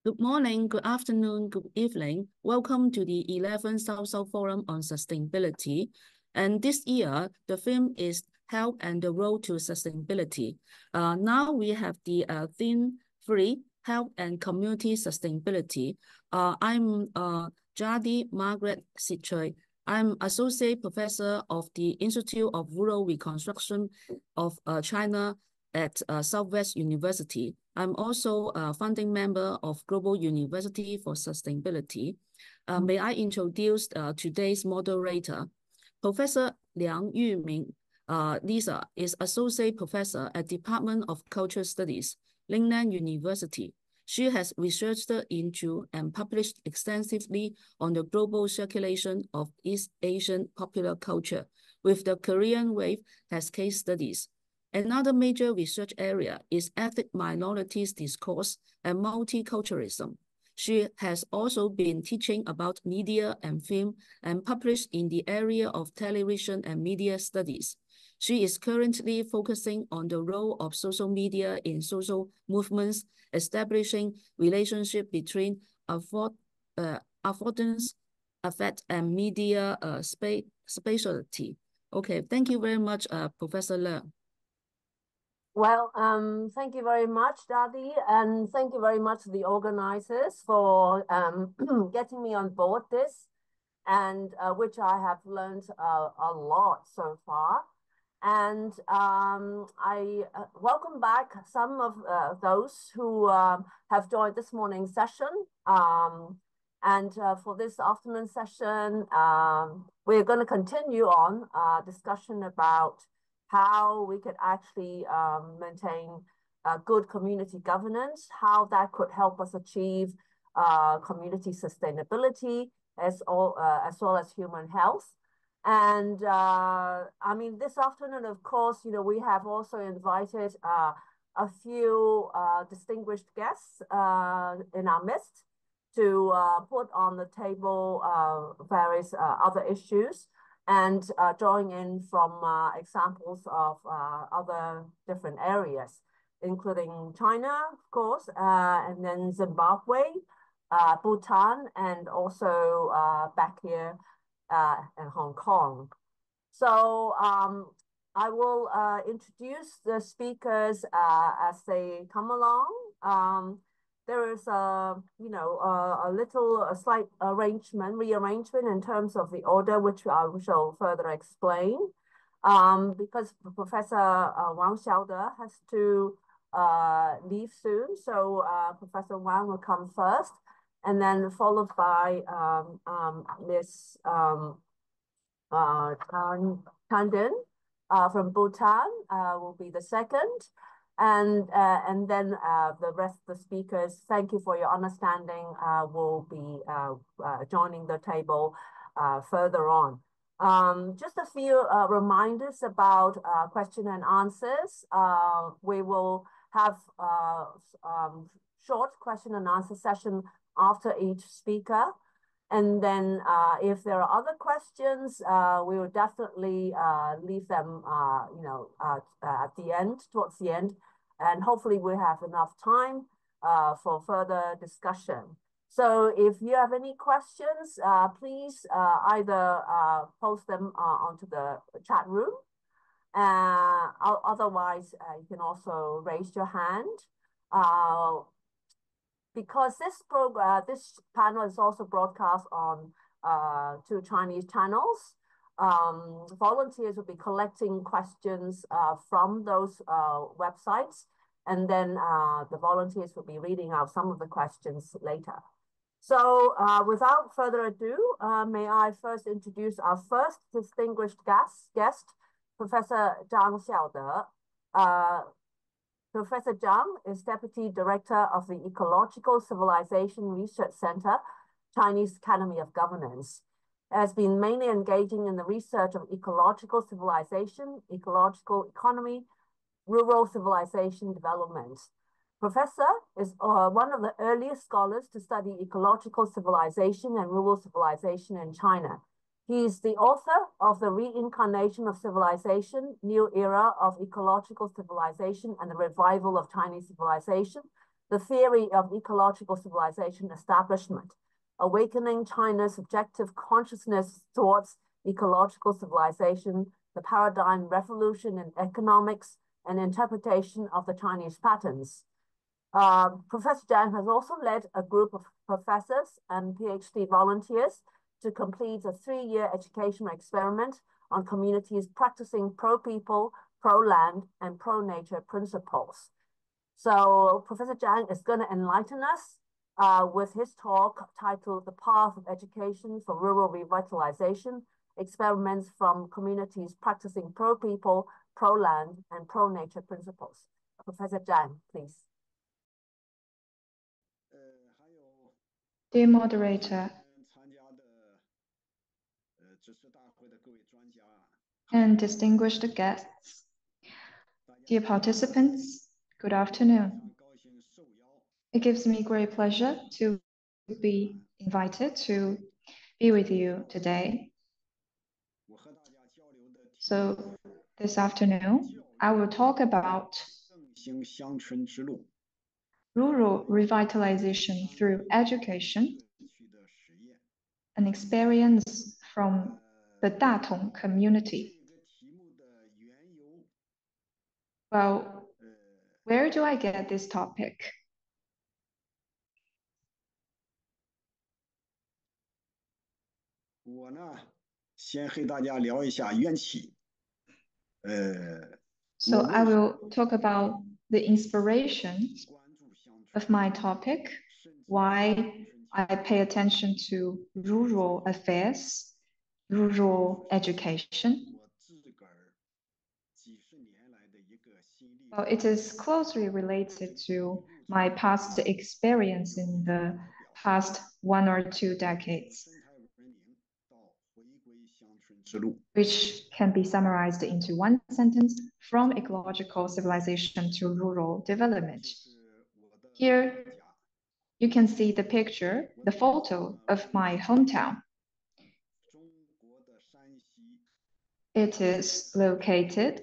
Good morning, good afternoon, good evening. Welcome to the 11th South-South Forum on Sustainability. And this year, the theme is Health and the Road to Sustainability. Now we have the theme 3, Health and Community Sustainability. I'm Xiaode Margaret Sichoy. I'm Associate Professor of the Institute of Rural Reconstruction of China at Southwest University. I'm also a founding member of Global University for Sustainability. May I introduce today's moderator. Professor Liang Yuming Lisa is Associate Professor at Department of Cultural Studies, Lingnan University. She has researched into and published extensively on the global circulation of East Asian popular culture, with the Korean wave as case studies. Another major research area is ethnic minorities discourse and multiculturalism. She has also been teaching about media and film and published in the area of television and media studies. She is currently focusing on the role of social media in social movements, establishing relationship between affordance, affect, and media spatiality. Okay, thank you very much, Professor Leung. Well, thank you very much, Xiaode, and thank you very much to the organizers for getting me on board this, and which I have learned a lot so far. And I welcome back some of those who have joined this morning's session. And for this afternoon session, we're going to continue on discussion about how we could actually maintain good community governance, how that could help us achieve community sustainability as well as human health. And I mean, this afternoon, of course, you know, we have also invited a few distinguished guests in our midst to put on the table various other issues, and drawing in from examples of other different areas, including China, of course, and then Zimbabwe, Bhutan, and also back here in Hong Kong. So I will introduce the speakers as they come along. There is a slight rearrangement in terms of the order, which I shall further explain. Because Professor Xiaode has to leave soon, so Professor Wang will come first, and then followed by Miss Tandin from Bhutan will be the second. And then the rest of the speakers, thank you for your understanding, will be joining the table further on. Just a few reminders about question and answers. We will have short question and answer session after each speaker. And then if there are other questions, we will definitely leave them, at the end, towards the end. And hopefully we have enough time for further discussion. So if you have any questions, please either post them onto the chat room. Otherwise, you can also raise your hand. Because this panel is also broadcast on 2 Chinese channels, volunteers will be collecting questions from those websites, and then the volunteers will be reading out some of the questions later. So without further ado, may I first introduce our first distinguished guest, Professor Zhang Xiaode. Professor Zhang is Deputy Director of the Ecological Civilization Research Center, Chinese Academy of Governance. Has been mainly engaging in the research of ecological civilization, ecological economy, rural civilization development. Professor is one of the earliest scholars to study ecological civilization and rural civilization in China. He is the author of The Reincarnation of Civilization, New Era of Ecological Civilization and the Revival of Chinese Civilization, The Theory of Ecological Civilization Establishment, Awakening China's Subjective Consciousness Towards Ecological Civilization, the Paradigm Revolution in Economics and Interpretation of the Chinese Patterns. Professor Zhang has also led a group of professors and PhD volunteers to complete a 3-year educational experiment on communities practicing pro-people, pro-land, and pro-nature principles. So Professor Zhang is going to enlighten us with his talk titled The Path of Education for Rural Revitalization, Experiments from Communities Practicing Pro-People, Pro-Land, and Pro-Nature Principles. Professor Zhang, please. Dear Moderator, and distinguished guests, dear participants, good afternoon. It gives me great pleasure to be invited to be with you today. So this afternoon, I will talk about rural revitalization through education, an experience from the Datong community. Well, where do I get this topic? So I will talk about the inspiration of my topic, why I pay attention to rural affairs, rural education. Well, it is closely related to my past experience in the past 1 or 2 decades, which can be summarized into one sentence: from ecological civilization to rural development. Here, you can see the picture, the photo of my hometown. It is located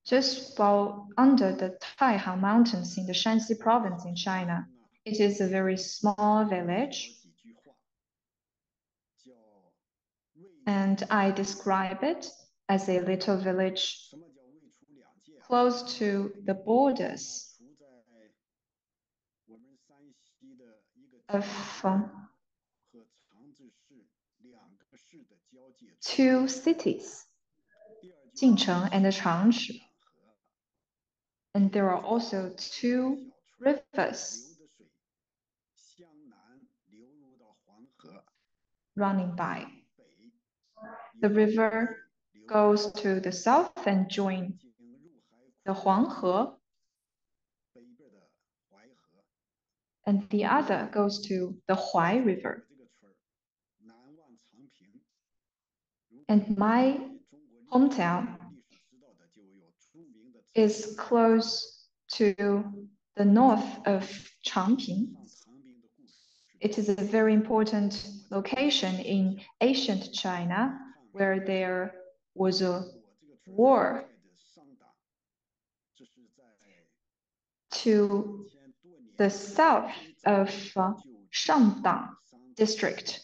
just under the Taihang Mountains in the Shanxi province in China. It is a very small village, and I describe it as a little village close to the borders of 2 cities, Jincheng and Changshi. And there are also 2 rivers running by. The river goes to the south and joins the Huanghe, and the other goes to the Huai River. And my hometown is close to the north of Changping. It is a very important location in ancient China where there was a war to the south of Shangdang district.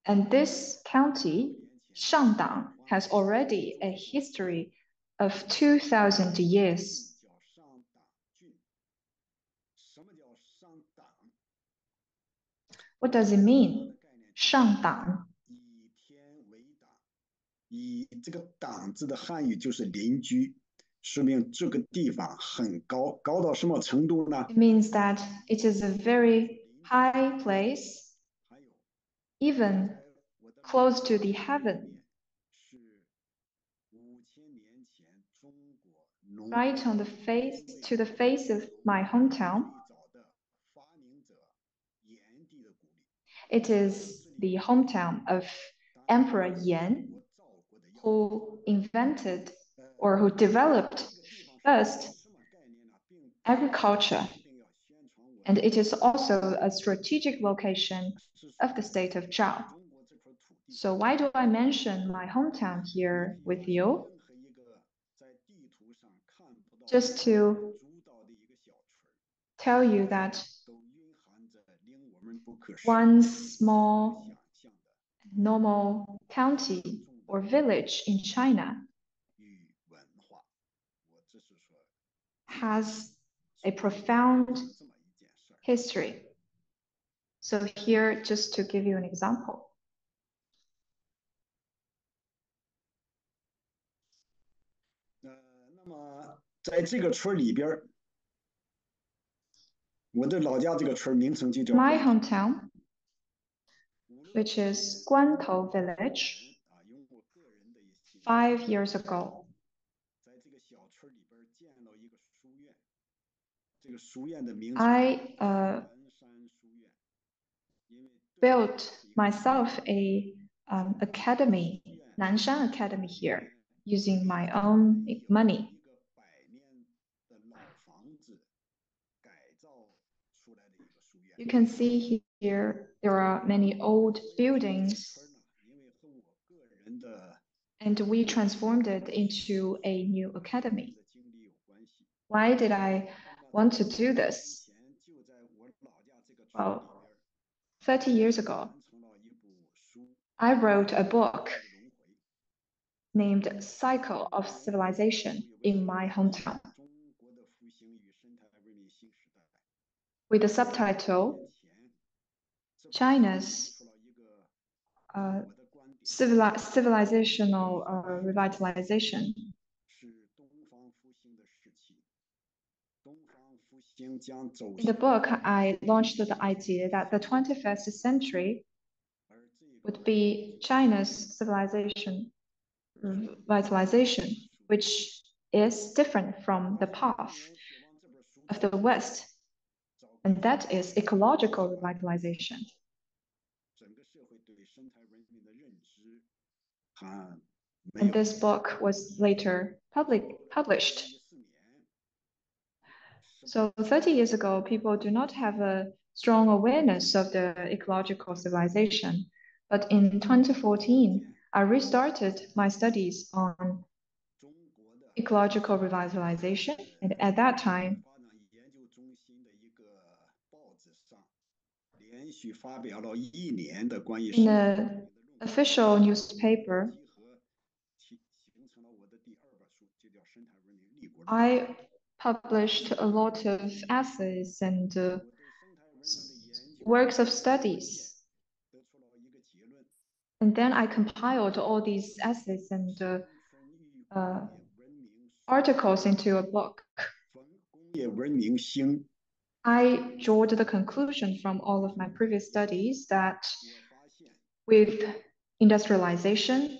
And this county, Shangdang, has already a history of 2,000 years. What does it mean? Shangdang. 以这个党字的汉语就是邻居，说明这个地方很高，高到什么程度呢？ It means that it is a very high place, even close to the heaven. Right on the face of my hometown. It is the hometown of Emperor Yan, who invented or who developed first agriculture. And it is also a strategic location of the state of Zhao. So why do I mention my hometown here with you? Just to tell you that one small normal county or village in China has a profound history. So here, just to give you an example. 那么在这个村里边，我的老家这个村名称就叫 My hometown, which is Guantou Village, 5 years ago. 在这个小村里边建了一个书院，这个书院的名字 I built myself a academy, Nanshan Academy here, using my own money. You can see here there are many old buildings, and we transformed it into a new academy. Why did I want to do this? Well, 30 years ago, I wrote a book named Cycle of Civilization in my hometown, with the subtitle China's Civilizational Revitalization. In the book, I launched the idea that the 21st century would be China's civilization revitalization, which is different from the path of the West, and that is ecological revitalization. And this book was later published. So 30 years ago, people do not have a strong awareness of the ecological civilization. But in 2014, I restarted my studies on ecological revitalization. And at that time, in an official newspaper, I published a lot of essays and works of studies. And then I compiled all these essays and articles into a book. I drew the conclusion from all of my previous studies that with industrialization,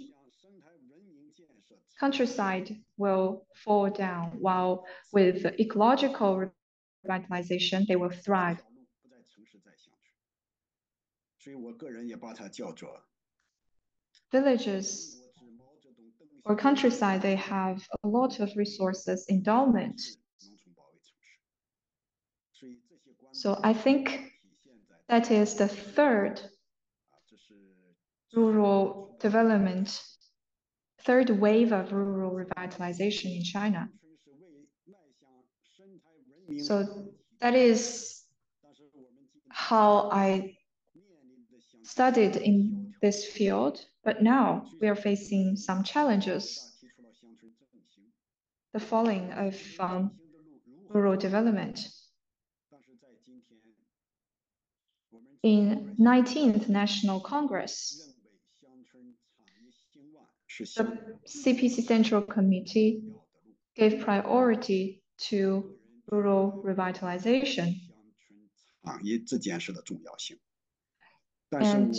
countryside will fall down, while with ecological revitalization, they will thrive. Villages or countryside, they have a lot of resources, endowment. So I think that is the third rural development, third wave of rural revitalization in China. So that is how I studied in this field, but now we are facing some challenges. The falling of rural development. In 19th National Congress, the CPC Central Committee gave priority to rural revitalization and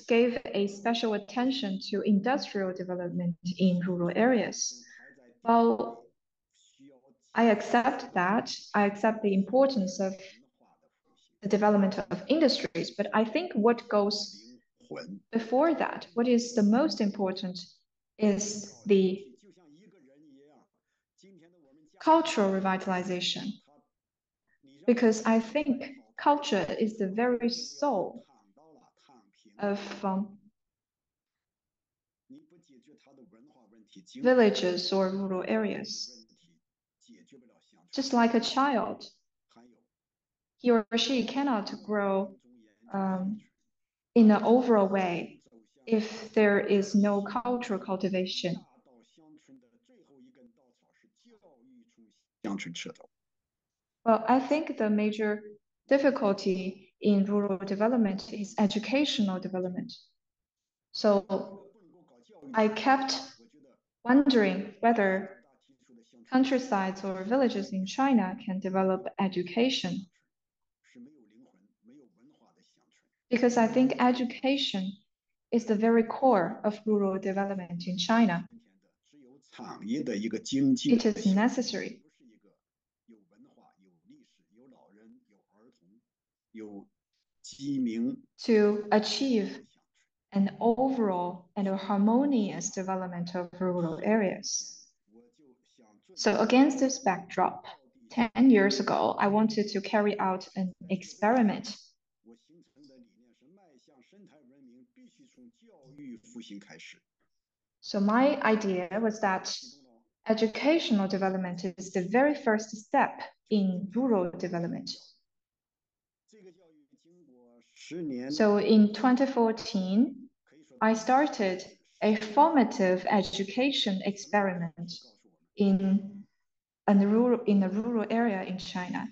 gave a special attention to industrial development in rural areas. Well, I accept that. I accept the importance of the development of industries, but I think what goes before that, what is the most important, is the cultural revitalization. Because I think culture is the very soul of villages or rural areas. Just like a child, he or she cannot grow in an overall way if there is no cultural cultivation. Well, I think the major difficulty in rural development is educational development. So I kept wondering whether countrysides or villages in China can develop education. Because I think education is the very core of rural development in China. It is necessary to achieve an overall and a harmonious development of rural areas. So against this backdrop, 10 years ago, I wanted to carry out an experiment. So my idea was that educational development is the very first step in rural development. So in 2014, I started a formative education experiment in a rural area in China.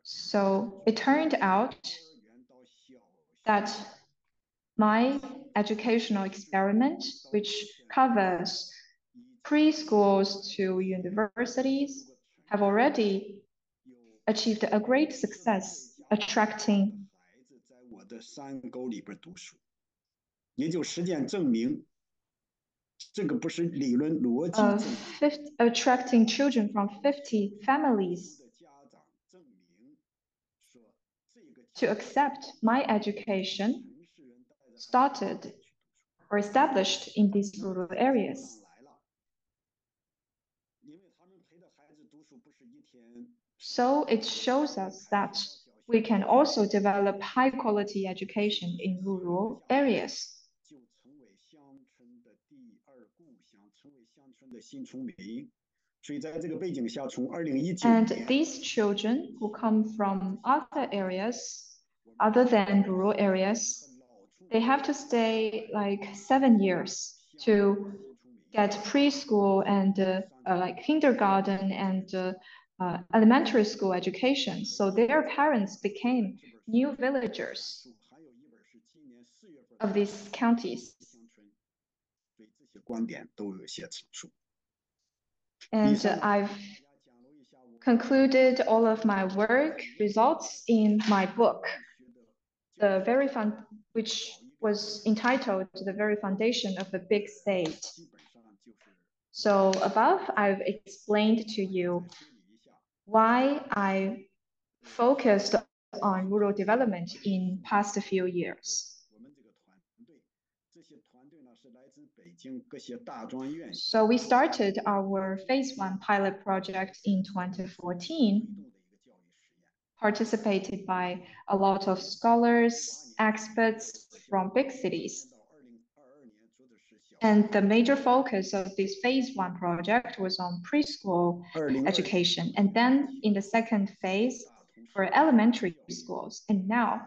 So it turned out that my educational experiment, which covers preschools to universities, have already achieved a great success, attracting attracting children from 50 families to accept my education started or established in these rural areas. So it shows us that we can also develop high quality education in rural areas. And these children who come from other areas, other than rural areas, they have to stay like 7 years to get preschool and like kindergarten and elementary school education. So their parents became new villagers of these counties. And I've concluded all of my work results in my book, which was entitled The Very Foundation of a Big State. So above, I've explained to you why I focused on rural development in past few years. So we started our phase 1 pilot project in 2014, participated by a lot of scholars, experts from big cities. And the major focus of this phase 1 project was on preschool education. And then in the second phase for elementary schools. And now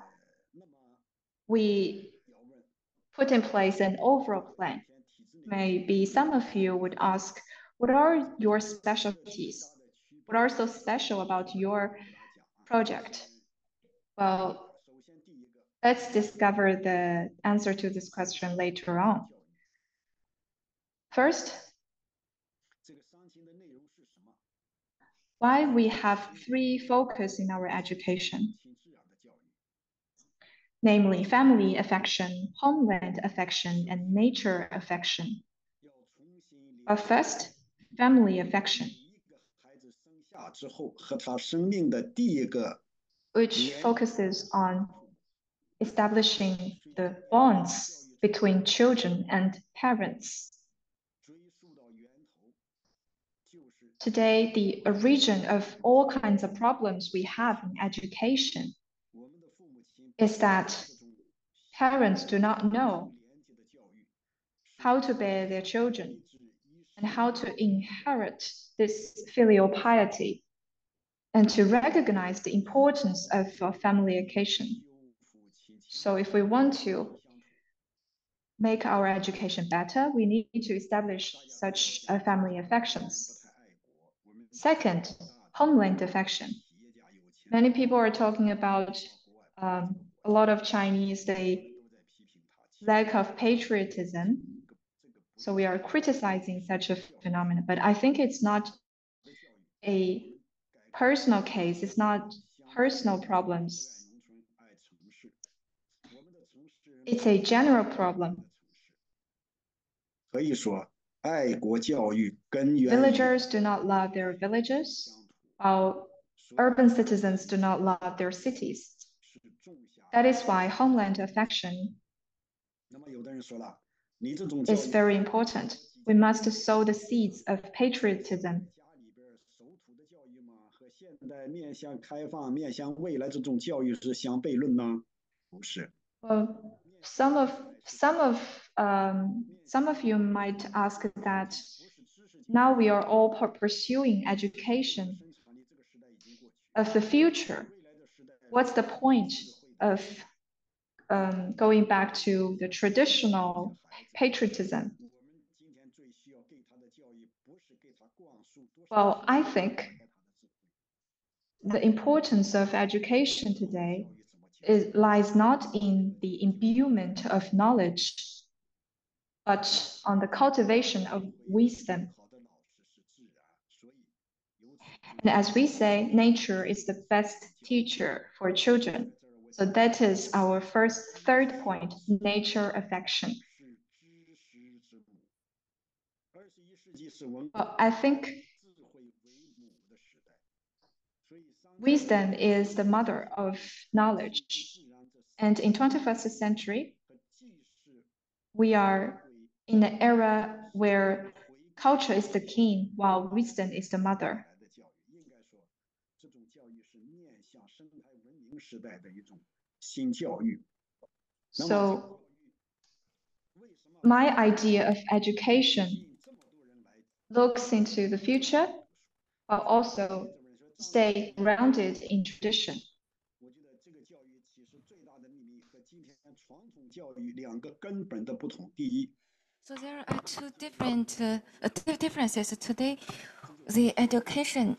we put in place an overall plan. Maybe some of you would ask, what are your specialties? What are so special about your project? Well, let's discover the answer to this question later on. First, why we have 3 focus in our education, namely family affection, homeland affection, and nature affection. But first, family affection, which focuses on establishing the bonds between children and parents. Today, the origin of all kinds of problems we have in education is that parents do not know how to bear their children and how to inherit this filial piety. and to recognize the importance of family education. So if we want to make our education better, we need to establish such family affections. Second, homeland affection. Many people are talking about a lot of Chinese, they lack of patriotism. So we are criticizing such a phenomenon, but I think it's not a personal case, it's not personal problems. It's a general problem. Villagers do not love their villages, while urban citizens do not love their cities. That is why homeland affection is very important. We must sow the seeds of patriotism. Well, some of you might ask that now we are all pursuing education of the future. What's the point of going back to the traditional patriotism? Well, I think the importance of education today lies not in the imbuement of knowledge, but on the cultivation of wisdom. And as we say, nature is the best teacher for children. So that is our third point, nature affection. Well, I think wisdom is the mother of knowledge. And in 21st century, we are in an era where culture is the king, while wisdom is the mother. So my idea of education looks into the future, but also stay grounded in tradition. So there are two different differences today. The education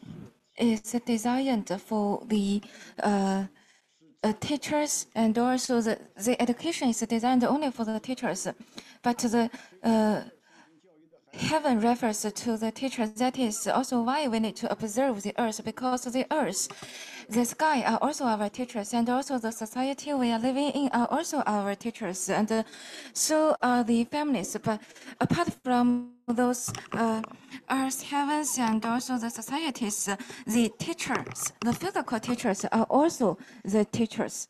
is designed for the teachers, and also the education is designed only for the teachers, but the heaven refers to the teachers. That is also why we need to observe the earth, because the earth, the sky are also our teachers, and also the society we are living in are also our teachers, and so are the families. But apart from those earth, heavens, and also the societies, the teachers, the physical teachers are also the teachers,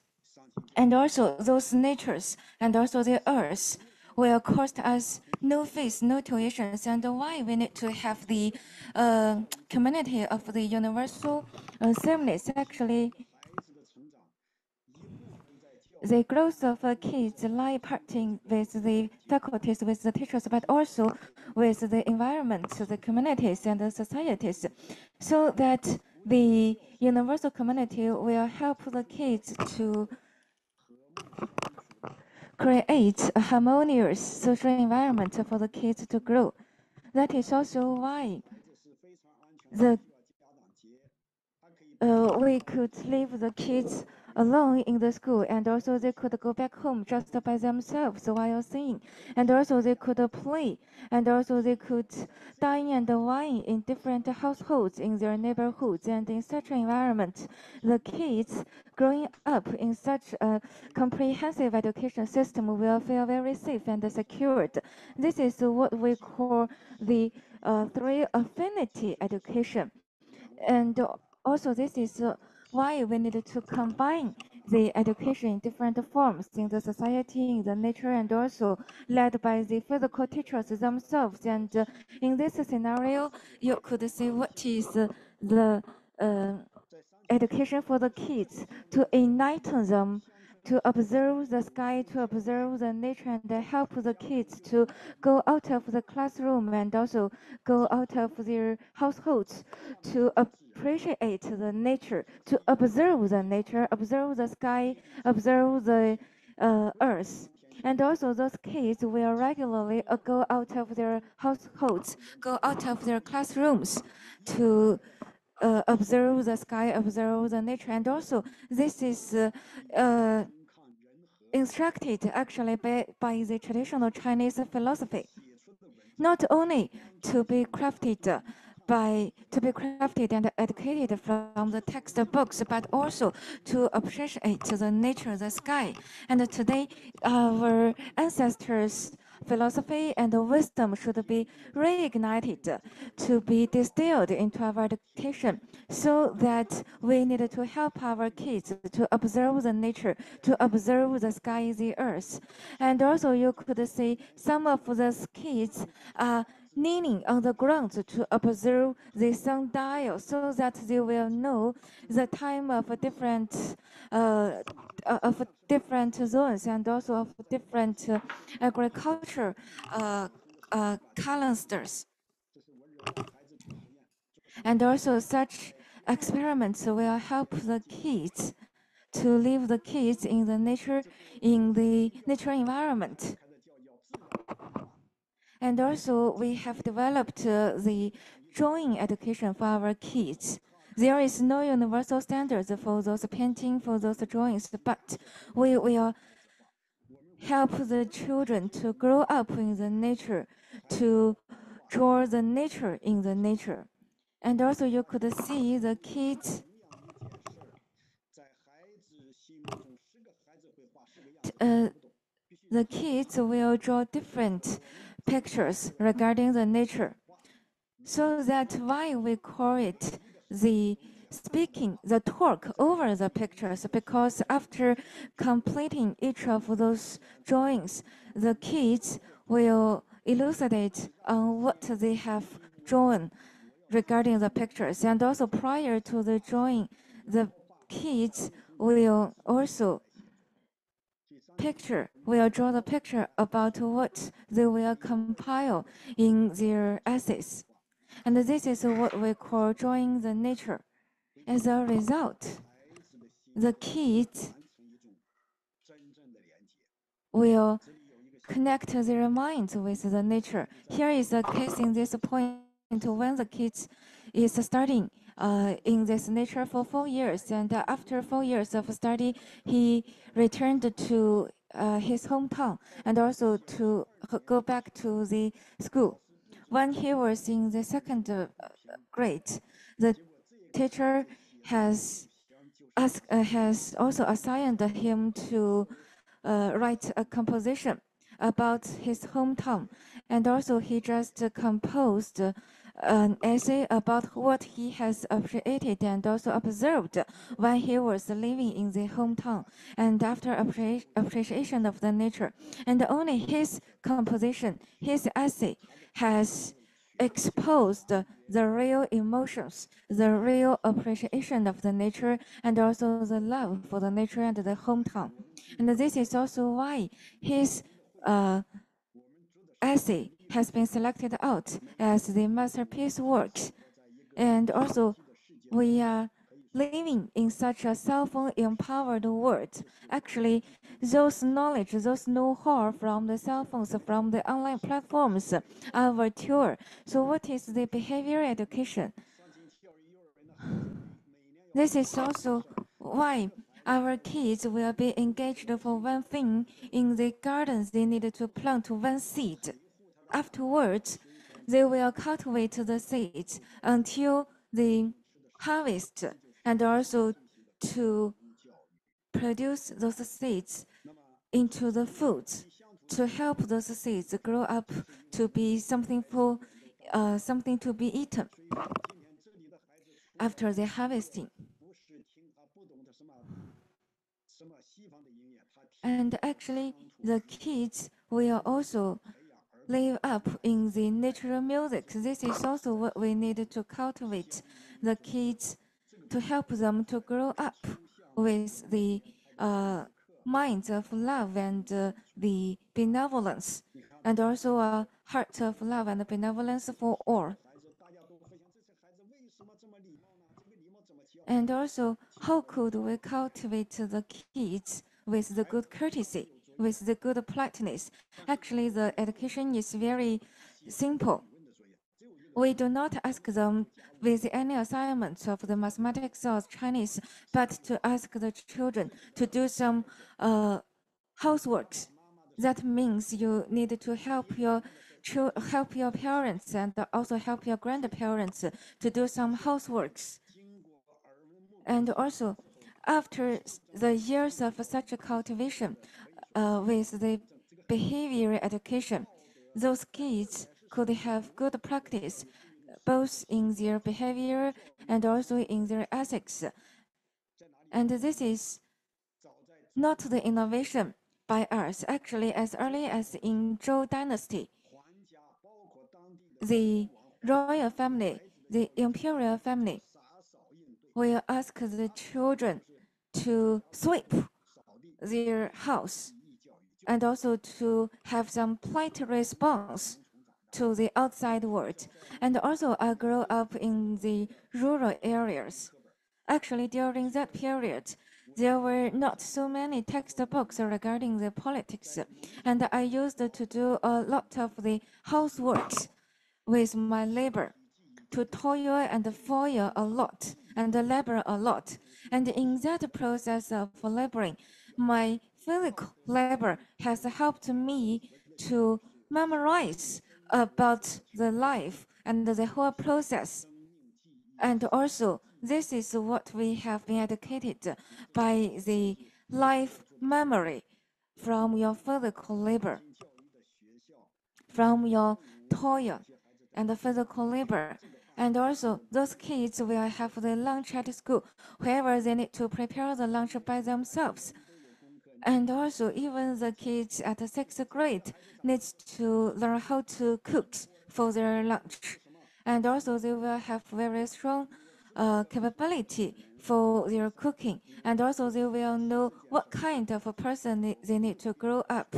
and also those natures and also the earth will cost us no fees, no tuitions, and why we need to have the community of the universal families. Actually, the growth of kids lie parting with the faculties, with the teachers, but also with the environment, the communities, and the societies, so that the universal community will help the kids to create a harmonious social environment for the kids to grow. That is also why we could leave the kids alone in the school, and also they could go back home just by themselves while singing, and also they could play, and also they could dine and wine in different households in their neighborhoods. And in such an environment, the kids growing up in such a comprehensive education system will feel very safe and secured. This is what we call the three affinity education. And also, this is why we need to combine the education in different forms in the society, in the nature, and also led by the physical teachers themselves. And in this scenario, you could see what is the education for the kids to enlighten them to observe the sky, to observe the nature, and help the kids to go out of the classroom and also go out of their households to appreciate the nature, to observe the nature, observe the sky, observe the earth. And also those kids will regularly go out of their households, go out of their classrooms to observe the sky, observe the nature. And also this is instructed actually by the traditional Chinese philosophy, not only to be crafted and educated from the textbooks, but also to appreciate the nature, the sky. And today, our ancestors' philosophy and wisdom should be reignited to be distilled into our education, so that we need to help our kids to observe the nature, to observe the sky, the earth. And also you could see some of those kids are kneeling on the ground to observe the sundial, so that they will know the time of different zones and also of different agriculture calendars. And also such experiments will help the kids to leave the kids in the nature environment. And also we have developed the drawing education for our kids. There is no universal standards for those painting, for those drawings, but we will help the children to grow up in the nature, to draw the nature in the nature. And also you could see the kids will draw different pictures regarding the nature. So that's why we call it the talk over the pictures, because after completing each of those drawings, the kids will elucidate on what they have drawn regarding the pictures. And also prior to the drawing, the kids will also draw the picture about what they will compile in their essays. And this is what we call drawing the nature. As a result, the kids will connect their minds with the nature. Here is a case in this point when the kids is studying in this nature for 4 years, and after 4 years of study, he returned to his hometown and also to go back to the school. When he was in the second grade, the teacher has also assigned him to write a composition about his hometown, and also he just composed an essay about what he has appreciated and also observed when he was living in the hometown, and after appreciation of the nature. And only his composition, his essay, has exposed the real emotions, the real appreciation of the nature, and also the love for the nature and the hometown. And this is also why his essay has been selected out as the masterpiece work. And also, we are living in such a cell phone empowered world. Actually, those knowledge, those know-how from the cell phones, from the online platforms are our tool. So what is the behavior education? This is also why our kids will be engaged for one thing. In the gardens, they need to plant one seed. Afterwards, they will cultivate the seeds until they harvest, and also to produce those seeds into the foods, to help those seeds grow up to be something to be eaten after the harvesting. And actually, the kids will also live up in the natural music. This is also what we need to cultivate the kids, to help them to grow up with the mind of love and the benevolence, and also a heart of love and benevolence for all. And also, how could we cultivate the kids with the good courtesy, with the good politeness? Actually, the education is very simple. We do not ask them with any assignments of the mathematics or Chinese, but to ask the children to do some houseworks. That means you need to help your parents and also help your grandparents to do some houseworks. And also, after the years of such a cultivation with the behavior education, those kids could have good practice both in their behavior and also in their ethics. And this is not the innovation by us. Actually, as early as in Zhou dynasty, the royal family, the imperial family, will ask the children to sweep their house and also to have some polite response to the outside world. And also, I grew up in the rural areas. Actually, during that period, there were not so many textbooks regarding the politics, and I used to do a lot of the houseworks with my labor, to toil and foil a lot and labor a lot. And in that process of laboring, my physical labor has helped me to memorize about the life and the whole process. And also, this is what we have been educated by the life memory from your physical labor, from your toil and physical labor. And also, those kids will have the lunch at school, wherever they need to prepare the lunch by themselves. And also, even the kids at the 6th grade needs to learn how to cook for their lunch. And also, they will have very strong capability for their cooking. And also, they will know what kind of a person they need to grow up.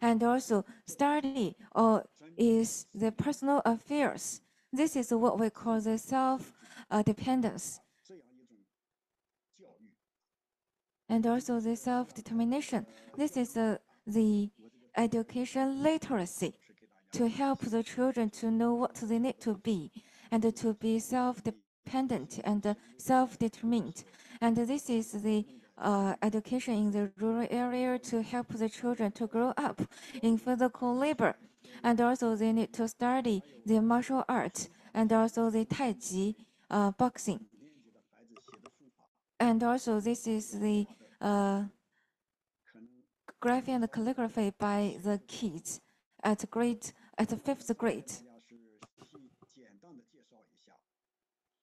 And also, study or is the personal affairs. This is what we call the self-dependence. And also the self-determination. This is the education literacy to help the children to know what they need to be and to be self-dependent and self-determined. And this is the education in the rural area to help the children to grow up in physical labor. And also they need to study the martial arts and also the Tai Chi boxing. And also this is the graphy and calligraphy by the kids at the 5th grade.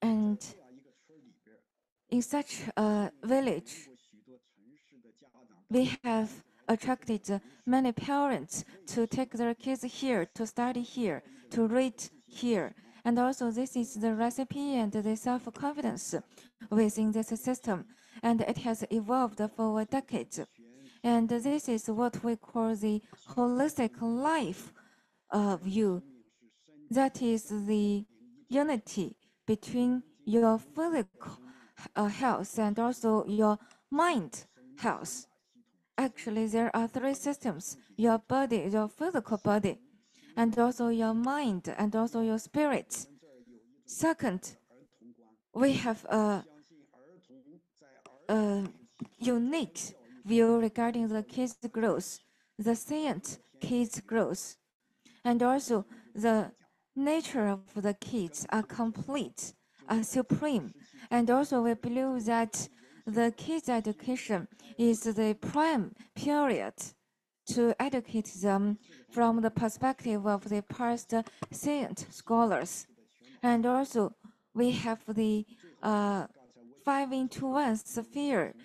And in such a village, we have attracted many parents to take their kids here, to study here, to read here. And also this is the recipe and the self-confidence within this system. And it has evolved for decades. And this is what we call the holistic life view. That is the unity between your physical health and also your mind health. Actually, there are 3 systems: your body, your physical body, and also your mind, and also your spirit. Second, we have a unique view regarding the kids' growth, the science kids' growth, and also the nature of the kids are complete, are supreme. And also we believe that the kids' education is the prime period to educate them from the perspective of the past saint scholars. And also we have the 5-into-1 sphere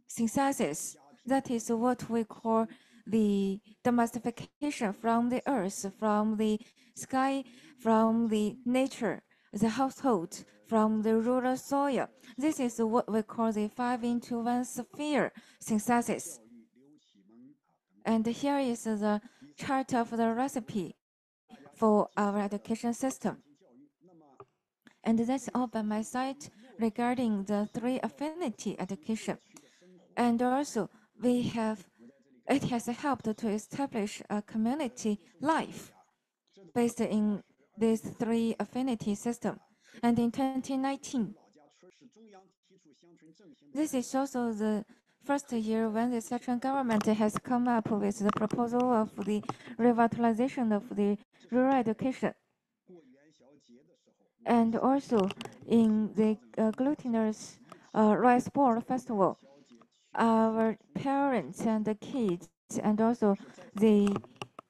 synthesis. That is what we call the domestication from the earth, from the sky, from the nature, the household, from the rural soil. This is what we call the 5-into-1 sphere synthesis. And here is the chart of the recipe for our education system. And that's all by my side regarding the 3 affinity education. And also, it has helped to establish a community life based in these 3 affinity system. And in 2019, this is also the first year when the Sichuan government has come up with the proposal of the revitalization of the rural education. And also in the glutinous rice ball festival, our parents and the kids and also the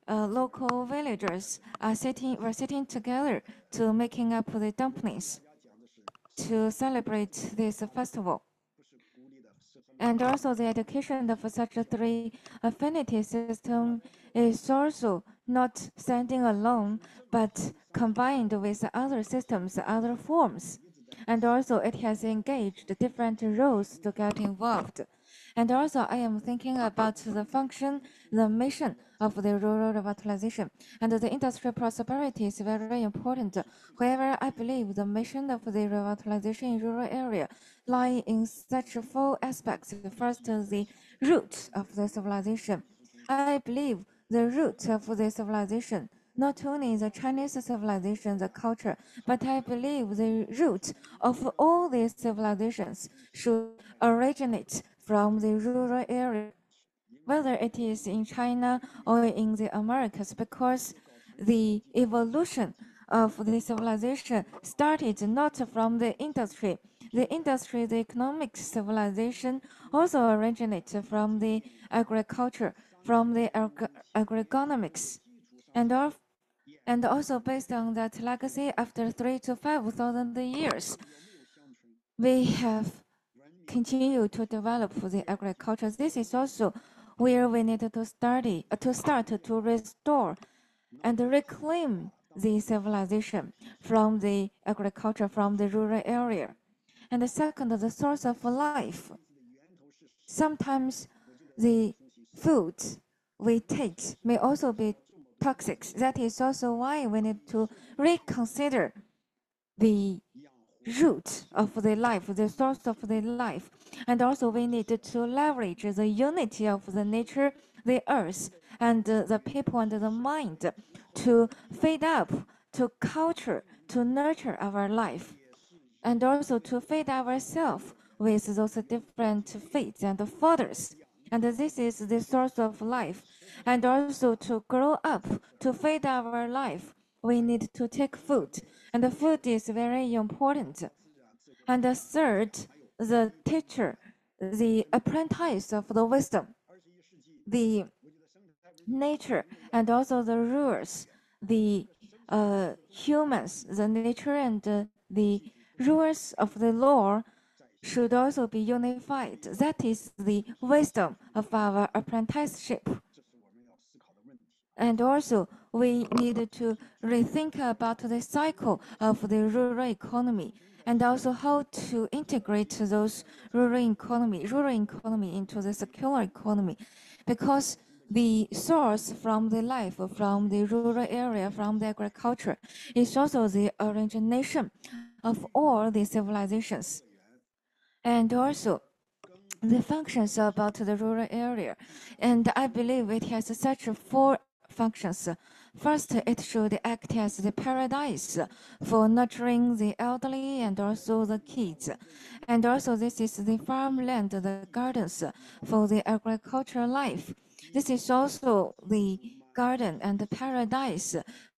local villagers were sitting together to making up the dumplings to celebrate this festival. And also the education of such a 3 affinity system is also not standing alone, but combined with other systems, other forms. And also it has engaged different roles to get involved. And also I am thinking about the function, the mission of the rural revitalization. And the industry prosperity is very important. However, I believe the mission of the revitalization in rural area lie in such 4 aspects. First, the root of the civilization. I believe the root of the civilization, not only the Chinese civilization, the culture, but I believe the root of all these civilizations should originate from the rural area, whether it is in China or in the Americas, because the evolution of the civilization started not from the industry. The industry, the economic civilization also originated from the agriculture, from the agroeconomics. And also based on that legacy, after 3,000 to 5,000 years, we have continued to develop the agriculture. This is also where we need to start to restore and reclaim the civilization from the agriculture, from the rural area. And the second, the source of life. Sometimes the food we take may also be toxic. That is also why we need to reconsider the root of the life, the source of the life. And also we need to leverage the unity of the nature, the earth, and the people and the mind to feed up, to culture, to nurture our life, and also to feed ourselves with those different feeds and fathers. And this is the source of life. And also to grow up, to feed our life, we need to take food. And the food is very important. And the third, the teacher, the apprentice of the wisdom, the nature, and also the rulers, the humans, the nature and the rulers of the law should also be unified. That is the wisdom of our apprenticeship. And also, we need to rethink about the cycle of the rural economy and also how to integrate those rural economy into the circular economy, because the source from the life from the rural area, from the agriculture, is also the origination of all the civilizations. And also the functions about the rural area. And I believe it has such 4 functions. First, it should act as the paradise for nurturing the elderly and also the kids. And also this is the farmland, the gardens for the agricultural life. This is also the garden and the paradise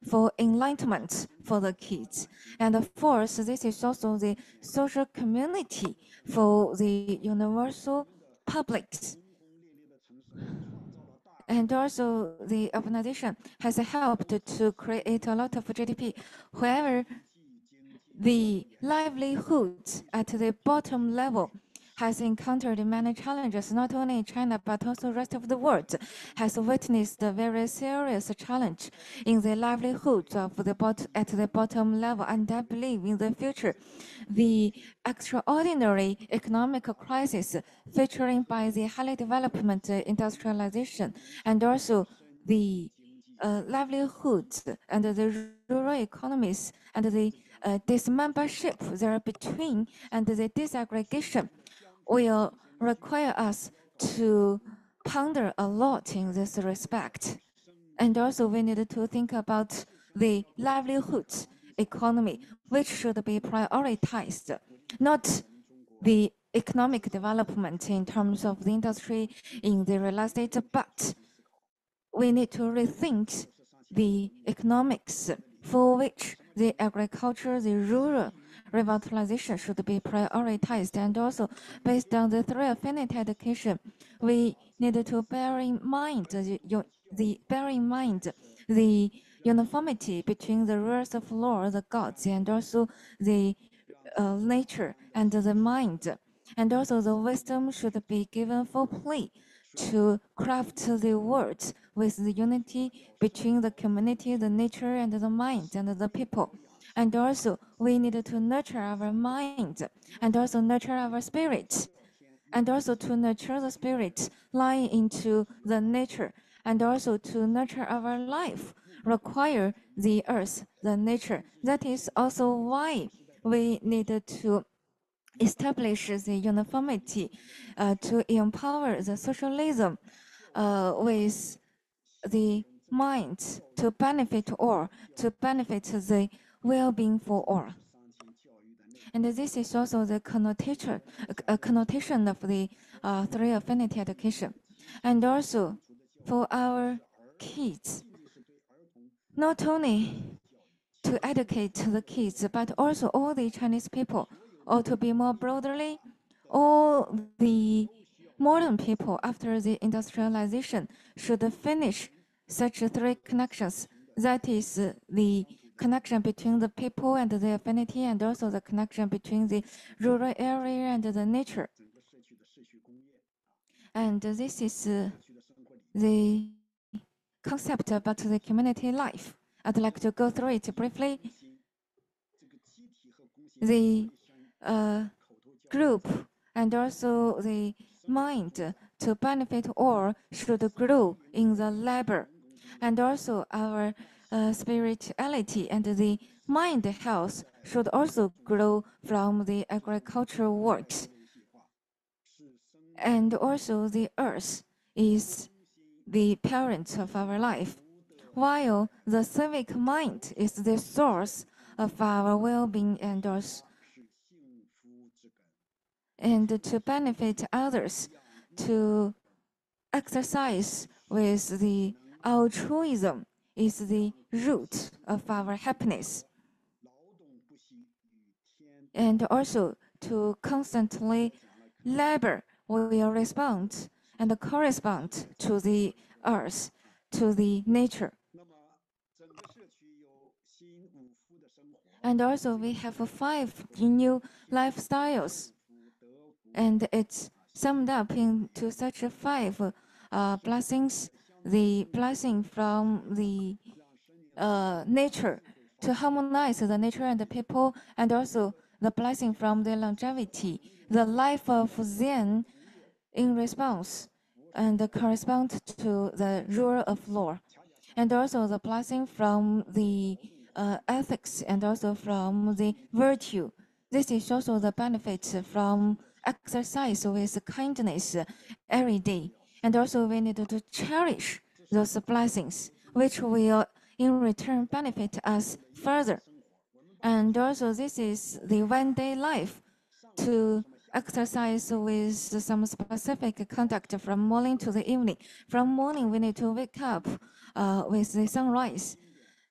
for enlightenment for the kids. And of course, this is also the social community for the universal publics. And also the urbanization has helped to create a lot of GDP. However, the livelihood at the bottom level has encountered many challenges, not only in China, but also the rest of the world, has witnessed a very serious challenge in the livelihoods of at the bottom level. And I believe in the future, the extraordinary economic crisis featuring by the highly development industrialization and also the livelihoods and the rural economies and the dismembership there between and the disaggregation will require us to ponder a lot in this respect. And also we need to think about the livelihoods economy, which should be prioritized, not the economic development in terms of the industry in the real estate, but we need to rethink the economics for which the agriculture, the rural revitalization should be prioritized. And also based on the three affinity education, we need to bear in mind the uniformity between the rules of law, the gods, and also the nature and the mind. And also the wisdom should be given full play to craft the words with the unity between the community, the nature, and the mind, and the people. And also, we need to nurture our mind, and also nurture our spirit, and also to nurture the spirit lying into the nature, and also to nurture our life, require the earth, the nature. That is also why we need to establish the uniformity to empower the socialism with the mind to benefit all, to benefit the well-being for all. And this is also the connotation of the three affinity education. And also for our kids, not only to educate the kids, but also all the Chinese people, or to be more broadly, all the modern people after the industrialization should finish such three connections. That is the connection between the people and the affinity, and also the connection between the rural area and the nature. And this is the concept about the community life. I'd like to go through it briefly. The group and also the mind to benefit all should grow in the labor, and also our spirituality and the mind health should also grow from the agricultural works. And also the earth is the parent of our life, while the civic mind is the source of our well-being and also and to benefit others, to exercise with the altruism is the root of our happiness. And also to constantly labor will respond and correspond to the earth, to the nature. And also we have 5 new lifestyles, and it's summed up into such 5 blessings. The blessing from the nature to harmonize the nature and the people, and also the blessing from the longevity, the life of Zen in response and correspond to the rule of law, and also the blessing from the ethics and also from the virtue. This is also the benefit from exercise with kindness every day. And also we need to cherish those blessings, which will in return benefit us further. And also this is the one-day life to exercise with some specific conduct from morning to the evening. From morning, we need to wake up with the sunrise,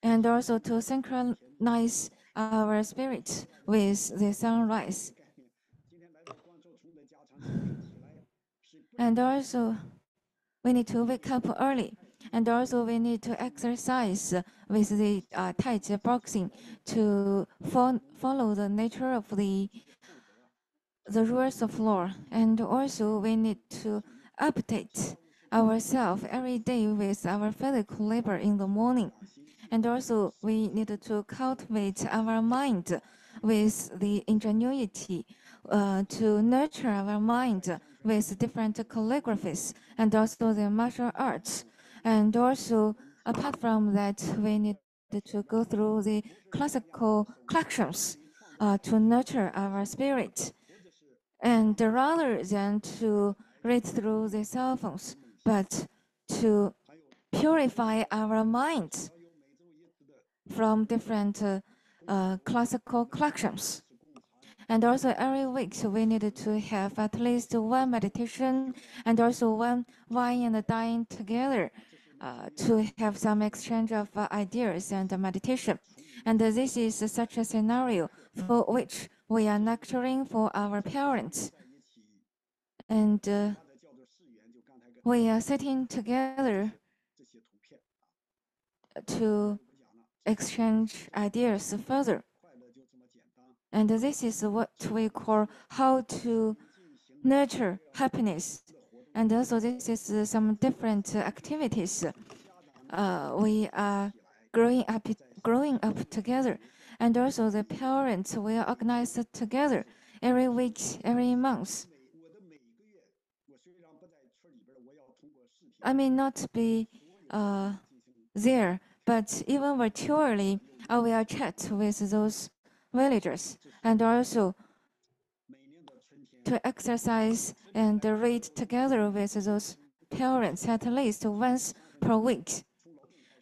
and also to synchronize our spirit with the sunrise. And also, we need to wake up early. And also, we need to exercise with the Tai Chi boxing to follow the nature of the the rules of law, and also we need to update ourselves every day with our physical labor in the morning. And also we need to cultivate our mind with the ingenuity to nurture our mind with different calligraphies and also the martial arts. And also, apart from that, we need to go through the classical collections to nurture our spirit. And rather than to read through the cell phones, but to purify our minds from different classical collections. And also every week we need to have at least one meditation and also one wine and dine together to have some exchange of ideas and meditation. And this is such a scenario for which we are nurturing for our parents. And we are sitting together to exchange ideas further. And this is what we call how to nurture happiness. And also this is some different activities. We are growing up together. And also the parents will organize together every week, every month. I may not be there, but even virtually, I will chat with those villagers and also to exercise and read together with those parents at least once per week.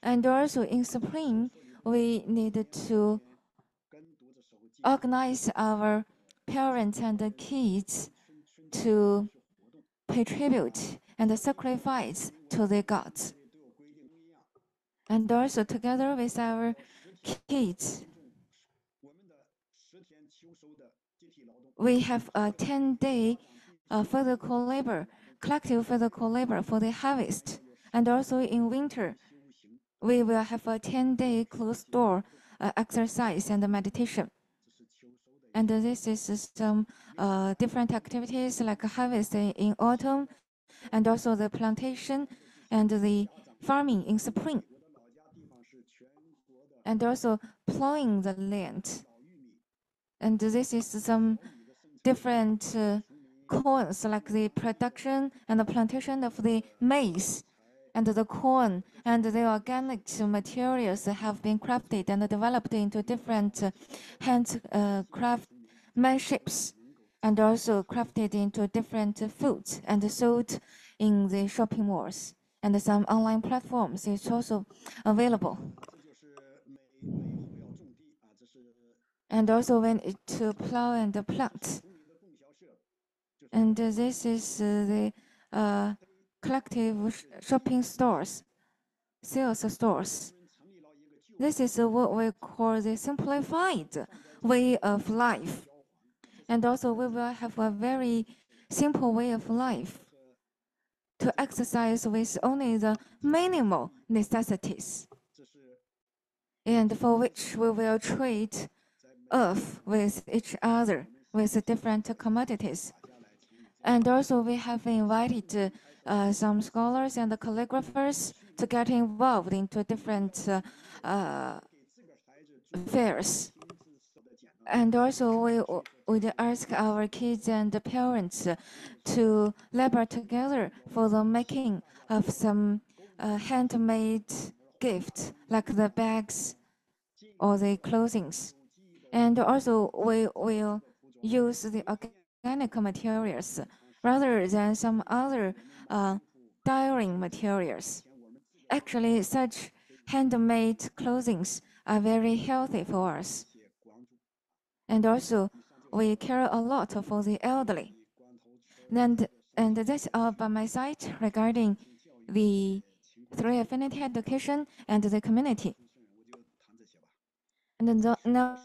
And also in spring, we need to organize our parents and the kids to pay tribute and sacrifice to the gods. And also together with our kids, we have a 10-day physical labor, collective physical labor for the harvest. And also in winter, we will have a 10-day closed door exercise and meditation. And this is some different activities like harvest in autumn, and also the plantation and the farming in spring. And also plowing the land. And this is some different corns, like the production and the plantation of the maize and the corn and the organic materials have been crafted and developed into different handcraftsmanships and also crafted into different foods and sold in the shopping malls. And some online platforms is also available. And also when to plow and plant. And this is the collective shopping stores, sales stores. This is what we call the simplified way of life. And also we will have a very simple way of life to exercise with only the minimal necessities, and for which we will trade off with each other with different commodities. And also we have invited some scholars and calligraphers to get involved into different fairs. And also we would ask our kids and the parents to labor together for the making of some handmade gifts like the bags or the clothings. And also we will use the organic materials rather than some other dyeing materials. Actually, such handmade clothing are very healthy for us. And also, we care a lot for the elderly. And that's all by my side regarding the 3 affinity education and the community. And now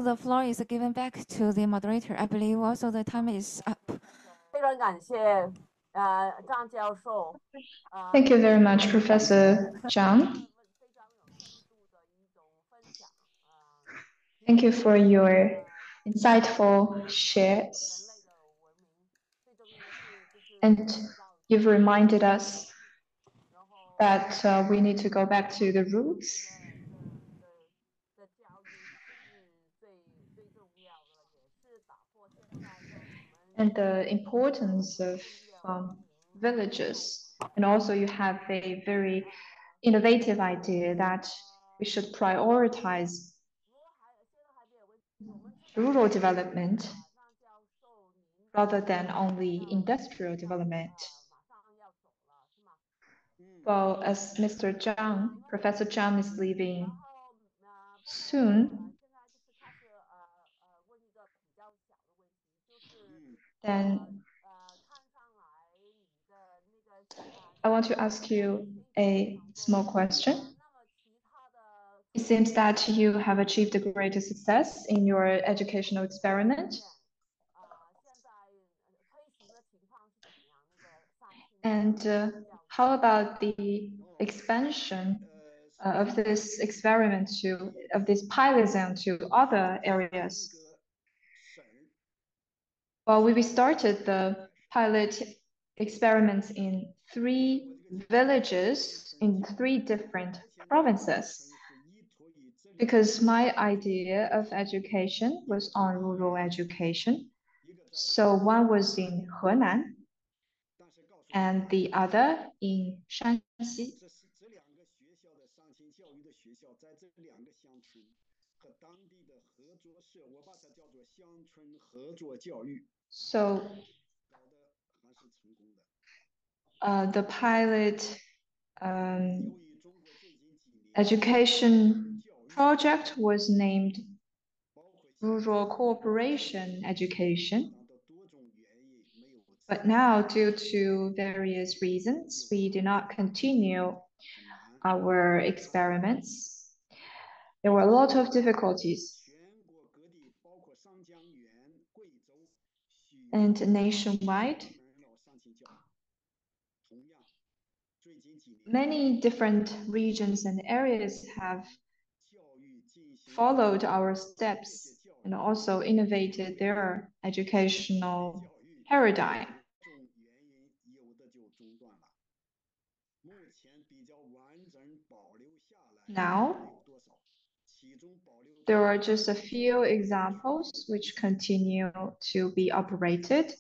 the floor is given back to the moderator. I believe also the time is up. Thank you very much, Professor Zhang. Thank you for your insightful shares. And you've reminded us that we need to go back to the roots. And the importance of villages. And also you have a very innovative idea that we should prioritize rural development rather than only industrial development. Well, as Mr. Zhang, Professor Zhang is leaving soon, then I want to ask you a small question. It seems that you have achieved a greater success in your educational experiment. And how about the expansion of this experiment of this pilot zone to other areas? Well, we started the pilot experiments in 3 villages in 3 different provinces, because my idea of education was on rural education. So one was in Henan and the other in Shanxi. So the pilot education project was named Rural Cooperation Education. But now, due to various reasons, we do not continue our experiments. There were a lot of difficulties. And nationwide, many different regions and areas have followed our steps and also innovated their educational paradigm. Now, there are just a few examples which continue to be operated,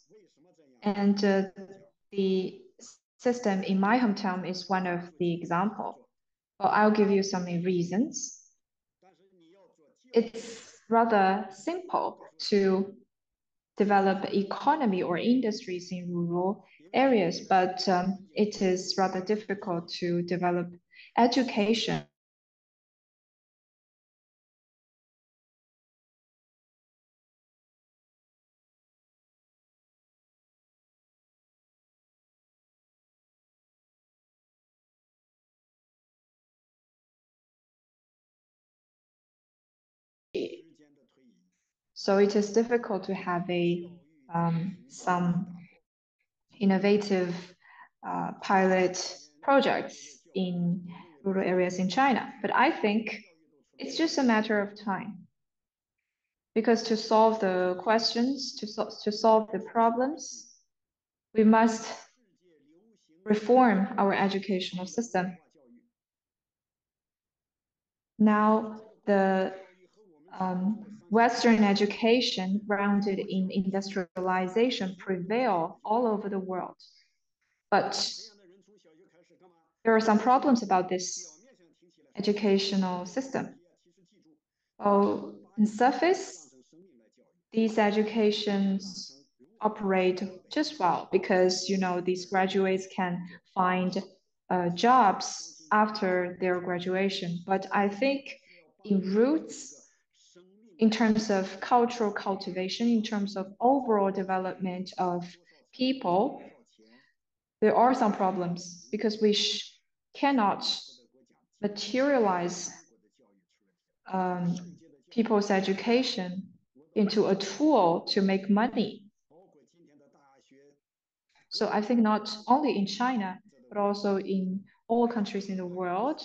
and the system in my hometown is one of the examples. Well, I'll give you some reasons. It's rather simple to develop economy or industries in rural areas, but it is rather difficult to develop education. So it is difficult to have some innovative pilot projects in rural areas in China. But I think it's just a matter of time. Because to solve the questions, to solve the problems, we must reform our educational system. Now, the Western education grounded in industrialization prevail all over the world. But there are some problems about this educational system. Oh, on surface, these educations operate just well because, you know, these graduates can find jobs after their graduation. But I think in roots, in terms of cultural cultivation, in terms of overall development of people, there are some problems because we cannot materialize people's education into a tool to make money. So I think not only in China, but also in all countries in the world,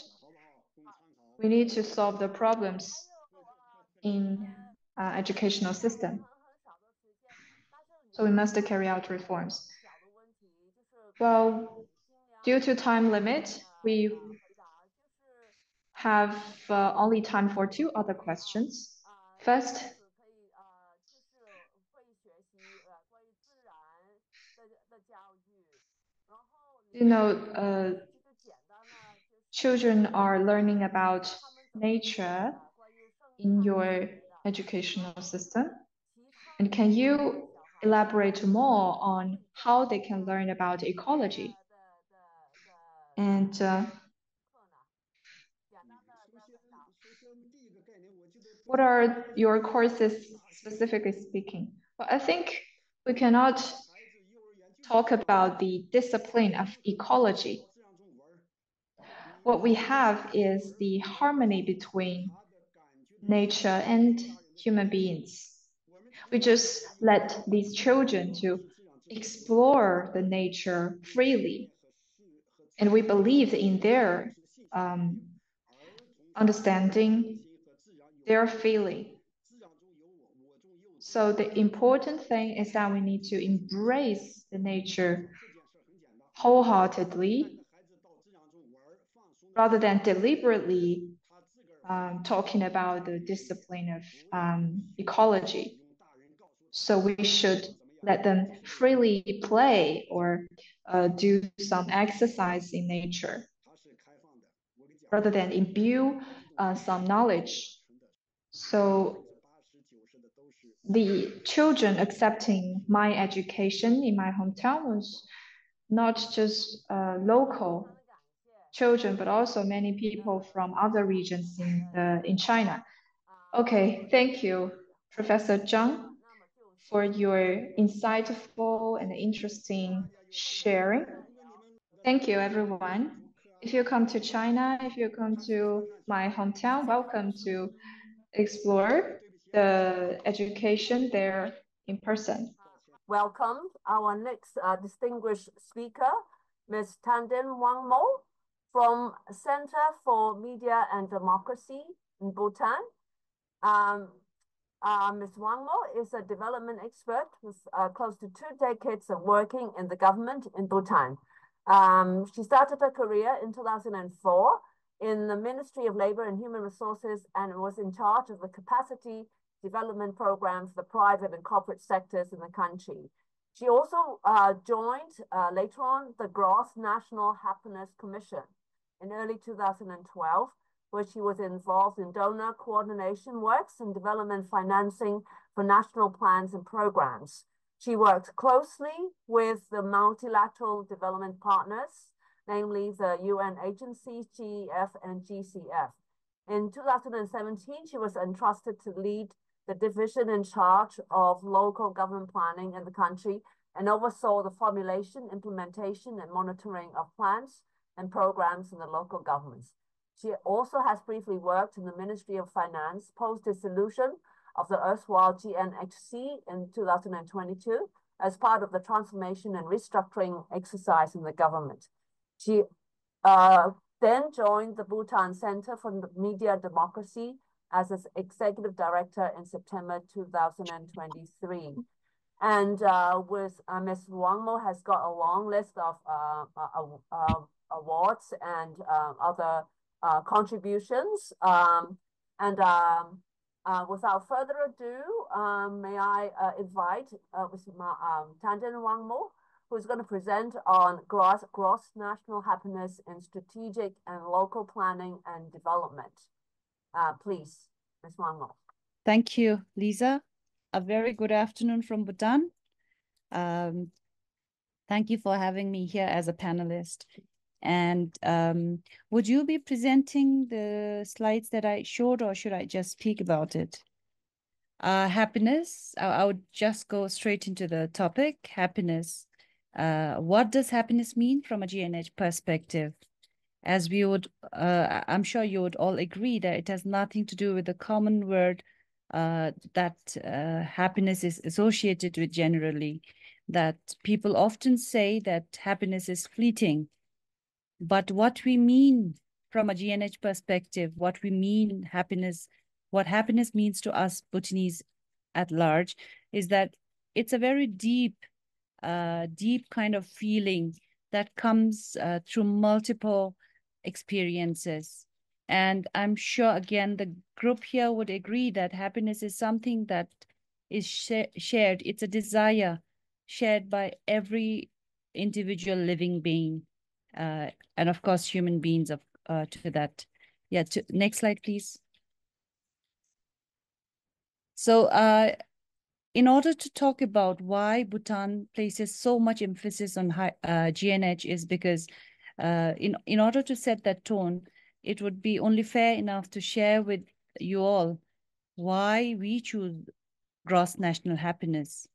we need to solve the problems in educational system. So we must carry out reforms. Well, due to time limit, we have only time for 2 other questions. First, children are learning about nature in your educational system. And can you elaborate more on how they can learn about ecology? And what are your courses specifically speaking? Well, I think we cannot talk about the discipline of ecology. What we have is the harmony between nature and human beings. We just let these children to explore the nature freely. And we believe in their understanding, their feeling. So the important thing is that we need to embrace the nature wholeheartedly rather than deliberately talking about the discipline of ecology. So we should let them freely play or do some exercise in nature rather than imbue some knowledge. So the children accepting my education in my hometown was not just local children, but also many people from other regions in China. Okay, thank you, Professor Zhang, for your insightful and interesting sharing. Thank you, everyone. If you come to China, if you come to my hometown, welcome to explore the education there in person. Welcome our next distinguished speaker, Ms. Tandin Wangmo from Center for Media and Democracy in Bhutan. Ms. Wangmo is a development expert with close to 2 decades of working in the government in Bhutan. She started her career in 2004 in the Ministry of Labor and Human Resources and was in charge of the capacity development programs for the private and corporate sectors in the country. She also joined later on the Gross National Happiness Commission in early 2012, where she was involved in donor coordination works and development financing for national plans and programs. She worked closely with the multilateral development partners, namely the UN agencies, GEF and GCF. In 2017, she was entrusted to lead the division in charge of local government planning in the country and oversaw the formulation, implementation, and monitoring of plans and programs in the local governments. She also has briefly worked in the Ministry of Finance post-dissolution of the erstwhile GNHC in 2022 as part of the transformation and restructuring exercise in the government. She then joined the Bhutan Center for Media Democracy as its executive director in September 2023. And with Ms. Wangmo has got a long list of awards and other contributions. Without further ado, may I invite Tandin Wangmo, who's going to present on gross national happiness in strategic and local planning and development. Please, Ms. Wangmo. Thank you, Lisa. A very good afternoon from Bhutan. Thank you for having me here as a panelist. And would you be presenting the slides that I showed, or should I just speak about it? Happiness, I would just go straight into the topic, happiness. What does happiness mean from a GNH perspective? As we would, I'm sure you would all agree that it has nothing to do with the common word that happiness is associated with generally, that people often say that happiness is fleeting. But what we mean from a GNH perspective, what we mean happiness, what happiness means to us Bhutanese at large is that it's a very deep kind of feeling that comes through multiple experiences. And I'm sure, again, the group here would agree that happiness is something that is shared. It's a desire shared by every individual living being, and of course, human beings to that. Yeah, next slide, please. So in order to talk about why Bhutan places so much emphasis on GNH is because in order to set that tone, it would be only fair enough to share with you all why we choose gross national happiness.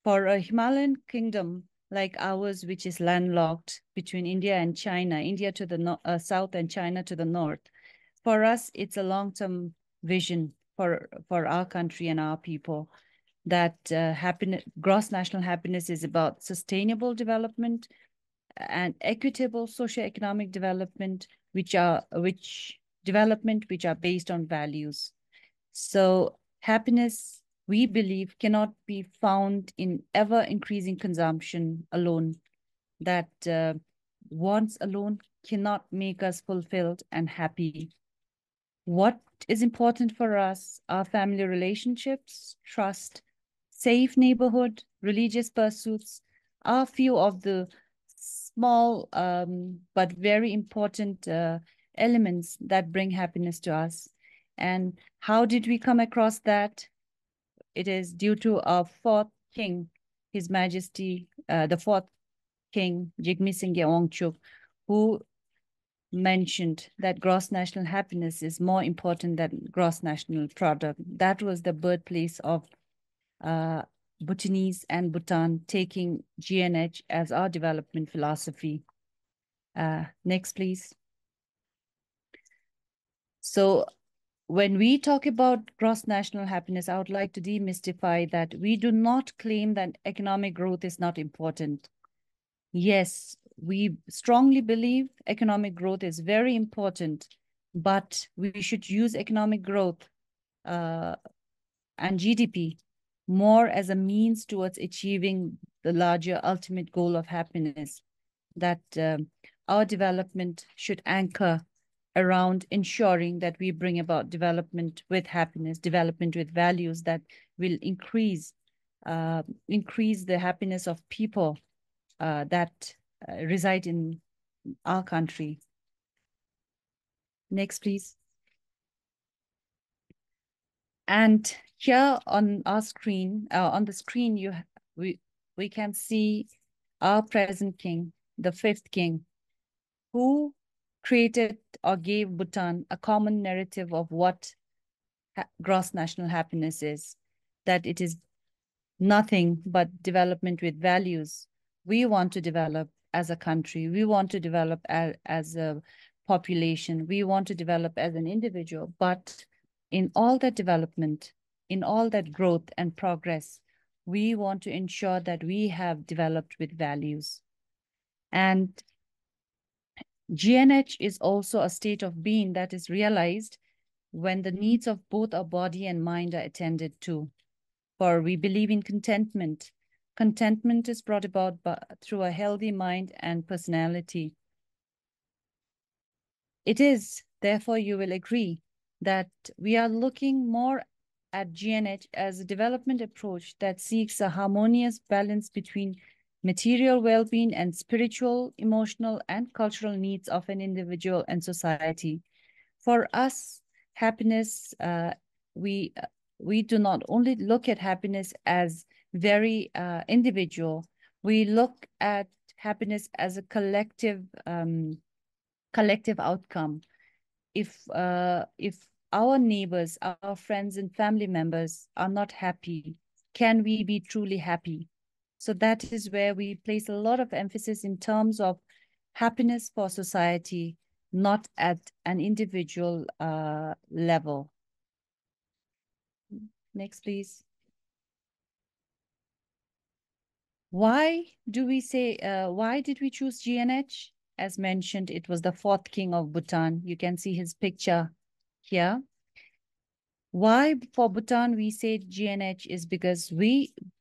For a Himalayan kingdom like ours, which is landlocked between India and China, India to the south and China to the north, for us, it's a long-term vision for our country and our people that gross national happiness is about sustainable development and equitable socioeconomic development, which are based on values. So happiness, we believe, cannot be found in ever-increasing consumption alone, that wants alone cannot make us fulfilled and happy. What is important for us are family relationships, trust, safe neighborhood, religious pursuits are few of the small but very important elements that bring happiness to us. And how did we come across that? It is due to our fourth king, His Majesty, the fourth king, Jigme Singye Wangchuk, who mentioned that gross national happiness is more important than gross national product. That was the birthplace of Bhutanese and Bhutan taking GNH as our development philosophy. Next, please. So when we talk about gross national happiness, I would like to demystify that we do not claim that economic growth is not important. Yes, we strongly believe economic growth is very important, but we should use economic growth and GDP more as a means towards achieving the larger ultimate goal of happiness, that our development should anchor around ensuring that we bring about development with happiness, development with values that will increase the happiness of people that reside in our country. Next, please. And here on our screen, on the screen, we can see our present king, the fifth king, who created or gave Bhutan a common narrative of what gross national happiness is, that it is nothing but development with values. We want to develop as a country. We want to develop as a population. We want to develop as an individual. But in all that development, in all that growth and progress, we want to ensure that we have developed with values. And GNH is also a state of being that is realized when the needs of both our body and mind are attended to. For we believe in contentment. Contentment is brought about through a healthy mind and personality. It is, therefore, you will agree that we are looking more at GNH as a development approach that seeks a harmonious balance between material well-being and spiritual, emotional, and cultural needs of an individual and society. For us, happiness, we do not only look at happiness as very individual. We look at happiness as a collective outcome. If our neighbors, our friends and family members are not happy, can we be truly happy? So that is where we place a lot of emphasis in terms of happiness for society, not at an individual level. Next, please. Why do we say, why did we choose GNH? As mentioned, it was the fourth king of Bhutan. You can see his picture here. Why for Bhutan we say GNH is because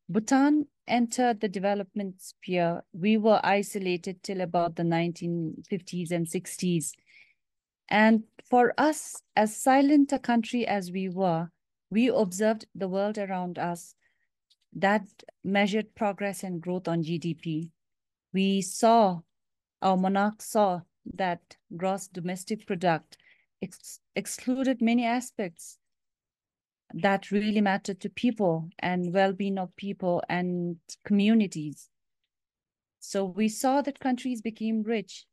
Bhutan entered the development sphere, we were isolated till about the 1950s and 60s. And for us, as silent a country as we were, we observed the world around us that measured progress and growth on GDP. We saw, our monarch saw that gross domestic product excluded many aspects that really mattered to people and well-being of people and communities. So we saw that countries became rich,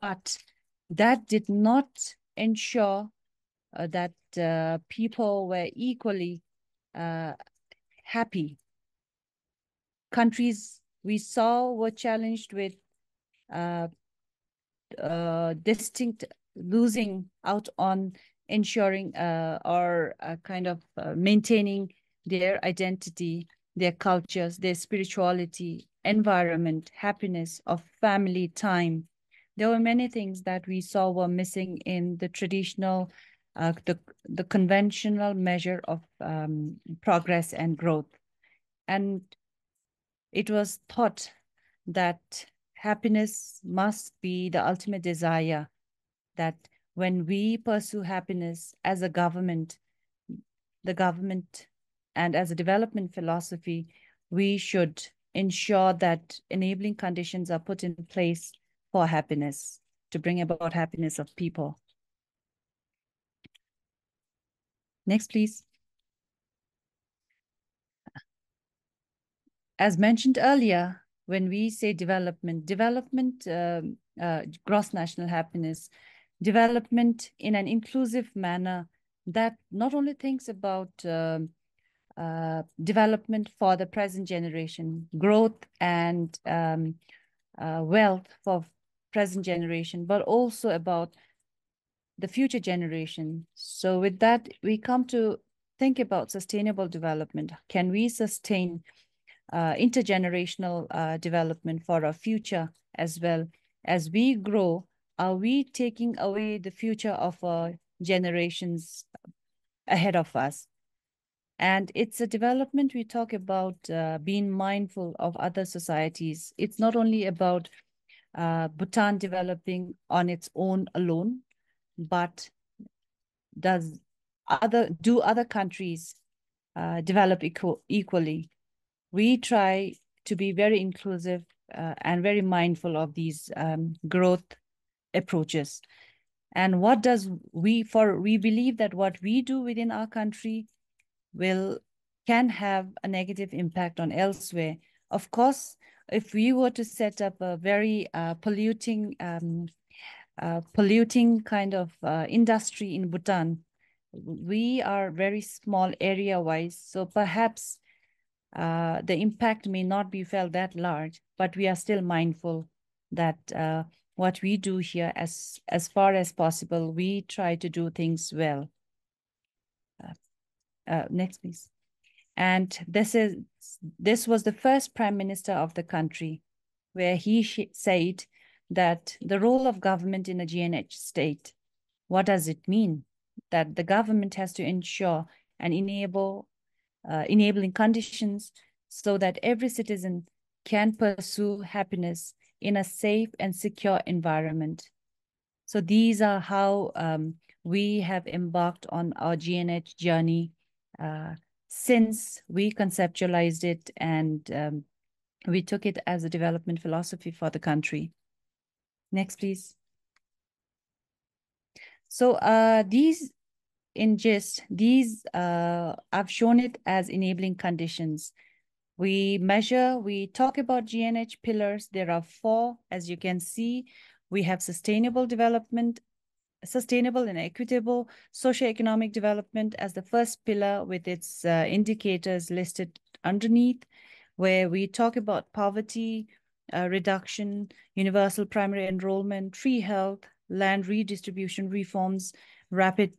but that did not ensure that people were equally happy. Countries we saw were challenged with distinct losing out on ensuring or kind of maintaining their identity, their cultures, their spirituality, environment, happiness of family time. There were many things that we saw were missing in the traditional, the conventional measure of progress and growth. And it was thought that happiness must be the ultimate desire, that when we pursue happiness as a government, the government, and as a development philosophy, we should ensure that enabling conditions are put in place for happiness, to bring about happiness of people. Next, please. As mentioned earlier, when we say development, gross national happiness, development in an inclusive manner that not only thinks about development for the present generation, growth and wealth for present generation, but also about the future generation. So with that, we come to think about sustainable development. Can we sustain intergenerational development for our future as well? As we grow, are we taking away the future of our generations ahead of us? And it's a development we talk about being mindful of other societies. It's not only about Bhutan developing on its own alone, but do other countries develop equally? We try to be very inclusive and very mindful of these growth approaches. And what does we believe that what we do within our country can have a negative impact on elsewhere. Of course, if we were to set up a very polluting kind of industry in Bhutan, we are very small area-wise, so perhaps the impact may not be felt that large, but we are still mindful that what we do here, as far as possible, we try to do things well. Next, please. And this was the first Prime Minister of the country, where he said that the role of government in a GNH state, what does it mean? That the government has to ensure and enabling conditions so that every citizen can pursue happiness in a safe and secure environment. So these are how we have embarked on our GNH journey since we conceptualized it and we took it as a development philosophy for the country. Next, please. So these, in gist, I've shown it as enabling conditions. We talk about GNH pillars. There are 4, as you can see. We have sustainable development, sustainable and equitable socioeconomic development as the first pillar with its indicators listed underneath, where we talk about poverty reduction, universal primary enrollment, free health, land redistribution reforms, rapid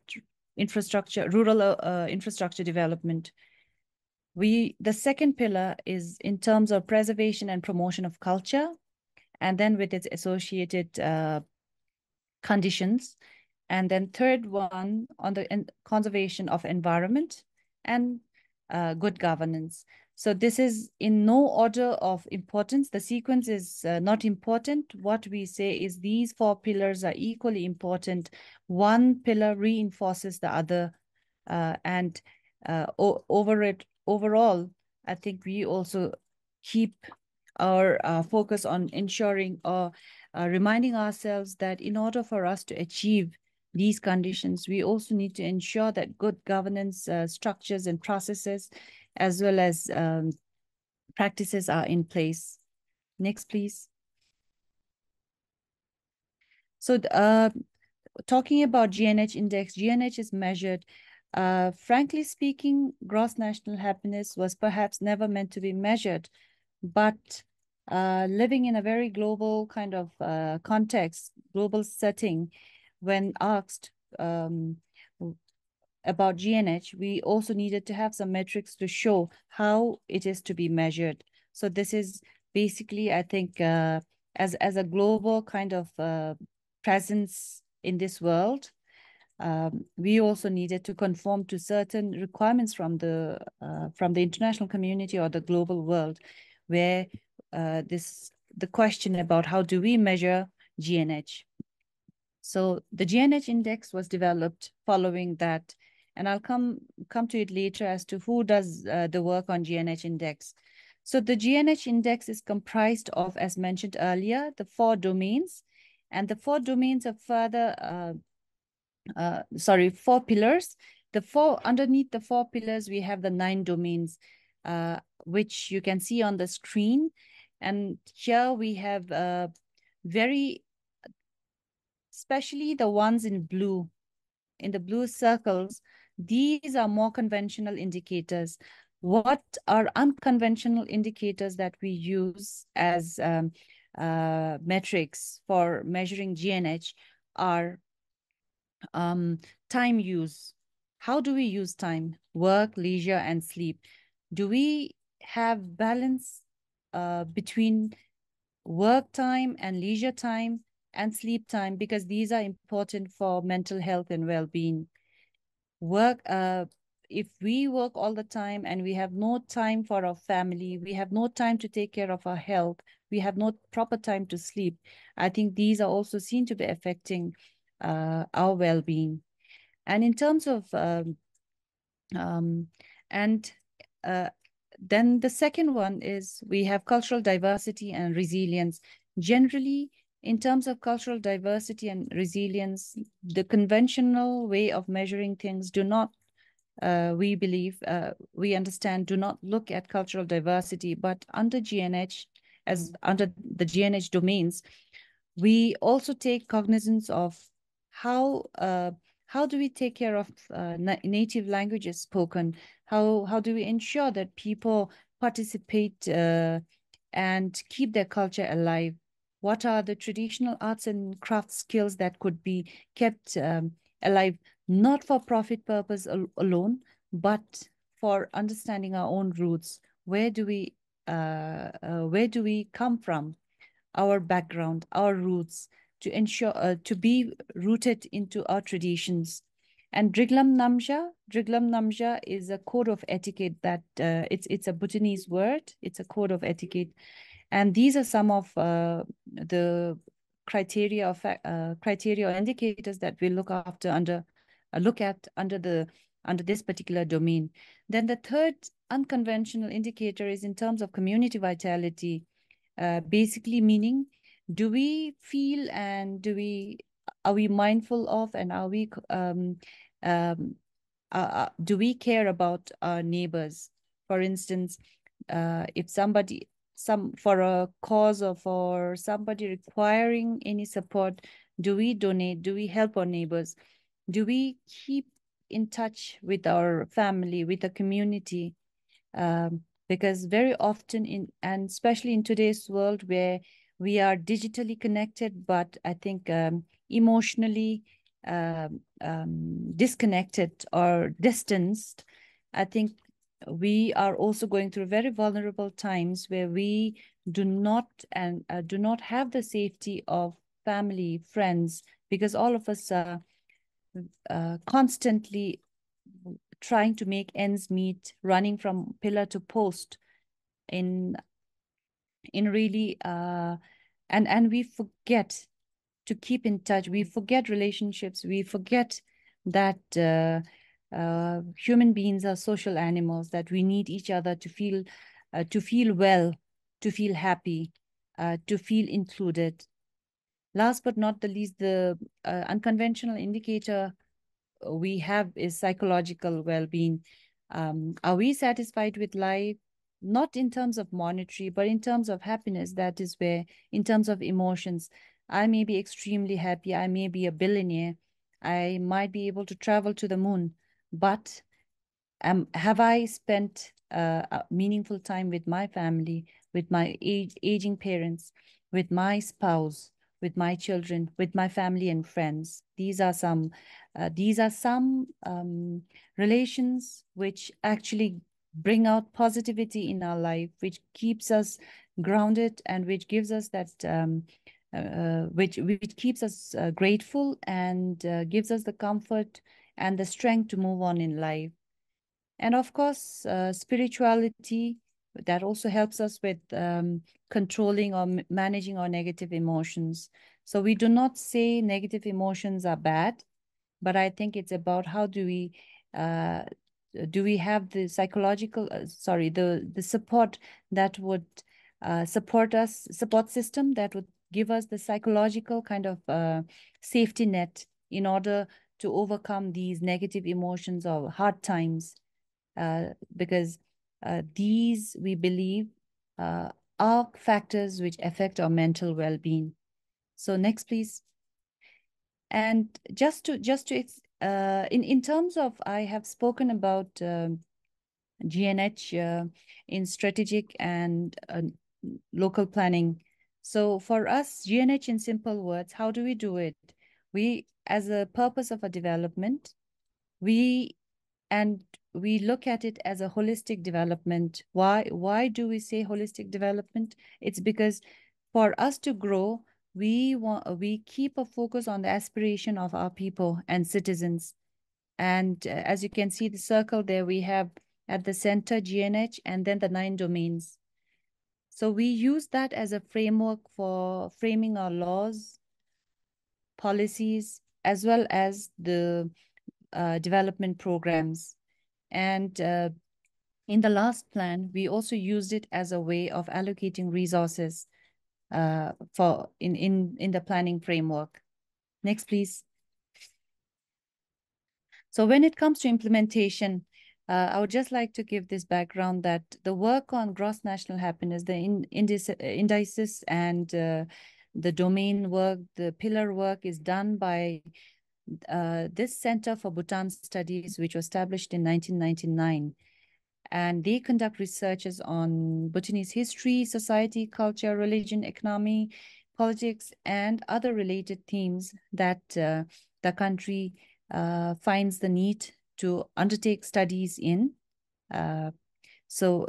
infrastructure, rural infrastructure development. The second pillar is in terms of preservation and promotion of culture, and then with its associated conditions. And then third one on the conservation of environment and good governance. So this is in no order of importance. The sequence is not important. What we say is these 4 pillars are equally important. One pillar reinforces the other. And overall, I think we also keep our focus on ensuring or reminding ourselves that in order for us to achieve these conditions, we also need to ensure that good governance structures and processes, as well as practices, are in place. Next, please. So talking about GNH index, GNH is measured. Frankly speaking, gross national happiness was perhaps never meant to be measured, but living in a very global kind of context, global setting, when asked about GNH, we also needed to have some metrics to show how it is to be measured. So this is basically, I think, as a global kind of presence in this world, we also needed to conform to certain requirements from the international community or the global world, where the question about how do we measure GNH. So the GNH index was developed following that, and I'll come to it later as to who does the work on GNH index. So the GNH index is comprised of, as mentioned earlier, the 4 domains, and the 4 domains are further 4 pillars. Underneath the 4 pillars, we have the 9 domains, which you can see on the screen. And here we have especially the ones in blue, in the blue circles. These are more conventional indicators. What are unconventional indicators that we use as metrics for measuring GNH are time use. How do we use time? Work, leisure, and sleep. Do we have balance between work time and leisure time and sleep time? Because these are important for mental health and well-being. If we work all the time and we have no time for our family, we have no time to take care of our health, we have no proper time to sleep, I think these are also seen to be affecting our well-being. And in terms of, then the second one is we have cultural diversity and resilience. Generally, in terms of cultural diversity and resilience, the conventional way of measuring things do not, we understand, do not look at cultural diversity, but under GNH, as under the GNH domains, we also take cognizance of how do we take care of native languages spoken? How do we ensure that people participate and keep their culture alive? What are the traditional arts and craft skills that could be kept alive, not for profit purpose alone, but for understanding our own roots? Where do we come from? Our background, our roots, to ensure to be rooted into our traditions. And Driglam Namja is a code of etiquette that it's a Bhutanese word. It's a code of etiquette, and these are some of the criteria or indicators that we look at under this particular domain. Then the third unconventional indicator is in terms of community vitality. Basically meaning, do we feel and are we mindful of, and are we do we care about our neighbors? For instance, if for a cause or for somebody requiring any support, do we donate? Do we help our neighbors? Do we keep in touch with our family, with the community? Because very often and especially in today's world where we are digitally connected, but I think emotionally disconnected or distanced, I think we are also going through very vulnerable times where we do not have the safety of family, friends, because all of us are constantly trying to make ends meet, running from pillar to post in really and we forget to keep in touch. We forget relationships. We forget that human beings are social animals, that we need each other to feel well, to feel happy, to feel included. Last but not the least, the unconventional indicator we have is psychological well-being. Are we satisfied with life? Not in terms of monetary, but in terms of happiness. That is where, in terms of emotions, I may be extremely happy. I may be a billionaire. I might be able to travel to the moon, but have I spent a meaningful time with my family, with my aging parents, with my spouse, with my children, with my family and friends? These are some relations which actually bring out positivity in our life, which keeps us grounded and which gives us that which keeps us grateful and gives us the comfort and the strength to move on in life. And of course, spirituality, that also helps us with controlling or managing our negative emotions. So we do not say negative emotions are bad, but I think it's about how do we have the psychological, the support that would support system that would give us the psychological kind of safety net in order to overcome these negative emotions or hard times. Because these, we believe, are factors which affect our mental well-being. So next, please. And just to in terms of, I have spoken about GNH in strategic and local planning. So for us, GNH in simple words, how do we do it? We, as a purpose of a development, we look at it as a holistic development. Why do we say holistic development? It's because for us to grow, we keep a focus on the aspiration of our people and citizens. And as you can see the circle there, we have at the center GNH and then the 9 domains. So we use that as a framework for framing our laws, policies, as well as the development programs. And in the last plan, we also used it as a way of allocating resources for in the planning framework. Next, please. So when it comes to implementation, I would just like to give this background that the work on gross national happiness, the indices and the domain work, the pillar work is done by this Center for Bhutan Studies, which was established in 1999. And they conduct researches on Bhutanese history, society, culture, religion, economy, politics, and other related themes that the country finds the need to undertake studies in. So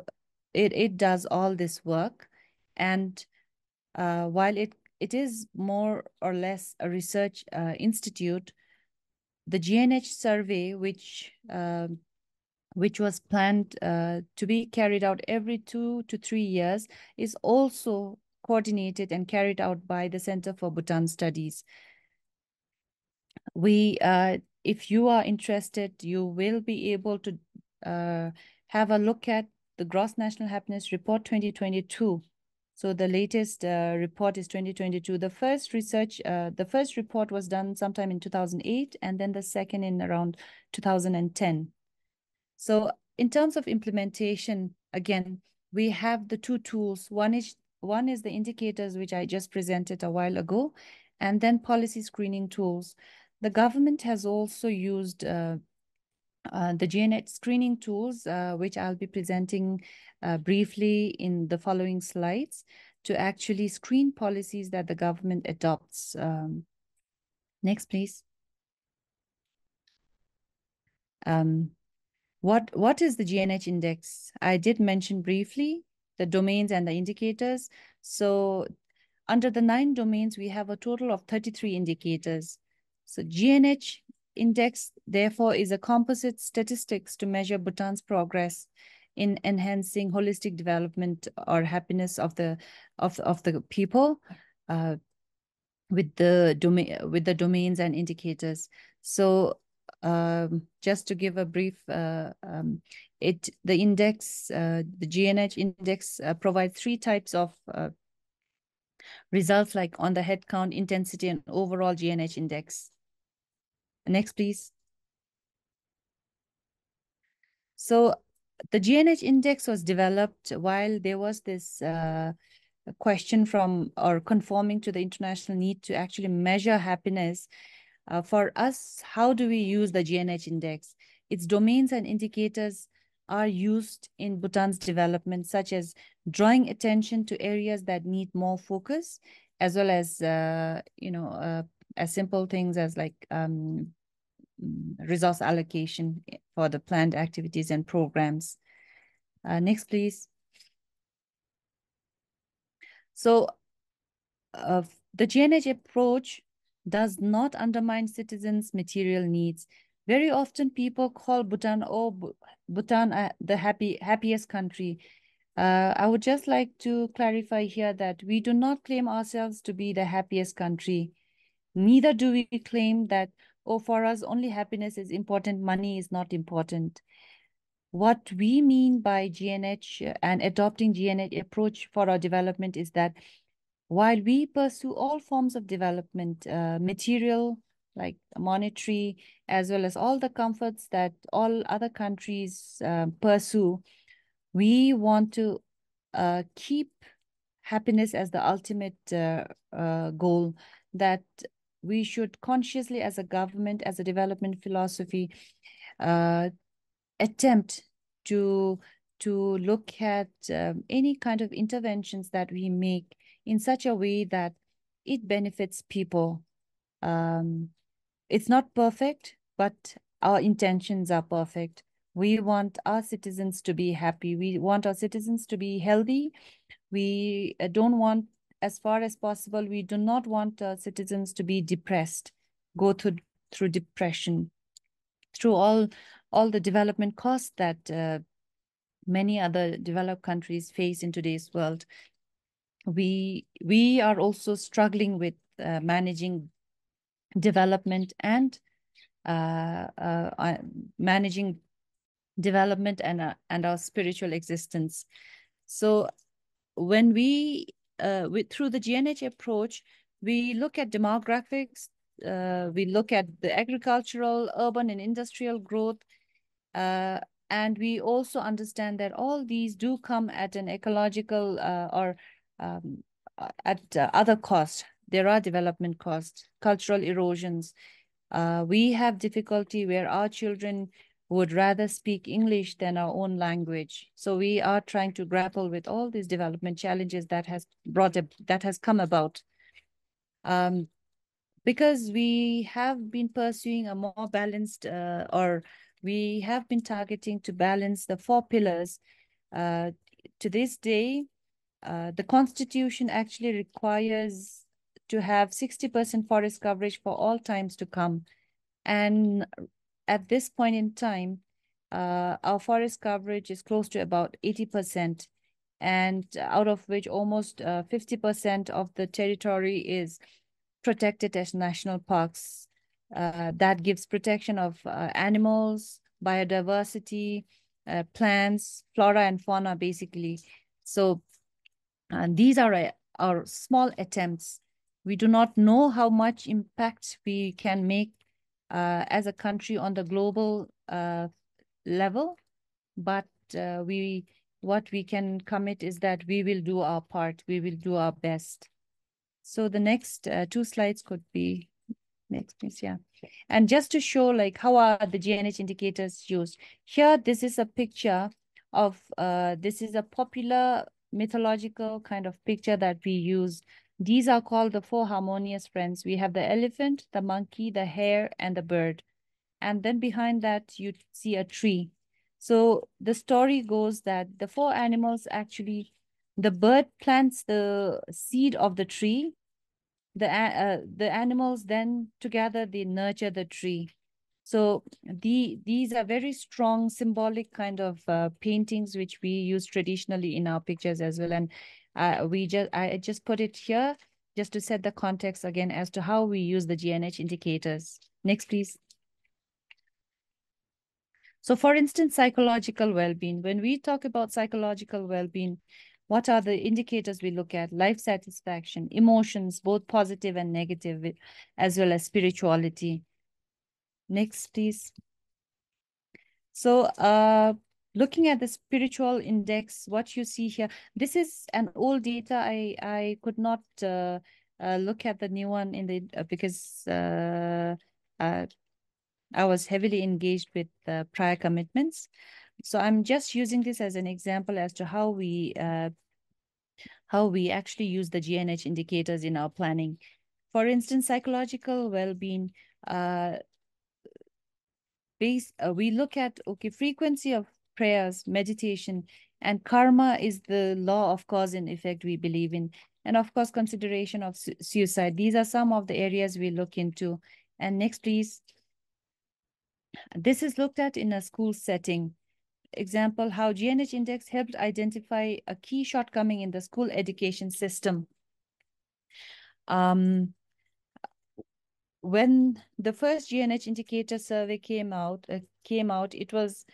it does all this work. And while it is more or less a research institute, the GNH survey, which was planned to be carried out every 2 to 3 years, is also coordinated and carried out by the Center for Bhutan Studies. We, if you are interested, you will be able to have a look at the Gross National Happiness Report 2022. So the latest report is 2022. The first report was done sometime in 2008, and then the second in around 2010. So in terms of implementation, again, we have the 2 tools. One is the indicators, which I just presented a while ago, and then policy screening tools. The government has also used the GNH screening tools, which I'll be presenting briefly in the following slides, to actually screen policies that the government adopts. Next, please. What is the GNH index? I did mention briefly the domains and the indicators. So under the 9 domains, we have a total of 33 indicators. So GNH index, therefore, is a composite statistics to measure Bhutan's progress in enhancing holistic development or happiness of the people with the domains and indicators. So just to give a brief, the index, the GNH index provides 3 types of results, like on the head count, intensity, and overall GNH index. Next, please. So the GNH index was developed while there was this question from, or conforming to, the international need to actually measure happiness. For us, how do we use the GNH index? Its domains and indicators are used in Bhutan's development, such as drawing attention to areas that need more focus, as well as, as simple things as like resource allocation for the planned activities and programs. Next, please. So the GNH approach does not undermine citizens' material needs. Very often people call Bhutan, Bhutan the happiest country. I would just like to clarify here that we do not claim ourselves to be the happiest country. Neither do we claim that, for us only happiness is important, money is not important. What we mean by GNH and adopting GNH approach for our development is that while we pursue all forms of development, material, like monetary, as well as all the comforts that all other countries pursue, we want to keep happiness as the ultimate goal, that we should consciously, as a government, as a development philosophy, attempt to look at any kind of interventions that we make in such a way that it benefits people. It's not perfect, but our intentions are perfect. We want our citizens to be happy. We want our citizens to be healthy. We don't want, as far as possible, we do not want citizens to be depressed, go through depression, through all the development costs that many other developed countries face in today's world. We are also struggling with managing development and managing development and our spiritual existence. So when we through the GNH approach, we look at demographics, we look at the agricultural, urban, and industrial growth, and we also understand that all these do come at an ecological or at other costs. There are development costs, cultural erosions. We have difficulty where our children would rather speak English than our own language. So we are trying to grapple with all these development challenges that has come about. Because we have been pursuing a more balanced, or we have been targeting to balance the 4 pillars. To this day, the Constitution actually requires to have 60% forest coverage for all times to come. And at this point in time, our forest coverage is close to about 80%, and out of which almost 50% of the territory is protected as national parks. That gives protection of animals, biodiversity, plants, flora and fauna, basically. So these are our small attempts. We do not know how much impact we can make as a country on the global level, but what we can commit is that we will do our part, we will do our best. So the next 2 slides could be, next please, yeah. And just to show like how are the GNH indicators used. Here, this is a picture of, this is a popular mythological kind of picture that we use. These are called the 4 harmonious friends. We have the elephant, the monkey, the hare, and the bird. And then behind that, you see a tree. So the story goes that the 4 animals actually, the bird plants the seed of the tree. The animals then together, they nurture the tree. So these are very strong symbolic kind of paintings which we use traditionally in our pictures as well. And I just put it here just to set the context again as to how we use the GNH indicators. Next, please. So for instance, psychological well-being. When we talk about psychological well-being, what are the indicators we look at? Life satisfaction, emotions, both positive and negative, as well as spirituality. Next, please. So looking at the spiritual index, what you see here, this is an old data. I could not look at the new one in the because I was heavily engaged with prior commitments. So I'm just using this as an example as to how we actually use the GNH indicators in our planning. For instance, psychological well-being, we look at, okay, frequency of prayers, meditation, and karma is the law of cause and effect we believe in. And of course, consideration of suicide. These are some of the areas we look into. And next, please. This is looked at in a school setting. Example, how GNH index helped identify a key shortcoming in the school education system. When the first GNH indicator survey came out, it was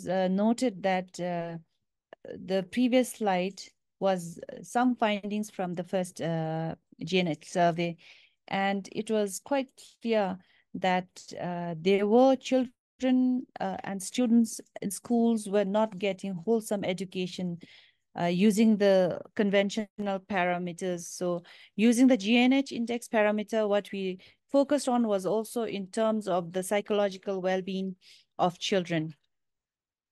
noted that the previous slide was some findings from the first GNH survey, and it was quite clear that there were children and students in schools were not getting wholesome education using the conventional parameters. So using the GNH index parameter, what we focused on was also in terms of the psychological well-being of children.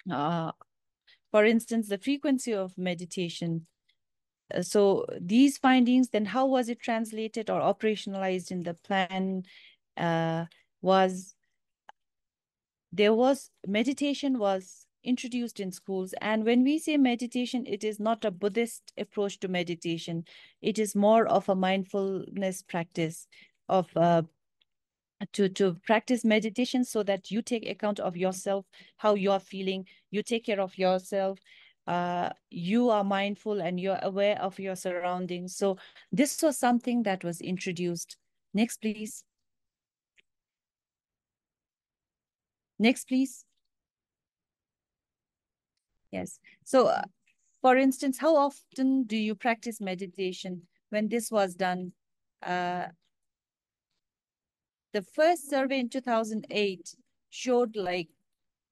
For instance, the frequency of meditation. So these findings, then how was it translated or operationalized in the plan? Meditation was introduced in schools. And when we say meditation, it is not a Buddhist approach to meditation. It is more of a mindfulness practice of to practice meditation so that you take account of yourself, how you're feeling, you take care of yourself, you are mindful and you're aware of your surroundings. So this was something that was introduced. Next, please. Next, please. Yes. So for instance, how often do you practice meditation? When this was done, the first survey in 2008 showed like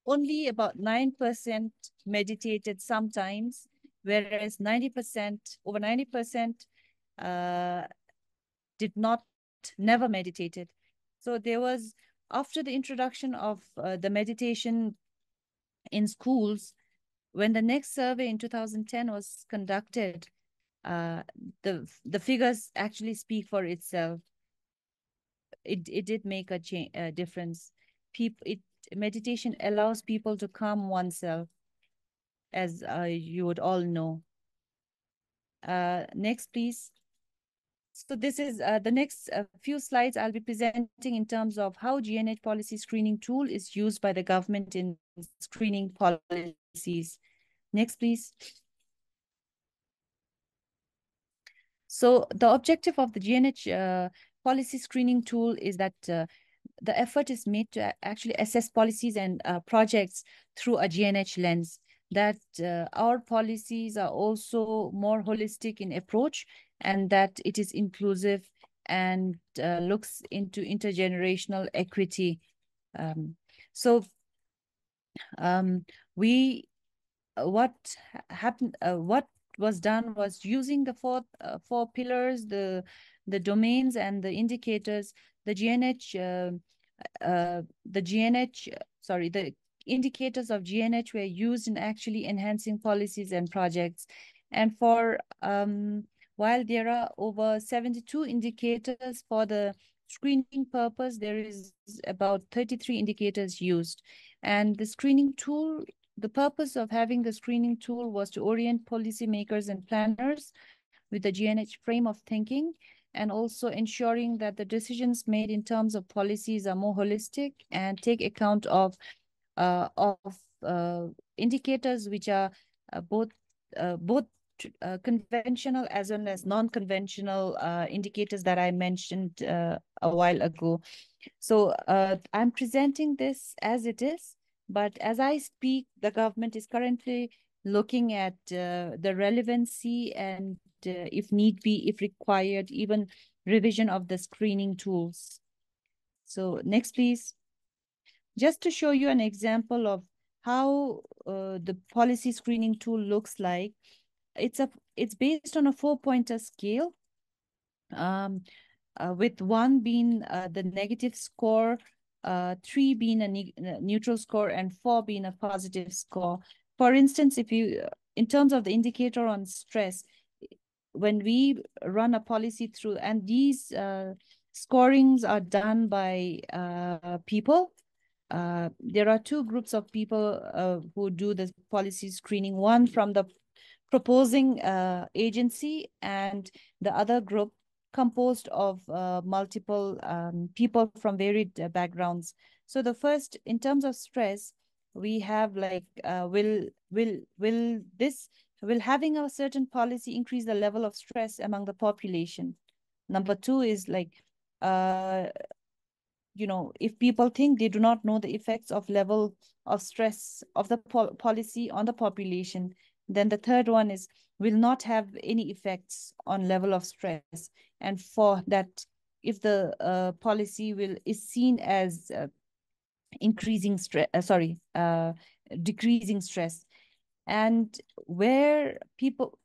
only about 9% meditated sometimes, whereas 90%, over 90% never meditated. So there was, after the introduction of the meditation in schools, when the next survey in 2010 was conducted, the figures actually speak for itself. It did make a difference. Meditation allows people to calm oneself, as you would all know. Next, please. So this is the next few slides I'll be presenting in terms of how GNH policy screening tool is used by the government in screening policies. Next, please. So the objective of the GNH policy screening tool is that the effort is made to actually assess policies and projects through a GNH lens, that our policies are also more holistic in approach and that it is inclusive and looks into intergenerational equity. What happened, what was done was using the four pillars, the domains and the indicators, the indicators of GNH were used in actually enhancing policies and projects. And for while there are over 72 indicators for the screening purpose, there is about 33 indicators used. And the screening tool, the purpose of having the screening tool was to orient policymakers and planners with the GNH frame of thinking and also ensuring that the decisions made in terms of policies are more holistic and take account of indicators which are both conventional as well as non-conventional indicators that I mentioned a while ago. So I'm presenting this as it is, but as I speak, the government is currently looking at the relevancy and if need be, if required, even revision of the screening tools. So next, please. Just to show you an example of how the policy screening tool looks like, it's based on a 4-pointer scale, with 1 being the negative score, 3 being a neutral score, and 4 being a positive score. For instance, if you, in terms of the indicator on stress, when we run a policy through, and these scorings are done by people. There are 2 groups of people who do the policy screening, one from the proposing agency and the other group composed of multiple people from varied backgrounds. So the first, in terms of stress, we have like, will having a certain policy increase the level of stress among the population? Number 2 is like, you know, if people think they do not know the effects of level of stress of the policy on the population, then the third one is will not have any effects on level of stress. And for that, if the policy is seen as increasing stress, decreasing stress. And where people,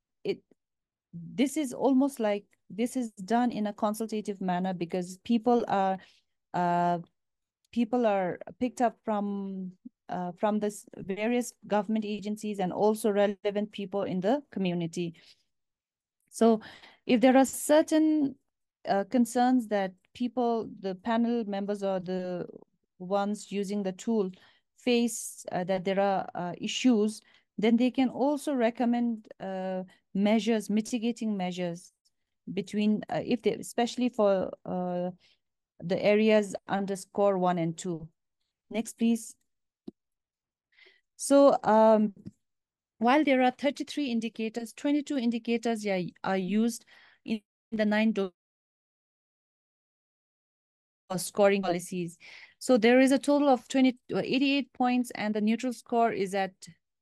this is almost like, this is done in a consultative manner because people are picked up from this various government agencies and also relevant people in the community. So if there are certain concerns that people, the panel members or the ones using the tool face, that there are issues, then they can also recommend measures, mitigating measures between, if they, especially for the areas under score 1 and 2. Next, please. So while there are 33 indicators, 22 indicators are used in the 9 scoring policies. So there is a total of 88 points and the neutral score is at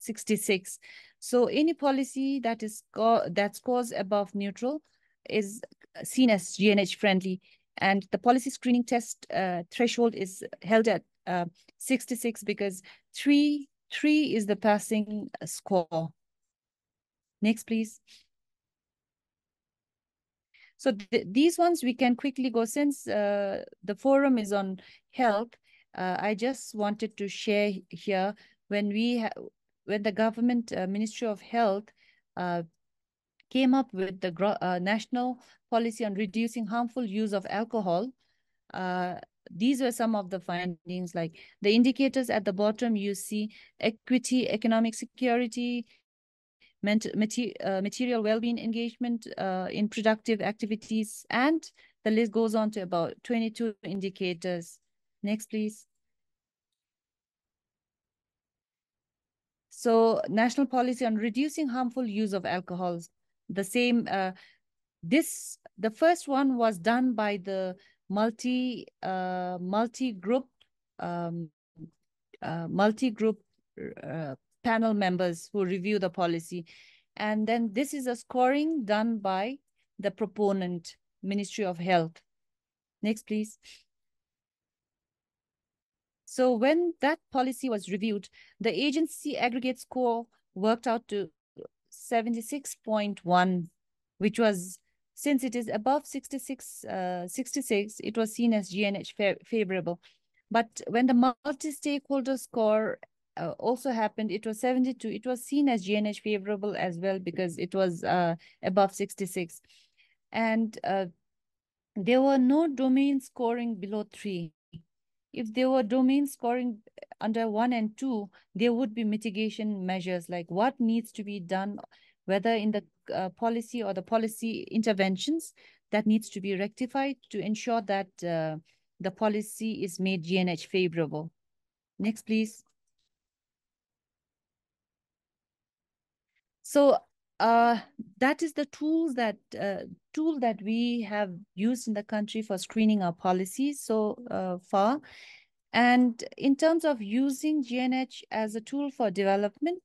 66. So any policy that scores above neutral is seen as GNH friendly, and the policy screening test threshold is held at 66 because 3 is the passing score. Next, please. So these ones we can quickly go, since the forum is on health. I just wanted to share here, when the government Ministry of Health came up with the national policy on reducing harmful use of alcohol. These were some of the findings, like the indicators at the bottom, you see equity, economic security, material well-being, engagement in productive activities, and the list goes on to about 22 indicators. Next, please. So national policy on reducing harmful use of alcohol. The same, the first one was done by the multi-group panel members who review the policy. And then this is a scoring done by the proponent, Ministry of Health. Next, please. So when that policy was reviewed, the agency aggregate score worked out to 76.1, which was, since it is above 66, it was seen as GNH favorable. But when the multi-stakeholder score also happened, it was 72. It was seen as GNH favorable as well because it was above 66. And there were no domain scoring below 3. If there were domain scoring under 1 and 2, there would be mitigation measures, like what needs to be done, whether in the policy or the policy interventions, that needs to be rectified to ensure that the policy is made GNH favorable. Next, please. So that is the tool that we have used in the country for screening our policies so far. And in terms of using GNH as a tool for development,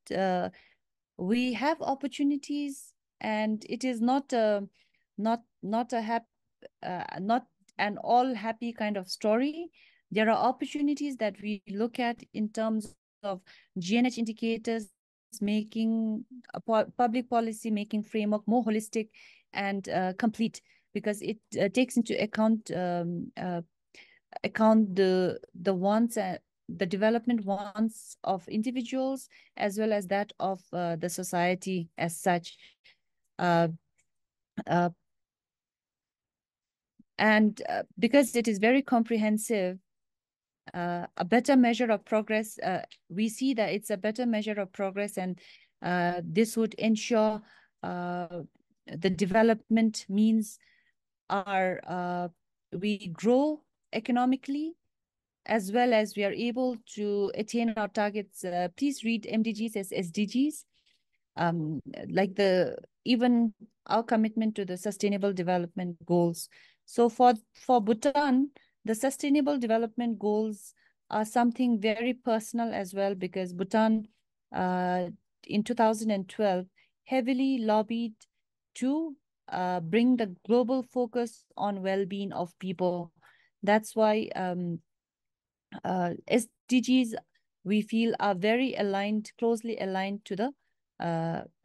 we have opportunities, and it is not an all happy kind of story. There are opportunities that we look at in terms of GNH indicators making a public policy making framework more holistic and complete, because it takes into account the wants and the development wants of individuals as well as that of the society as such. Because it is very comprehensive, a better measure of progress, we see that it's a better measure of progress, and this would ensure the development means we grow economically as well as we are able to attain our targets. Please read MDGs as SDGs, like even our commitment to the Sustainable Development Goals. So for Bhutan, the Sustainable Development Goals are something very personal as well, because Bhutan in 2012 heavily lobbied to bring the global focus on well-being of people. That's why SDGs, we feel, are very aligned, closely aligned to the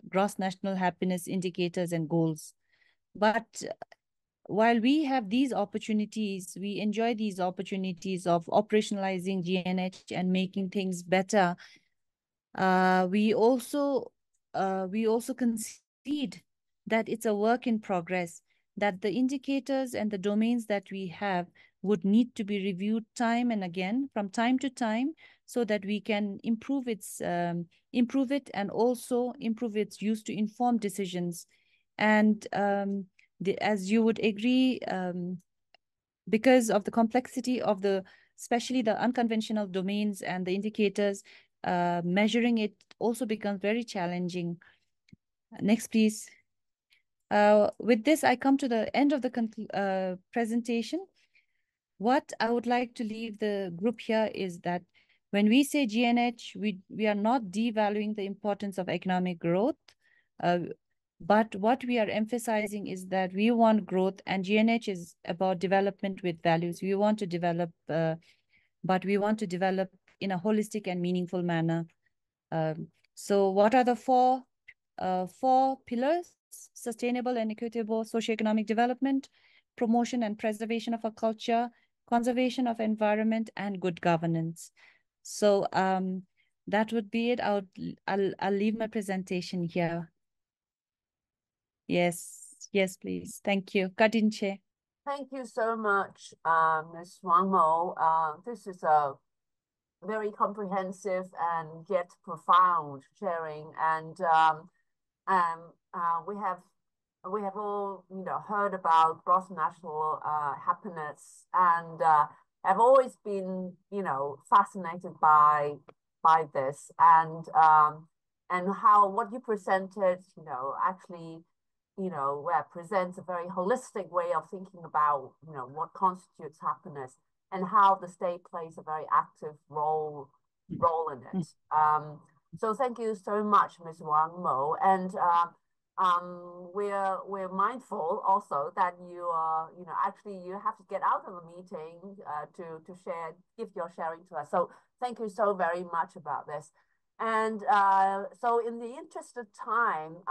gross national happiness indicators and goals. But while we have these opportunities, we enjoy these opportunities of operationalizing GNH and making things better, we also concede that it's a work in progress, that the indicators and the domains that we have would need to be reviewed time and again from time to time, so that we can improve it and also improve its use to inform decisions. And as you would agree, because of the complexity of especially the unconventional domains and the indicators, measuring it also becomes very challenging. Next, please. With this, I come to the end of the presentation. What I would like to leave the group here is that when we say GNH, we are not devaluing the importance of economic growth, but what we are emphasizing is that we want growth, and GNH is about development with values. We want to develop, but we want to develop in a holistic and meaningful manner. So what are the four pillars? Sustainable and equitable socioeconomic development, promotion and preservation of our culture, conservation of environment, and good governance. So that would be it. I'll leave my presentation here. Yes, please. Thank you. Kadinche. Thank you so much, Ms. Wangmo. This is a very comprehensive and yet profound sharing, and we have all heard about gross national happiness, and have always been fascinated by this, and how what you presented actually presents a very holistic way of thinking about what constitutes happiness, and how the state plays a very active role in it. So thank you so much, Ms. Wangmo, and we're mindful also that you actually you have to get out of the meeting to give your sharing to us. So thank you so very much about this. And so in the interest of time,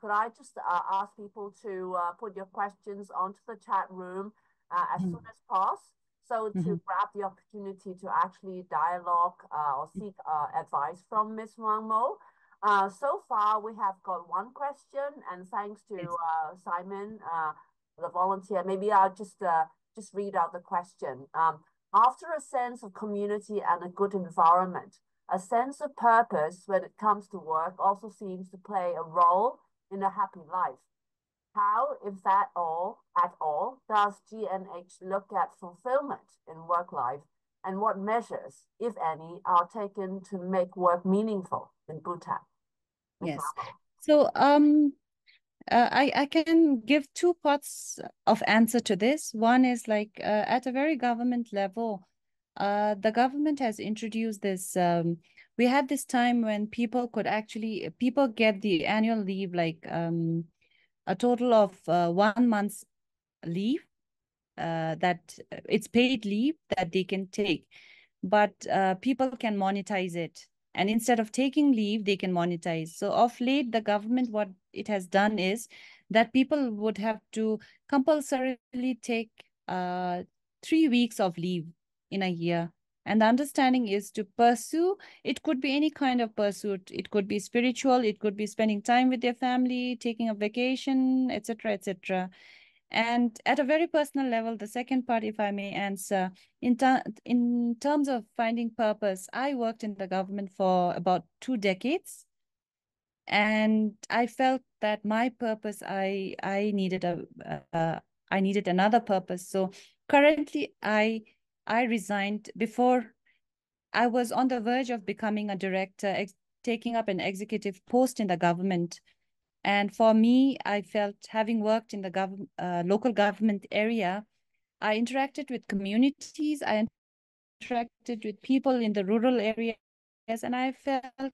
could I just ask people to put your questions onto the chat room as soon as possible, so to grab the opportunity to actually dialogue or seek advice from Ms. Wangmo. So far, we have got one question, and thanks to Simon, the volunteer. Maybe I'll just read out the question. After a sense of community and a good environment, a sense of purpose when it comes to work also seems to play a role in a happy life. How, if that all, at all, does GNH look at fulfillment in work life, and what measures, if any, are taken to make work meaningful in Bhutan? Yes. So I can give two parts of answer to this. One is like at a very government level, the government has introduced this. We had this time when people get the annual leave, like a total of 1 month's leave, that it's paid leave that they can take, but people can monetize it. And instead of taking leave, they can monetize. So of late, the government, what it has done is that people would have to compulsorily take 3 weeks of leave in a year. And the understanding is to pursue, it could be any kind of pursuit. It could be spiritual, it could be spending time with their family, taking a vacation, etc., etc. And at a very personal level, the second part, if I may answer, in terms of finding purpose, I worked in the government for about 2 decades. And I felt that my purpose, I needed another purpose. So currently, I resigned before I was on the verge of becoming a director, taking up an executive post in the government. And for me, I felt, having worked in the local government area, I interacted with communities, I interacted with people in the rural areas, and I felt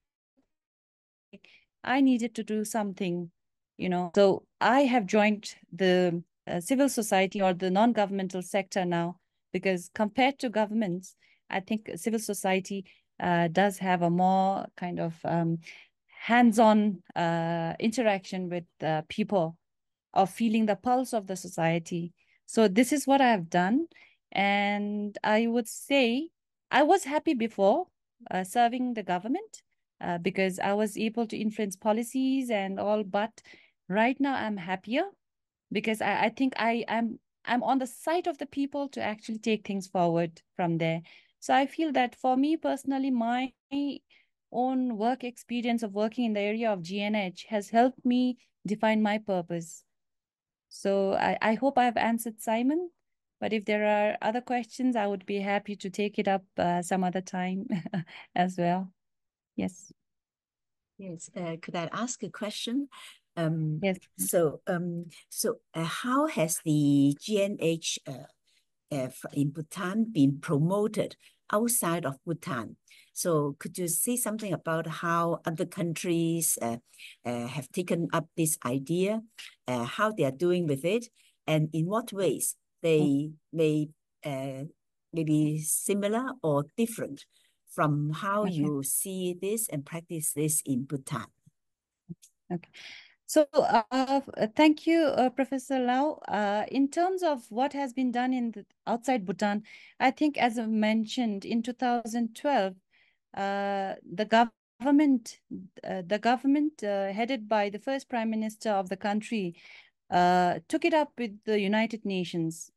I needed to do something, you know. So I have joined the civil society or the non-governmental sector now, because compared to governments, I think civil society does have a more kind of hands-on interaction with people, of feeling the pulse of the society. So this is what I have done. And I would say I was happy before serving the government because I was able to influence policies and all. But right now I'm happier because I think I'm on the side of the people to actually take things forward from there. So I feel that for me personally, my own work experience of working in the area of GNH has helped me define my purpose. So I hope I've answered Simon, but if there are other questions, I would be happy to take it up some other time as well. Yes. Yes. Could I ask a question? Yes. So how has the GNH in Bhutan been promoted outside of Bhutan? So could you say something about how other countries have taken up this idea, how they are doing with it, and in what ways they may be similar or different from how you see this and practice this in Bhutan? Okay. So thank you, Professor Lau. In terms of what has been done outside Bhutan, I think, as I mentioned, in 2012, the government headed by the first Prime Minister of the country took it up with the United Nations.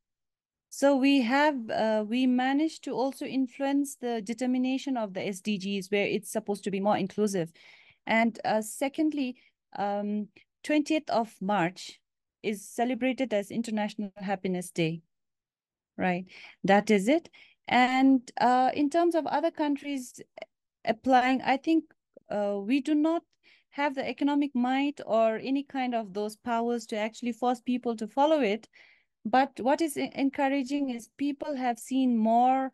So we managed to also influence the determination of the SDGs, where it's supposed to be more inclusive. And secondly, 20th of March is celebrated as International Happiness Day, right? That is it. And in terms of other countries applying, I think we do not have the economic might or any kind of those powers to actually force people to follow it. But what is encouraging is people have seen more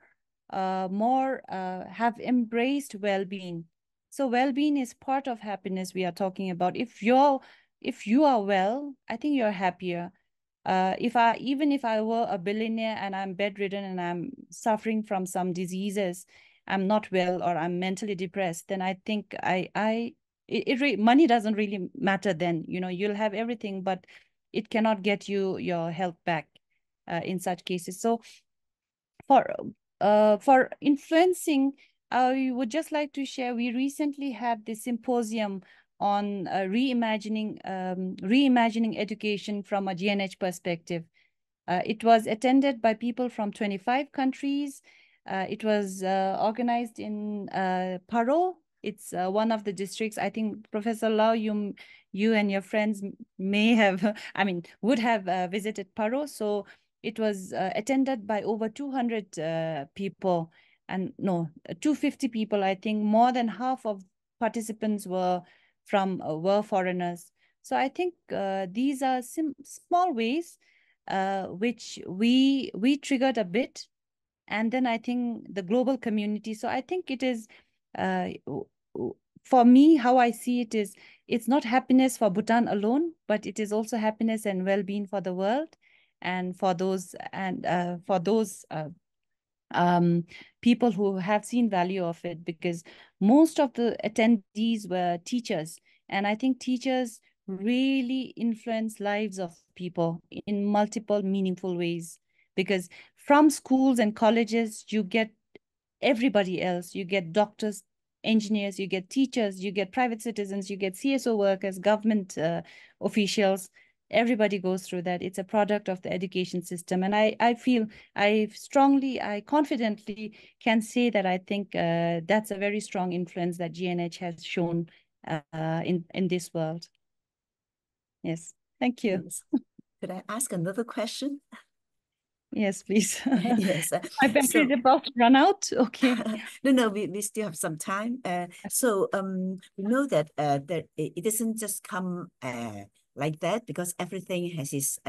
have embraced well-being. So well-being is part of happiness we are talking about. If you are well, I think you're happier. Even if I were a billionaire and I'm bedridden and I'm suffering from some diseases, I'm not well or I'm mentally depressed, then I think money doesn't really matter then. You know, you'll have everything, but it cannot get you your health back in such cases. So for influencing, I would just like to share, we recently had this symposium on reimagining education from a GNH perspective. It was attended by people from 25 countries. It was organized in Paro. It's one of the districts. I think, Professor Lau, you you and your friends may have, I mean, would have visited Paro. So it was attended by over 200 people, and no, 250 people. I think more than half of participants were foreigners. So I think these are small ways which we triggered a bit, and then I think the global community. So I think it is, for me, how I see it is, it's not happiness for Bhutan alone, but it is also happiness and well-being for the world, and for those people who have seen value of it, because most of the attendees were teachers, and I think teachers really influence lives of people in multiple meaningful ways, because from schools and colleges you get everybody else. You get doctors, engineers, you get teachers, you get private citizens, you get CSO workers, government officials. Everybody goes through that. It's a product of the education system. And I feel, I confidently can say that I think that's a very strong influence that GNH has shown in this world. Yes, thank you. Yes. Could I ask another question? Yes, please. Yes. My battery is about to run out. Okay. No, we still have some time. So we know that that it doesn't just come like that, because everything has its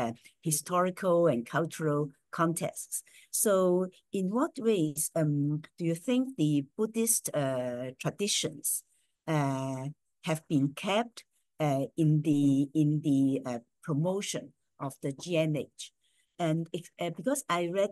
historical and cultural contexts. So in what ways do you think the Buddhist traditions have been kept in the promotion of the GNH? And because I read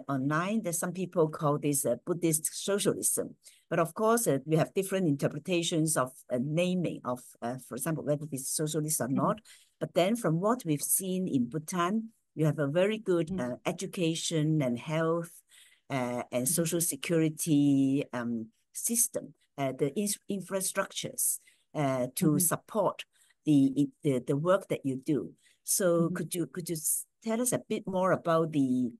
online that some people call this Buddhist socialism, but of course we have different interpretations of naming of, for example, whether this is socialist or not. But then from what we've seen in Bhutan, you have a very good education and health and social security system, the infrastructures to support the work that you do. So could you tell us a bit more about the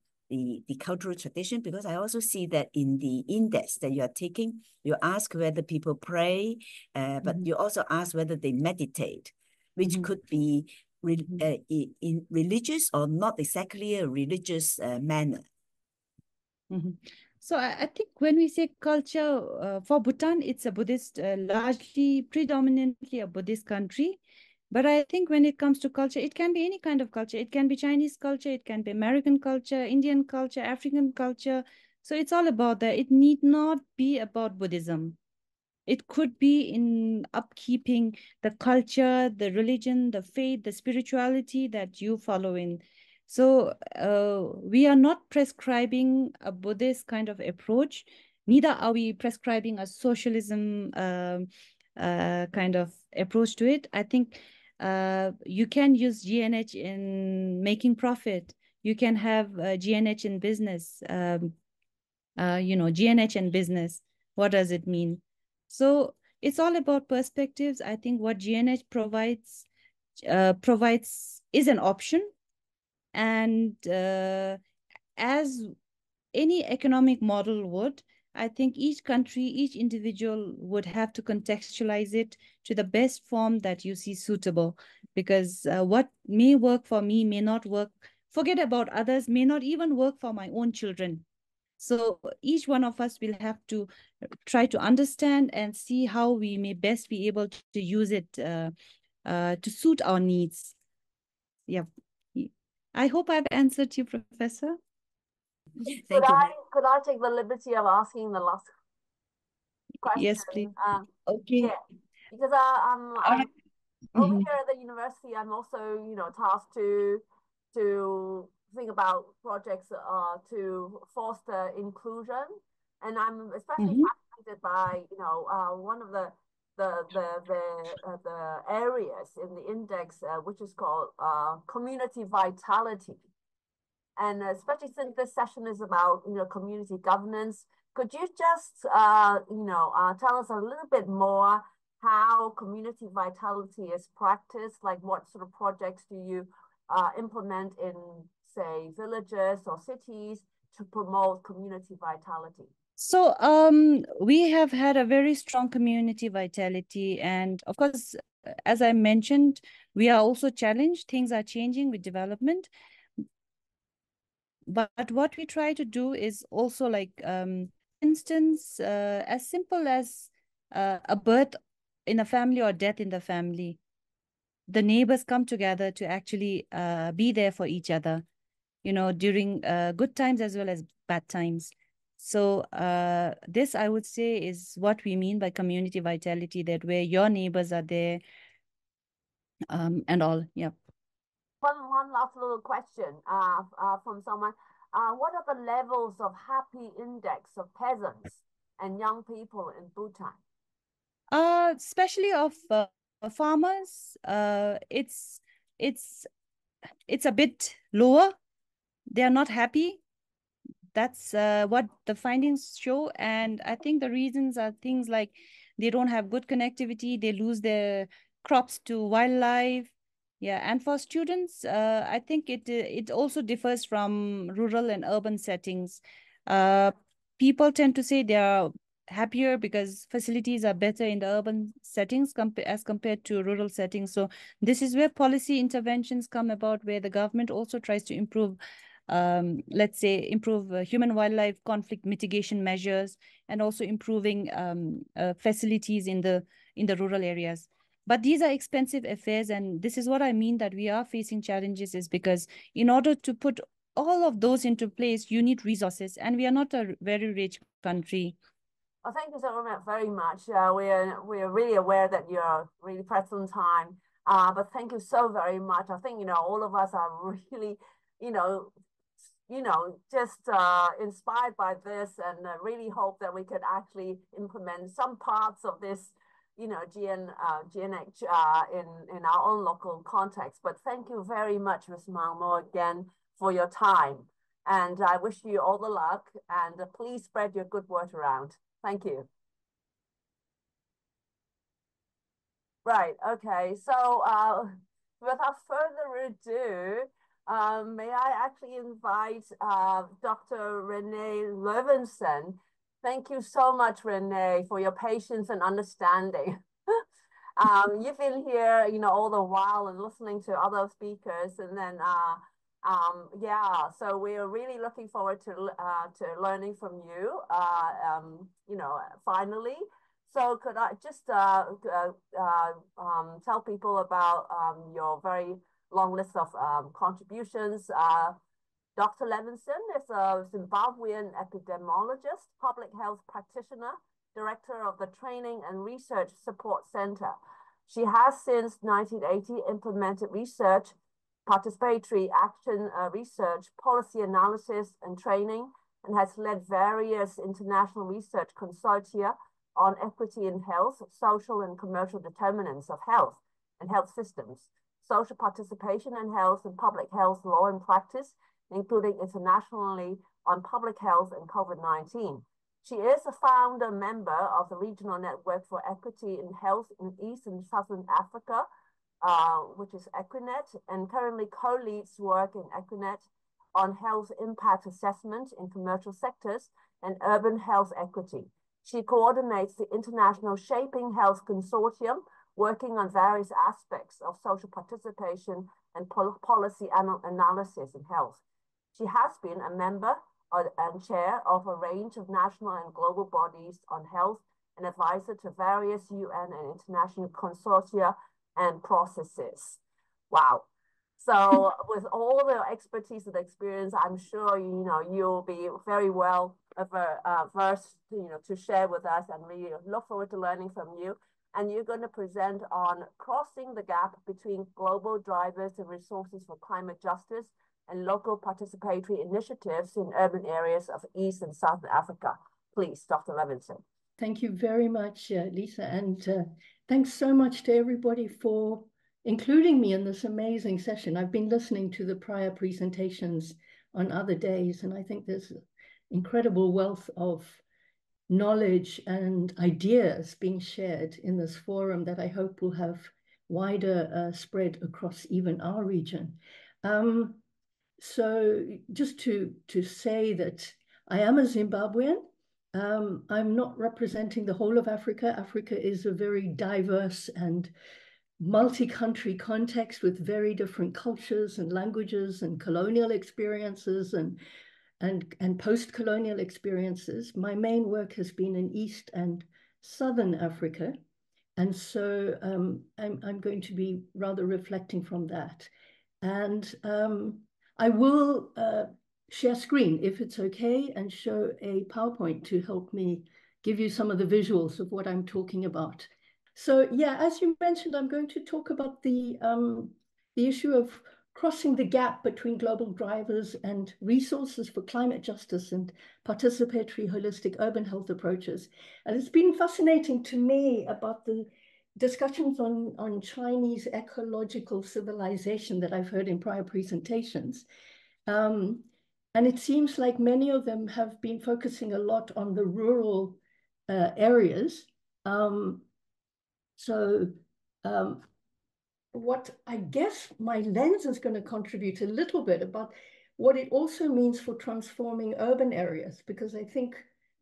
cultural tradition? Because I also see that in the index that you are taking, you ask whether people pray, but you also ask whether they meditate, which could be in religious or not exactly a religious manner. So I think when we say culture, for Bhutan, it's a Buddhist, largely, predominantly a Buddhist country. But I think when it comes to culture, it can be any kind of culture. It can be Chinese culture, it can be American culture, Indian culture, African culture. So it's all about that. It need not be about Buddhism. It could be in upkeeping the culture, the religion, the faith, the spirituality that you follow in. So we are not prescribing a Buddhist kind of approach. Neither are we prescribing a socialism kind of approach to it. I think you can use GNH in making profit. You can have GNH in business. GNH and business. What does it mean? So it's all about perspectives. I think what GNH provides is an option, and as any economic model would, I think each country, each individual would have to contextualize it to the best form that you see suitable, because what may work for me may not work. Forget about others, may not even work for my own children. So each one of us will have to try to understand and see how we may best be able to use it to suit our needs. Yeah. I hope I've answered you, Professor. Thank you. Could I take the liberty of asking the last question? Yes, please. Okay. Yeah, because I'm over here at the university. I'm also, tasked to think about projects to foster inclusion, and I'm especially fascinated by one of the areas in the index which is called community vitality. And especially since this session is about community governance, could you just tell us a little bit more how community vitality is practiced? Like what sort of projects do you implement in, say, villages or cities to promote community vitality? So we have had a very strong community vitality, and of course, as I mentioned, we are also challenged. Things are changing with development. But what we try to do is also like, instance, as simple as a birth in a family or death in the family. The neighbors come together to actually be there for each other, you know, during good times as well as bad times. So this, I would say, is what we mean by community vitality, that where your neighbors are there and all. Yeah. One last little question from someone. What are the levels of happy index of peasants and young people in Bhutan? Especially of farmers, it's a bit lower. They are not happy. That's what the findings show. And I think the reasons are things like they don't have good connectivity, they lose their crops to wildlife. Yeah, and for students, I think it also differs from rural and urban settings. People tend to say they are happier because facilities are better in the urban settings as compared to rural settings. So this is where policy interventions come about, where the government also tries to improve, let's say, improve human wildlife conflict mitigation measures, and also improving facilities in the rural areas. But these are expensive affairs, and this is what I mean that we are facing challenges, is because in order to put all of those into place, you need resources, and we are not a very rich country. Well, thank you so very much. We're really aware that you're really pressed on time. But thank you so very much. I think, you know, all of us are really, just inspired by this, and really hope that we could actually implement some parts of this, GNH in our own local context. But thank you very much, Ms. Wangmo, again for your time. And I wish you all the luck, and please spread your good word around. Thank you. Right, okay. So without further ado, may I actually invite Dr. Renee Levinson. Thank you so much, Renee, for your patience and understanding. You've been here, all the while and listening to other speakers, and then yeah, so we're really looking forward to learning from you, finally. So could I just tell people about your very long list of contributions? Dr. Levinson is a Zimbabwean epidemiologist, public health practitioner, director of the Training and Research Support Center. She has since 1980 implemented research, participatory action research, policy analysis and training, and has led various international research consortia on equity in health, social and commercial determinants of health and health systems, social participation in health and public health law and practice, including internationally on public health and COVID-19. She is a founder member of the Regional Network for Equity in Health in East and Southern Africa, which is Equinet, and currently co-leads work in Equinet on health impact assessment in commercial sectors and urban health equity. She coordinates the International Shaping Health Consortium, working on various aspects of social participation and policy analysis in health. She has been a member and chair of a range of national and global bodies on health, and advisor to various UN and international consortia and processes. Wow. So with all the expertise and experience, I'm sure, you'll be very well versed, to share with us, and we look forward to learning from you. And you're going to present on crossing the gap between global drivers and resources for climate justice and local participatory initiatives in urban areas of East and Southern Africa. Please, Dr. Levinson. Thank you very much, Lisa, and thanks so much to everybody for including me in this amazing session. I've been listening to the prior presentations on other days, and I think there's an incredible wealth of knowledge and ideas being shared in this forum that I hope will have wider spread across even our region. So just to say that I am a Zimbabwean, I'm not representing the whole of Africa. Africa is a very diverse and multi-country context with very different cultures and languages and colonial experiences and post-colonial experiences. My main work has been in East and Southern Africa. And so I'm going to be rather reflecting from that. And I will share screen if it's okay and show a PowerPoint to help me give you some of the visuals of what I'm talking about. So yeah, as you mentioned, I'm going to talk about the issue of crossing the gap between global drivers and resources for climate justice and participatory holistic urban health approaches. And it's been fascinating to me about the discussions on Chinese ecological civilization that I've heard in prior presentations. And it seems like many of them have been focusing a lot on the rural areas. What I guess my lens is going to contribute a little bit about what it also means for transforming urban areas, because I think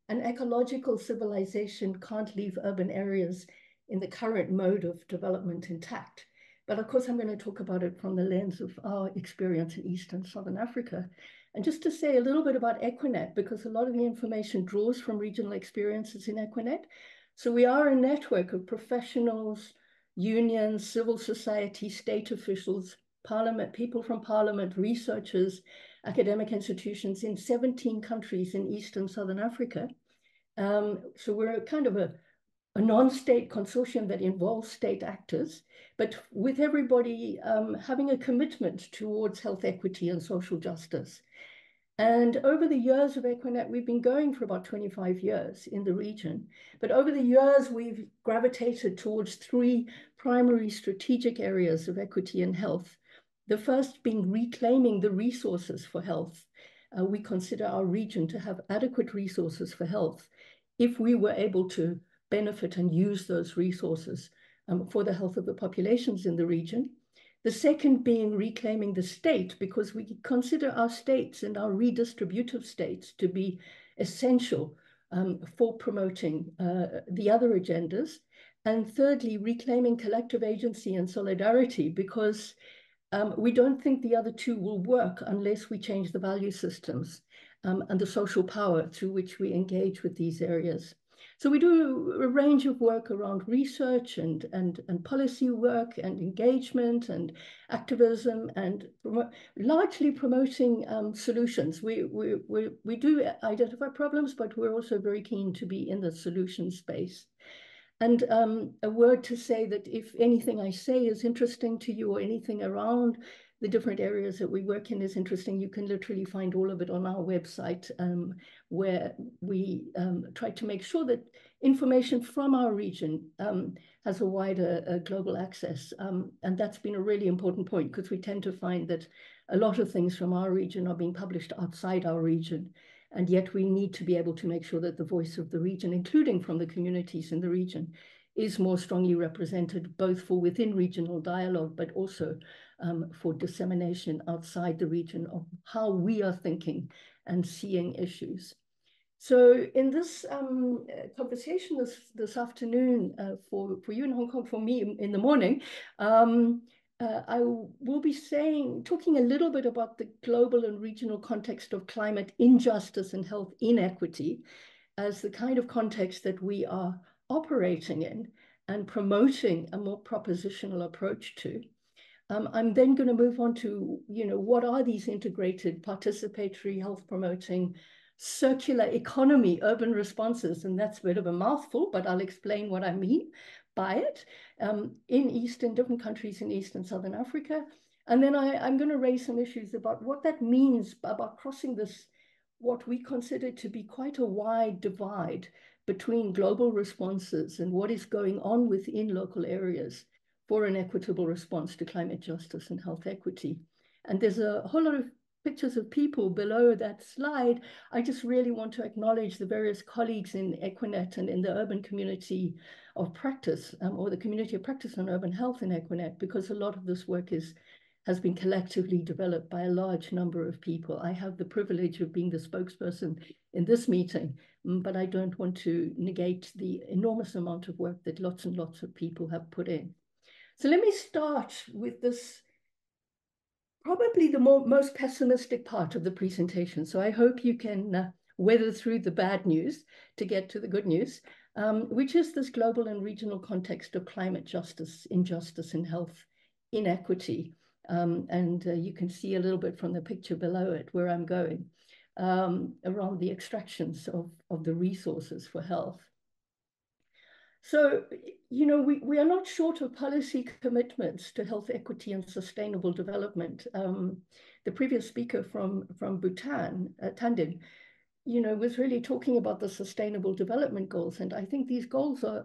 an ecological civilization can't leave urban areas in the current mode of development intact. But of course, I'm going to talk about it from the lens of our experience in East and Southern Africa. And just to say a little bit about Equinet, because a lot of the information draws from regional experiences in Equinet. So we are a network of professionals, unions, civil society, state officials, parliament, people from parliament, researchers, academic institutions in 17 countries in East and Southern Africa. So we're a kind of a non-state consortium that involves state actors, but with everybody having a commitment towards health equity and social justice. And over the years of Equinet, we've been going for about 25 years in the region. But over the years, we've gravitated towards three primary strategic areas of equity and health. The first being reclaiming the resources for health. We consider our region to have adequate resources for health if we were able to benefit and use those resources for the health of the populations in the region. The second being reclaiming the state, because we consider our states and our redistributive states to be essential for promoting the other agendas. And thirdly, reclaiming collective agency and solidarity, because we don't think the other two will work unless we change the value systems and the social power through which we engage with these areas. So we do a range of work around research and policy work and engagement and activism and largely promoting solutions. We do identify problems, but we're also very keen to be in the solution space. And a word to say that if anything I say is interesting to you or anything around the different areas that we work in is interesting, you can literally find all of it on our website, where we try to make sure that information from our region has a wider global access. And that's been a really important point, because we tend to find that a lot of things from our region are being published outside our region. And yet we need to be able to make sure that the voice of the region, including from the communities in the region, is more strongly represented, both for within regional dialogue, but also for dissemination outside the region of how we are thinking and seeing issues. So in this conversation this afternoon for you in Hong Kong, for me in the morning, I will be talking a little bit about the global and regional context of climate injustice and health inequity as the kind of context that we are operating in and promoting a more propositional approach to. I'm then going to move on to, what are these integrated participatory health promoting circular economy urban responses? And that's a bit of a mouthful, but I'll explain what I mean by it in different countries in East and Southern Africa. And then I'm going to raise some issues about what that means about crossing this, what we consider to be quite a wide divide between global responses and what is going on within local areas for an equitable response to climate justice and health equity. And there's a whole lot of pictures of people below that slide. I just really want to acknowledge the various colleagues in Equinet and in the urban community of practice, or the community of practice on urban health in Equinet, because a lot of this work is has been collectively developed by a large number of people. I have the privilege of being the spokesperson in this meeting, but I don't want to negate the enormous amount of work that lots and lots of people have put in. So let me start with this, probably the most pessimistic part of the presentation. So I hope you can weather through the bad news to get to the good news, which is this global and regional context of climate justice, injustice, and health inequity. You can see a little bit from the picture below it where I'm going around the extractions of the resources for health. So, you know, we are not short of policy commitments to health equity and sustainable development. The previous speaker from Bhutan, Tandin, you know, was really talking about the sustainable development goals. And I think these goals are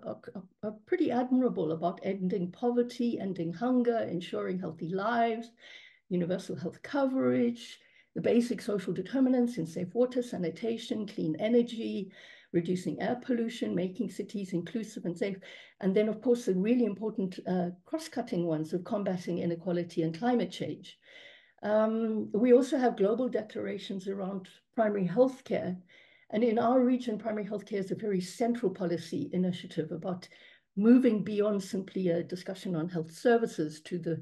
pretty admirable about ending poverty, ending hunger, ensuring healthy lives, universal health coverage, the basic social determinants in safe water, sanitation, clean energy, reducing air pollution, making cities inclusive and safe. And then, of course, the really important cross-cutting ones of combating inequality and climate change. We also have global declarations around primary health care. And in our region, primary health care is a very central policy initiative about moving beyond simply a discussion on health services to the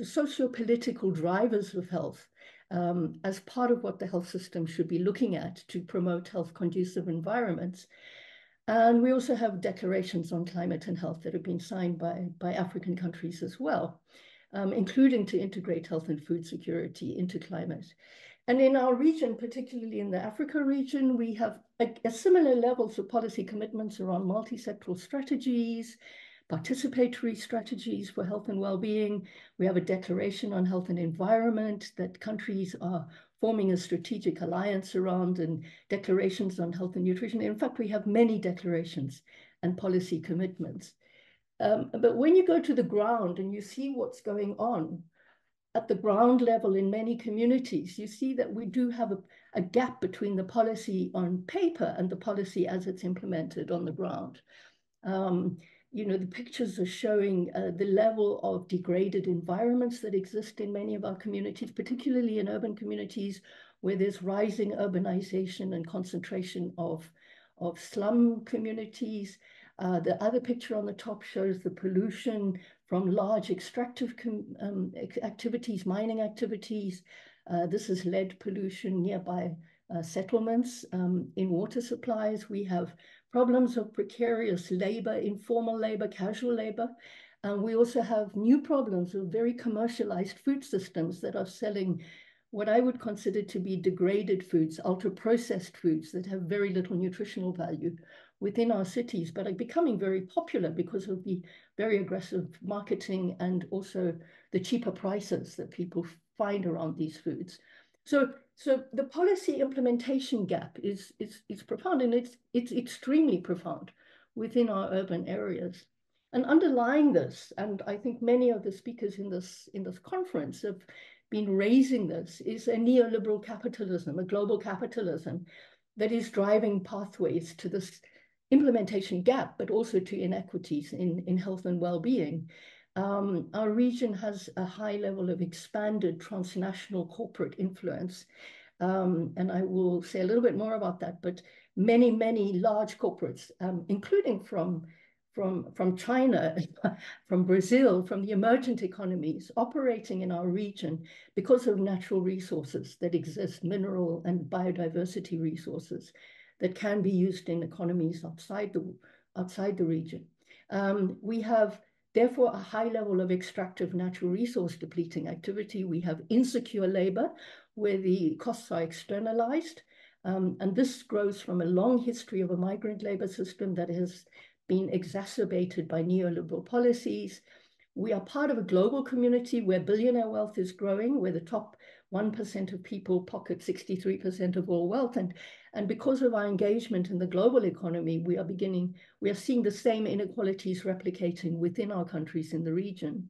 socio-political drivers of health as part of what the health system should be looking at to promote health conducive environments. And we also have declarations on climate and health that have been signed by African countries as well, including to integrate health and food security into climate. And in our region, particularly in the Africa region, we have a similar levels of policy commitments around multi-sectoral strategies, participatory strategies for health and well-being. We have a declaration on health and environment that countries are forming a strategic alliance around, and declarations on health and nutrition. In fact, we have many declarations and policy commitments. But when you go to the ground and you see what's going on at the ground level in many communities, you see that we do have a gap between the policy on paper and the policy as it's implemented on the ground. You know, the pictures are showing the level of degraded environments that exist in many of our communities, particularly in urban communities where there's rising urbanization and concentration of slum communities. The other picture on the top shows the pollution from large extractive activities, mining activities. This is lead pollution nearby settlements. In water supplies, we have problems of precarious labor, informal labor, casual labor. And we also have new problems of very commercialized food systems that are selling what I would consider to be degraded foods, ultra-processed foods that have very little nutritional value within our cities, but are becoming very popular because of the very aggressive marketing and also the cheaper prices that people find around these foods. So the policy implementation gap is profound, and it's extremely profound within our urban areas. And underlying this, and I think many of the speakers in this conference have been raising this, is a neoliberal capitalism, a global capitalism that is driving pathways to this implementation gap, but also to inequities in health and well-being. Our region has a high level of expanded transnational corporate influence. And I will say a little bit more about that, but many, many large corporates, including from China, from Brazil, from the emergent economies operating in our region because of natural resources that exist, mineral and biodiversity resources that can be used in economies outside the region. We have therefore a high level of extractive natural resource depleting activity. We have insecure labor where the costs are externalized. And this grows from a long history of a migrant labor system that has been exacerbated by neoliberal policies. We are part of a global community where billionaire wealth is growing, where the top 1% of people pocket 63% of all wealth. And because of our engagement in the global economy, we are seeing the same inequalities replicating within our countries in the region.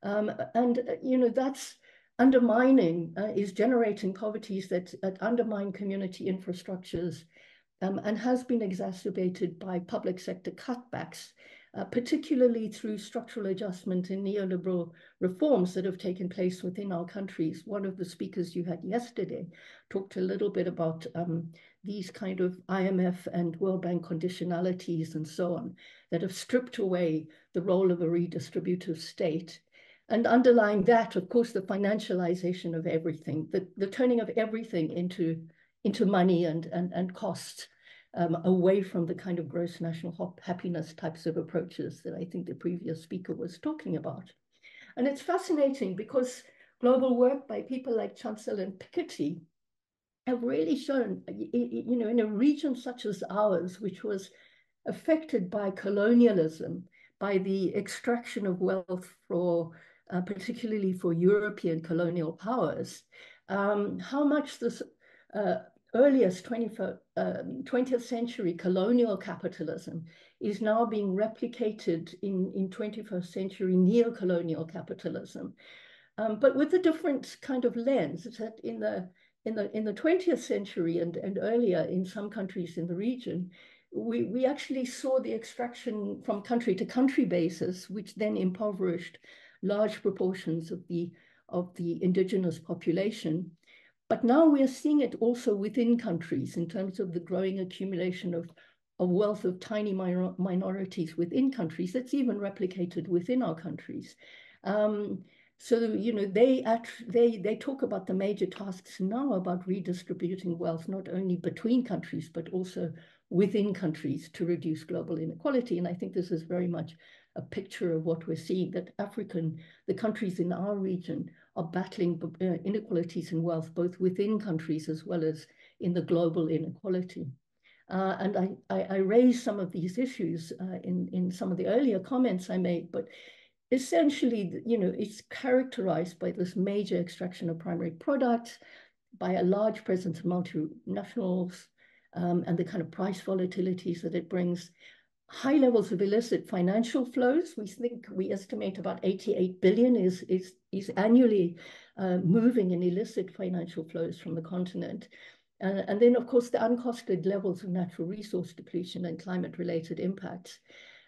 You know, that's undermining, is generating poverties that undermine community infrastructures, and has been exacerbated by public sector cutbacks particularly through structural adjustment and neoliberal reforms that have taken place within our countries. One of the speakers you had yesterday talked a little bit about these kind of IMF and World Bank conditionalities and so on that have stripped away the role of a redistributive state. And underlying that, of course, the financialization of everything, the turning of everything into money and cost, away from the kind of gross national happiness types of approaches that I think the previous speaker was talking about. And it's fascinating because global work by people like Chancellor and Piketty have really shown, you know, in a region such as ours, which was affected by colonialism, by the extraction of wealth for, particularly for European colonial powers, how much this earliest 20th century colonial capitalism is now being replicated in 21st century neo-colonial capitalism, but with a different kind of lens. It's that in the 20th century and earlier in some countries in the region, we actually saw the extraction from country to country basis, which then impoverished large proportions of the indigenous population. But now we are seeing it also within countries in terms of the growing accumulation of wealth of tiny minorities within countries that's even replicated within our countries. So, you know, they talk about the major tasks now about redistributing wealth, not only between countries, but also within countries to reduce global inequality. And I think this is very much a picture of what we're seeing, that the countries in our region are battling inequalities in wealth, both within countries as well as in the global inequality. And I raised some of these issues in some of the earlier comments I made, but essentially, you know, it's characterized by this major extraction of primary products, by a large presence of multinationals, and the kind of price volatilities that it brings. High levels of illicit financial flows. We estimate about 88 billion is annually moving in illicit financial flows from the continent. And then, of course, the uncosted levels of natural resource depletion and climate-related impacts.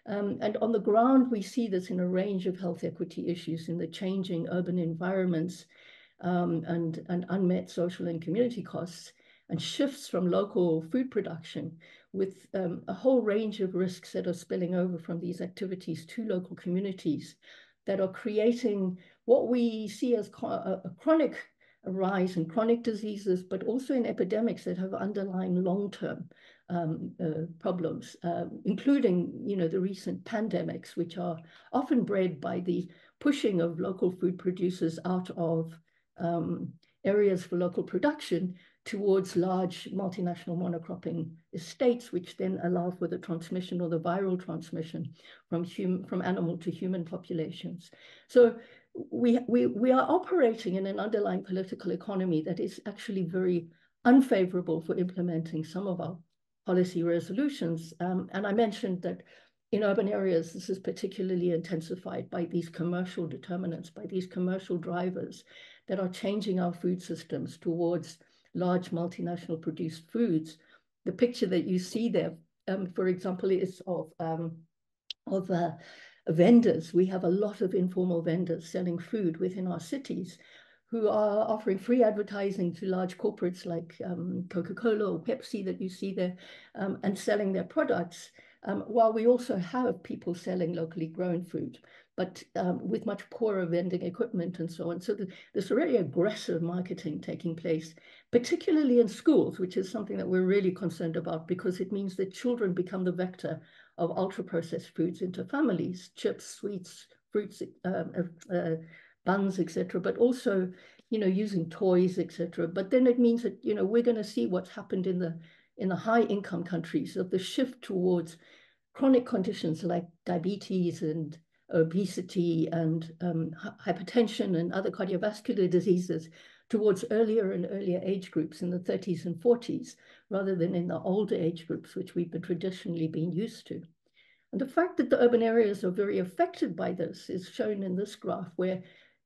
And on the ground, we see this in a range of health equity issues in the changing urban environments, and unmet social and community costs, and shifts from local food production with a whole range of risks that are spilling over from these activities to local communities that are creating what we see as a chronic rise in chronic diseases, but also in epidemics that have underlying long-term problems, including, you know, the recent pandemics, which are often bred by the pushing of local food producers out of areas for local production towards large multinational monocropping estates, which then allow for the transmission or the viral transmission from animal to human populations. So we are operating in an underlying political economy that is actually very unfavorable for implementing some of our policy resolutions. And I mentioned that in urban areas, this is particularly intensified by these commercial determinants, by these commercial drivers that are changing our food systems towards large multinational produced foods. The picture that you see there, for example, is of vendors. We have a lot of informal vendors selling food within our cities who are offering free advertising to large corporates like Coca-Cola or Pepsi that you see there, and selling their products, while we also have people selling locally grown food, but with much poorer vending equipment and so on. So there's really aggressive marketing taking place, particularly in schools, which is something that we're really concerned about, because it means that children become the vector of ultra-processed foods into families, chips, sweets, fruits, buns, etc., but also, you know, using toys, etc. But then it means that, you know, we're going to see what's happened in the high-income countries, of the shift towards chronic conditions like diabetes and obesity and hypertension and other cardiovascular diseases towards earlier and earlier age groups in the 30s and 40s, rather than in the older age groups, which we've been traditionally been used to. And the fact that the urban areas are very affected by this is shown in this graph, where,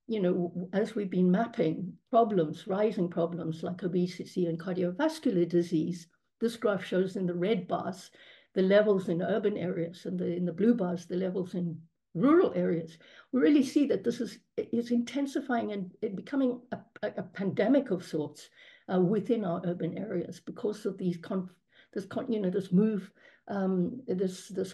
you know, as we've been mapping problems, rising problems like obesity and cardiovascular disease, this graph shows in the red bars the levels in urban areas and in the blue bars, the levels in rural areas, we really see that this is intensifying and becoming a pandemic of sorts within our urban areas because of this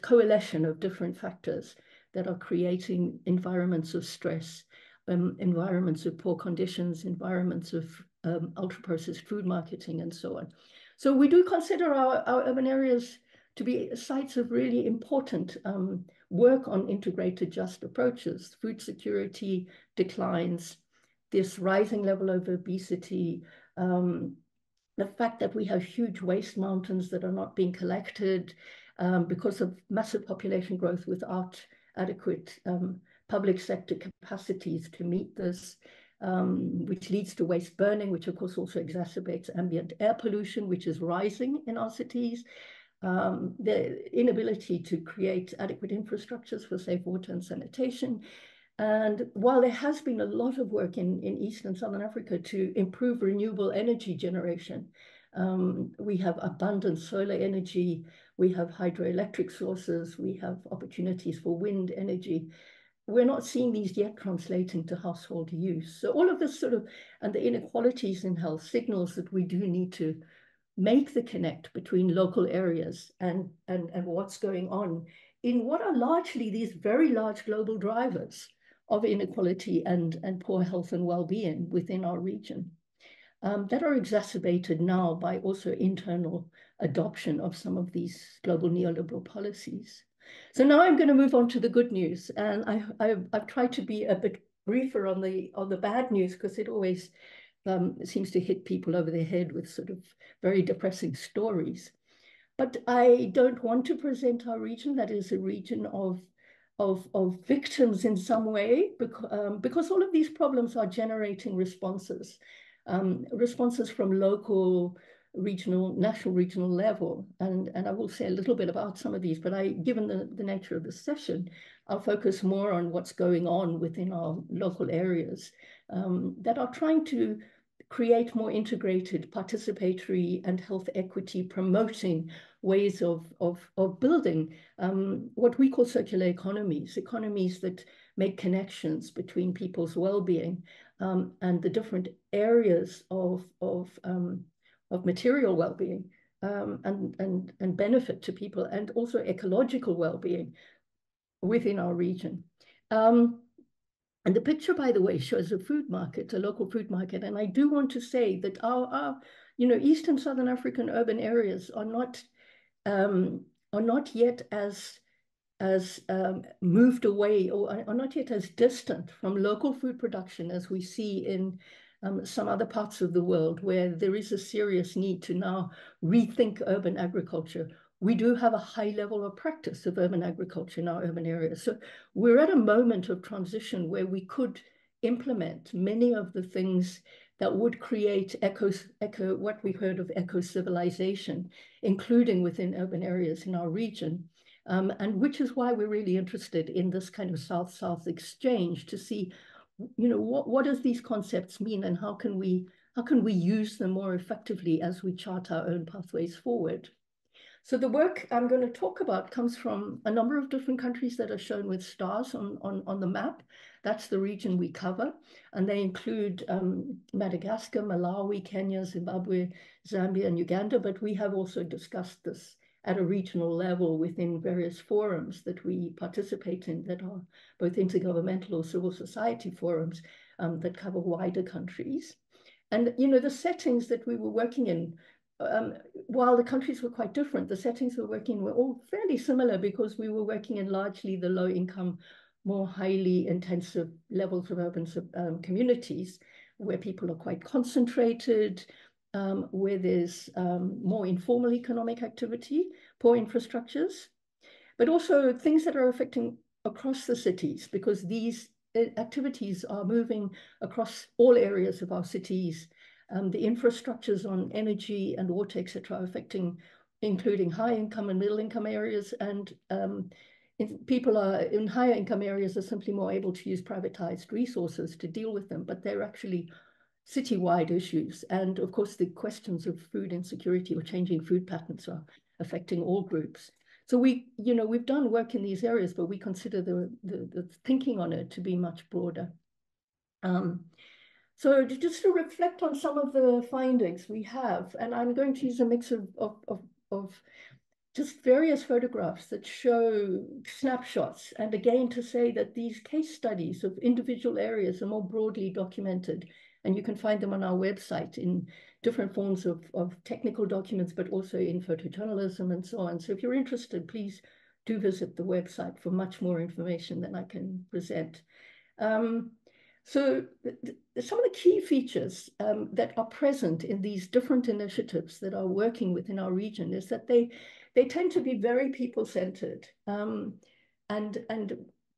coalition of different factors that are creating environments of stress, environments of poor conditions, environments of ultra-processed food marketing, and so on. So we do consider our urban areas to be sites of really important work on integrated just approaches, food security declines, this rising level of obesity, the fact that we have huge waste mountains that are not being collected because of massive population growth without adequate public sector capacities to meet this, which leads to waste burning, which of course also exacerbates ambient air pollution, which is rising in our cities. The inability to create adequate infrastructures for safe water and sanitation. And while there has been a lot of work in East and Southern Africa to improve renewable energy generation, we have abundant solar energy, we have hydroelectric sources, we have opportunities for wind energy. We're not seeing these yet translate into household use. So all of this and the inequalities in health signals that we do need to make the connect between local areas and what's going on in what are largely these very large global drivers of inequality and poor health and well-being within our region that are exacerbated now by also internal adoption of some of these global neoliberal policies. So now I'm going to move on to the good news, and I've tried to be a bit briefer on the bad news because it always seems to hit people over their head with very depressing stories. But I don't want to present our region that is a region of victims in some way, because all of these problems are generating responses from local, regional, national, regional level. And I will say a little bit about some of these, but given the nature of the session, I'll focus more on what's going on within our local areas that are trying to create more integrated, participatory and health equity promoting ways of building what we call circular economies that make connections between people's well-being and the different areas of material well-being and benefit to people, and also ecological well-being within our region. And the picture, by the way, shows a food market, a local food market. And I do want to say that our East and Southern African urban areas are not yet as moved away, or are not yet as distant from local food production as we see in some other parts of the world, where there is a serious need to now rethink urban agriculture. We do have a high level of practice of urban agriculture in our urban areas. So we're at a moment of transition where we could implement many of the things that would create what we heard of eco-civilization, including within urban areas in our region. And which is why we're really interested in this kind of South-South exchange to see, what does these concepts mean, and how can we use them more effectively as we chart our own pathways forward. So the work I'm going to talk about comes from a number of different countries that are shown with stars on the map. That's the region we cover. And they include Madagascar, Malawi, Kenya, Zimbabwe, Zambia, and Uganda. But we have also discussed this at a regional level within various forums that we participate in that are both intergovernmental or civil society forums that cover wider countries. And, the settings that we were working in, while the countries were quite different, the settings we were working in were all fairly similar, because we were working in largely the low income, more highly intensive levels of urban communities, where people are quite concentrated, where there's more informal economic activity, poor infrastructures, but also things that are affecting across the cities, because these activities are moving across all areas of our cities. The infrastructures on energy and water, etc., are affecting, including high income and middle income areas. And people are in higher income areas are simply more able to use privatized resources to deal with them, but they're actually citywide issues. And of course, the questions of food insecurity or changing food patterns are affecting all groups. So we've done work in these areas, but we consider the thinking on it to be much broader. So just to reflect on some of the findings we have, and I'm going to use a mix of just various photographs that show snapshots, and again to say that these case studies of individual areas are more broadly documented, and you can find them on our website in different forms of technical documents, but also in photojournalism and so on. So if you're interested, please do visit the website for much more information than I can present. So some of the key features that are present in these different initiatives that are working within our region is that they tend to be very people-centered. And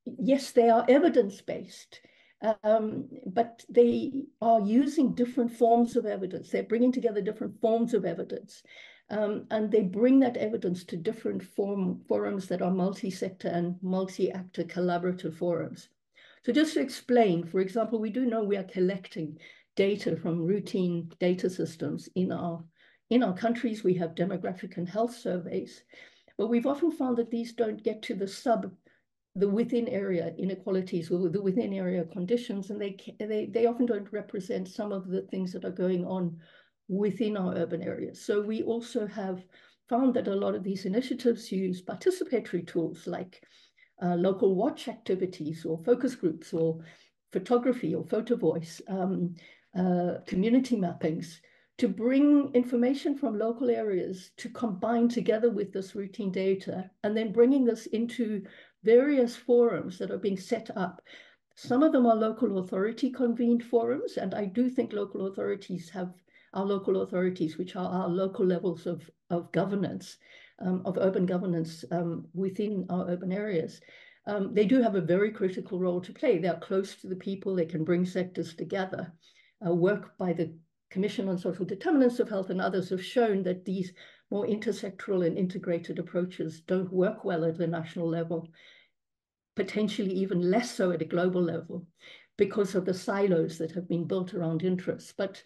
yes, they are evidence-based, but they are using different forms of evidence. They're bringing together different forms of evidence. And they bring that evidence to different forums that are multi-sector and multi-actor collaborative forums. So just to explain, for example, we do know we are collecting data from routine data systems in our countries. We have demographic and health surveys, but we've often found that these don't get to the within area inequalities or the within area conditions, and they often don't represent some of the things that are going on within our urban areas. So we also have found that a lot of these initiatives use participatory tools like local watch activities or focus groups or photography or photo voice, community mappings, to bring information from local areas to combine together with this routine data, and then bringing this into various forums that are being set up. Some of them are local authority convened forums, and I do think local authorities have our local authorities, which are our local levels of governance, of urban governance within our urban areas. They do have a very critical role to play. They are close to the people. They can bring sectors together. Work by the Commission on Social Determinants of Health and others have shown that these more intersectoral and integrated approaches don't work well at the national level, potentially even less so at a global level, because of the silos that have been built around interests. But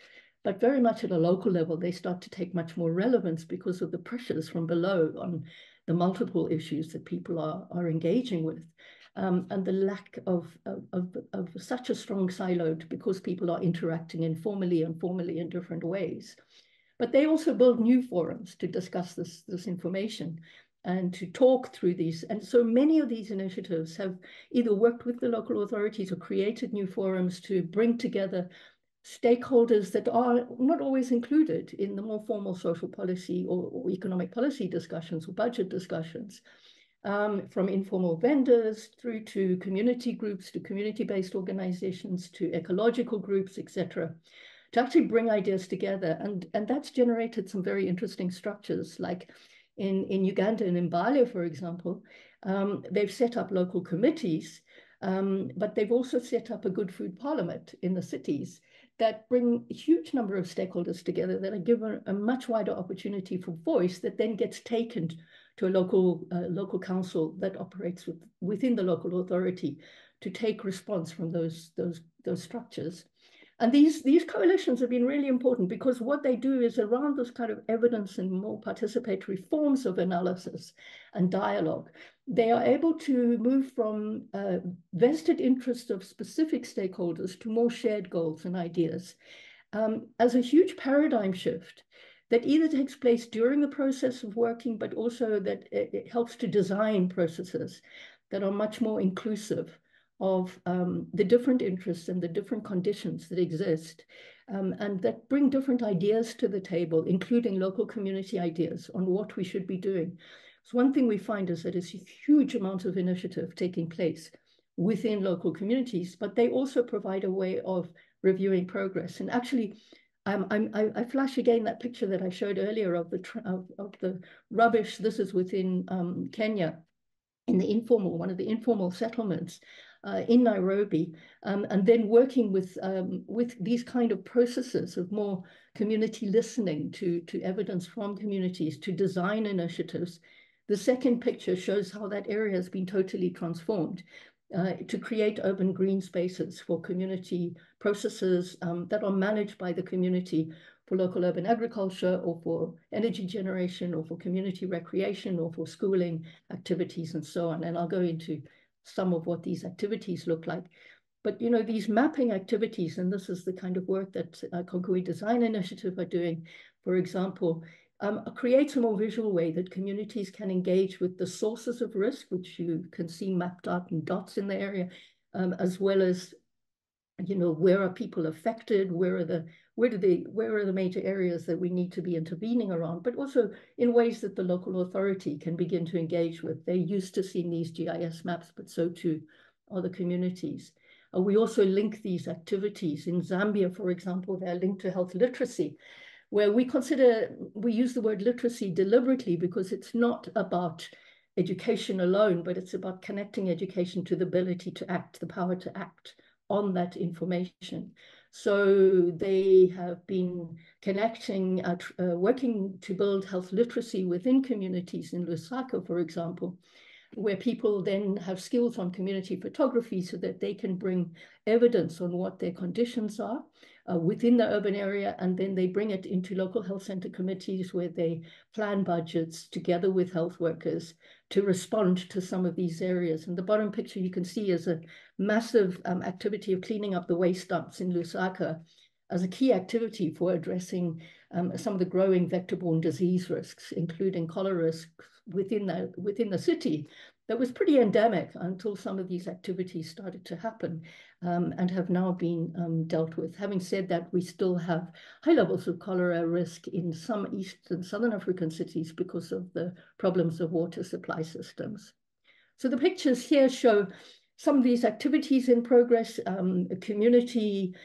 very much at a local level, they start to take much more relevance because of the pressures from below on the multiple issues that people are engaging with, and the lack of such a strong siloed, because people are interacting informally and formally in different ways. But they also build new forums to discuss this information and to talk through these. And so many of these initiatives have either worked with the local authorities or created new forums to bring together stakeholders that are not always included in the more formal social policy or economic policy discussions or budget discussions, from informal vendors through to community groups, to community-based organizations, to ecological groups, etc., to actually bring ideas together. And that's generated some very interesting structures, like in Uganda and in Mbale, for example. They've set up local committees, but they've also set up a good food parliament in the cities that bring a huge number of stakeholders together, that are given a much wider opportunity for voice, that then gets taken to a local council that operates within the local authority to take response from those structures. And these coalitions have been really important, because what they do is, around this kind of evidence and more participatory forms of analysis and dialogue, they are able to move from vested interests of specific stakeholders to more shared goals and ideas, as a huge paradigm shift that either takes place during the process of working, but also that it helps to design processes that are much more inclusive of the different interests and the different conditions that exist, and that bring different ideas to the table, including local community ideas on what we should be doing. So one thing we find is that there's a huge amount of initiative taking place within local communities, but they also provide a way of reviewing progress. And actually, I flash again that picture that I showed earlier of the rubbish. This is within Kenya, in one of the informal settlements in Nairobi, and then working with these kind of processes of more community listening to evidence from communities to design initiatives. The second picture shows how that area has been totally transformed to create urban green spaces for community processes that are managed by the community for local urban agriculture or for energy generation or for community recreation or for schooling activities and so on. And I'll go into some of what these activities look like. But, you know, these mapping activities, and this is the kind of work that Konkowe Design Initiative are doing, for example, creates a more visual way that communities can engage with the sources of risk, which you can see mapped out in dots in the area, as well as, you know, where are people affected, where are the major areas that we need to be intervening around, but also in ways that the local authority can begin to engage with. They're used to seeing these GIS maps, but so too are the communities. We also link these activities. In Zambia, for example, they're linked to health literacy, where we use the word literacy deliberately because it's not about education alone, but it's about connecting education to the ability to act, the power to act on that information. So they have been connecting, working to build health literacy within communities in Lusaka, for example, where people then have skills on community photography so that they can bring evidence on what their conditions are within the urban area, and then they bring it into local health center committees where they plan budgets together with health workers to respond to some of these areas. And the bottom picture you can see is a massive activity of cleaning up the waste dumps in Lusaka as a key activity for addressing some of the growing vector-borne disease risks, including cholera risks within the city that was pretty endemic until some of these activities started to happen and have now been dealt with. Having said that, we still have high levels of cholera risk in some East and Southern African cities because of the problems of water supply systems. So the pictures here show some of these activities in progress, community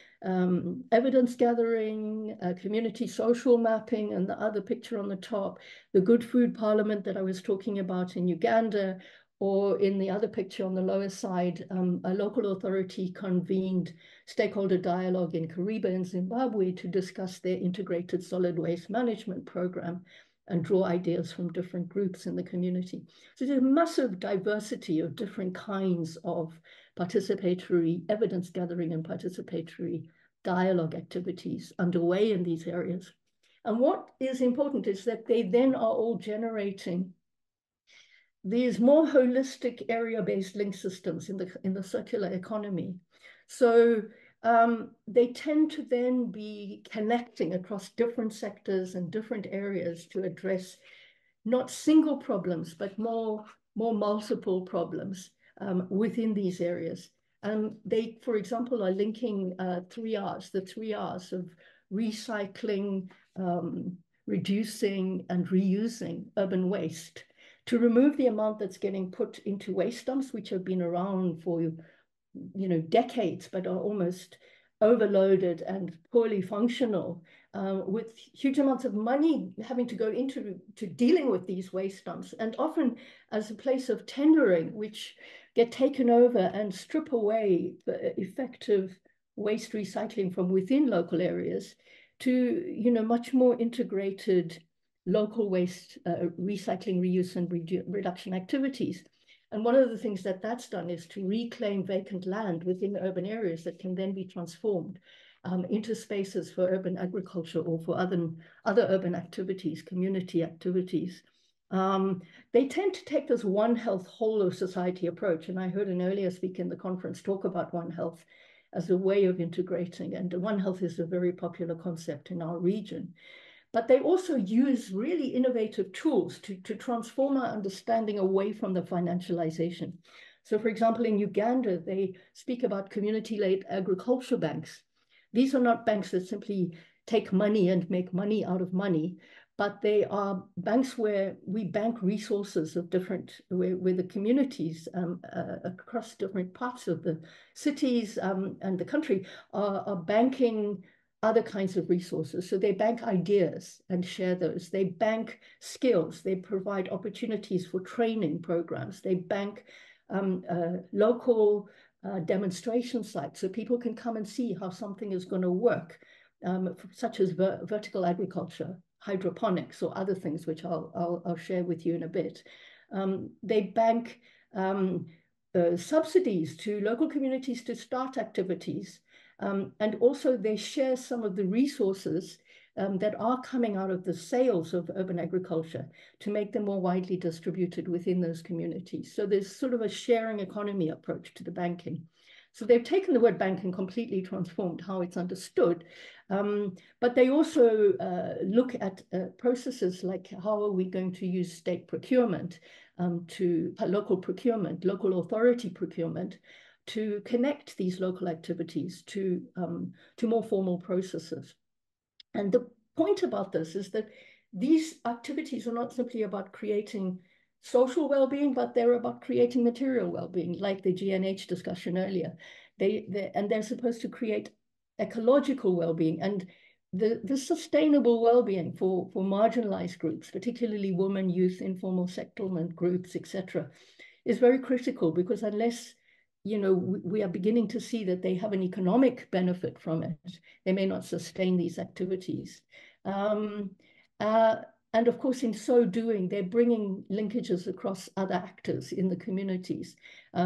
evidence gathering, community social mapping, and the other picture on the top, the Good Food Parliament that I was talking about in Uganda, or in the other picture on the lower side, a local authority convened stakeholder dialogue in Kariba in Zimbabwe to discuss their integrated solid waste management program and draw ideas from different groups in the community. So there's a massive diversity of different kinds of participatory evidence gathering and participatory dialogue activities underway in these areas. And what is important is that they then are all generating these more holistic area-based link systems in the circular economy. So they tend to then be connecting across different sectors and different areas to address not single problems, but more multiple problems within these areas. They, for example, are linking 3 Rs, the 3 Rs of recycling, reducing, and reusing urban waste to remove the amount that's getting put into waste dumps, which have been around for, you know, decades, but are almost overloaded and poorly functional, with huge amounts of money having to go into dealing with these waste dumps, and often as a place of tendering, which get taken over and strip away the effective waste recycling from within local areas to, you know, much more integrated local waste recycling, reuse, and reduction activities. And one of the things that that's done is to reclaim vacant land within urban areas that can then be transformed into spaces for urban agriculture or for other urban activities, community activities. They tend to take this One Health whole of society approach. And I heard an earlier speaker in the conference talk about One Health as a way of integrating. And One Health is a very popular concept in our region. But they also use really innovative tools to transform our understanding away from the financialization. So for example, in Uganda, they speak about community-led agriculture banks. These are not banks that simply take money and make money out of money, but they are banks where we bank resources of different, where the communities across different parts of the cities and the country are banking other kinds of resources. So they bank ideas and share those. They bank skills. They provide opportunities for training programs. They bank local demonstration sites so people can come and see how something is going to work, such as vertical agriculture, hydroponics, or other things, which I'll share with you in a bit. They bank subsidies to local communities to start activities. And also they share some of the resources that are coming out of the sales of urban agriculture to make them more widely distributed within those communities. So there's sort of a sharing economy approach to the banking. So they've taken the word bank and completely transformed how it's understood. But they also look at processes like how are we going to use state procurement, to local procurement, local authority procurement, to connect these local activities to more formal processes. And the point about this is that these activities are not simply about creating social well-being, but they're about creating material well-being, like the GNH discussion earlier. They're supposed to create ecological well-being and the sustainable well-being for marginalized groups, particularly women, youth, informal settlement groups, etc., is very critical, because unless we are beginning to see that they have an economic benefit from it, they may not sustain these activities. And of course, in so doing, they're bringing linkages across other actors in the communities.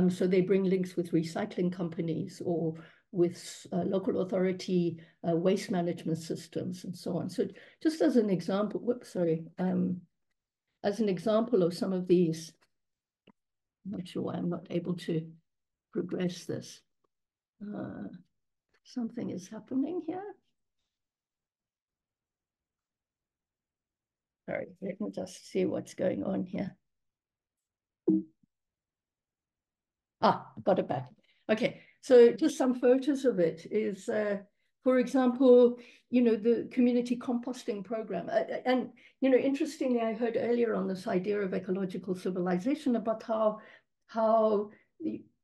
So they bring links with recycling companies or with local authority waste management systems and so on. So just as an example, as an example of some of these, I'm not sure why I'm not able to progress this. Something is happening here. Sorry, let me just see what's going on here. Got it back. Okay, so just some photos of it is, for example, the community composting program. And, interestingly, I heard earlier on this idea of ecological civilization about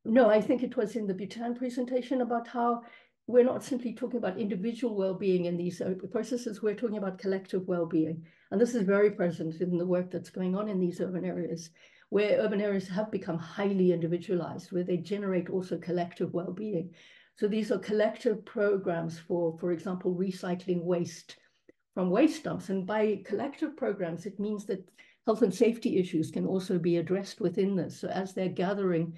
no, I think it was in the Bhutan presentation about how we're not simply talking about individual well-being in these processes, we're talking about collective well-being. And this is very present in the work that's going on in these urban areas, where urban areas have become highly individualized, where they generate also collective well-being. So these are collective programs for example, recycling waste from waste dumps. And by collective programs, it means that health and safety issues can also be addressed within this. So as they're gathering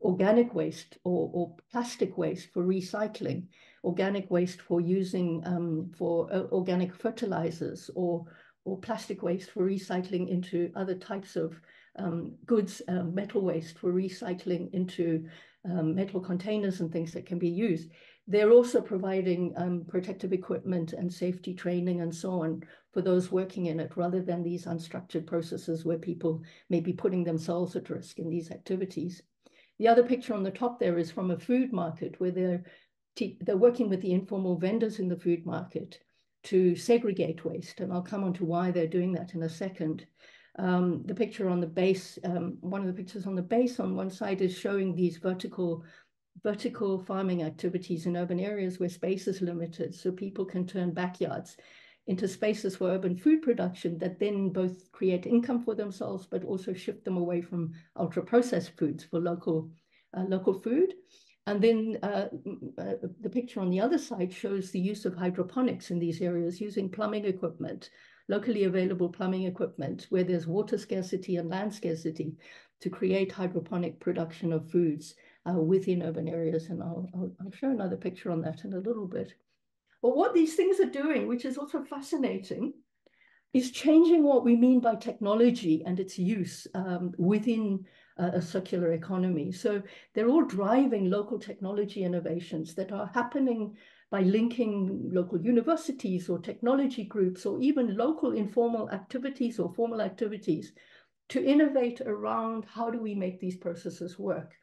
organic waste or plastic waste for recycling, organic waste for using for organic fertilizers, or plastic waste for recycling into other types of goods, metal waste for recycling into metal containers and things that can be used. They're also providing protective equipment and safety training and so on for those working in it, rather than these unstructured processes where people may be putting themselves at risk in these activities. The other picture on the top there is from a food market, where they're working with the informal vendors in the food market to segregate waste. And I'll come on to why they're doing that in a second. The picture on the base, one of the pictures on the base on one side is showing these vertical farming activities in urban areas where space is limited, so people can turn backyards into spaces for urban food production that then both create income for themselves, but also shift them away from ultra-processed foods for local food. And then the picture on the other side shows the use of hydroponics in these areas, using plumbing equipment, locally available plumbing equipment, where there's water scarcity and land scarcity, to create hydroponic production of foods within urban areas. And I'll show another picture on that in a little bit. But what these things are doing, which is also fascinating, is changing what we mean by technology and its use within a circular economy. So they're all driving local technology innovations that are happening by linking local universities or technology groups, or even local informal activities or formal activities, to innovate around how do we make these processes work.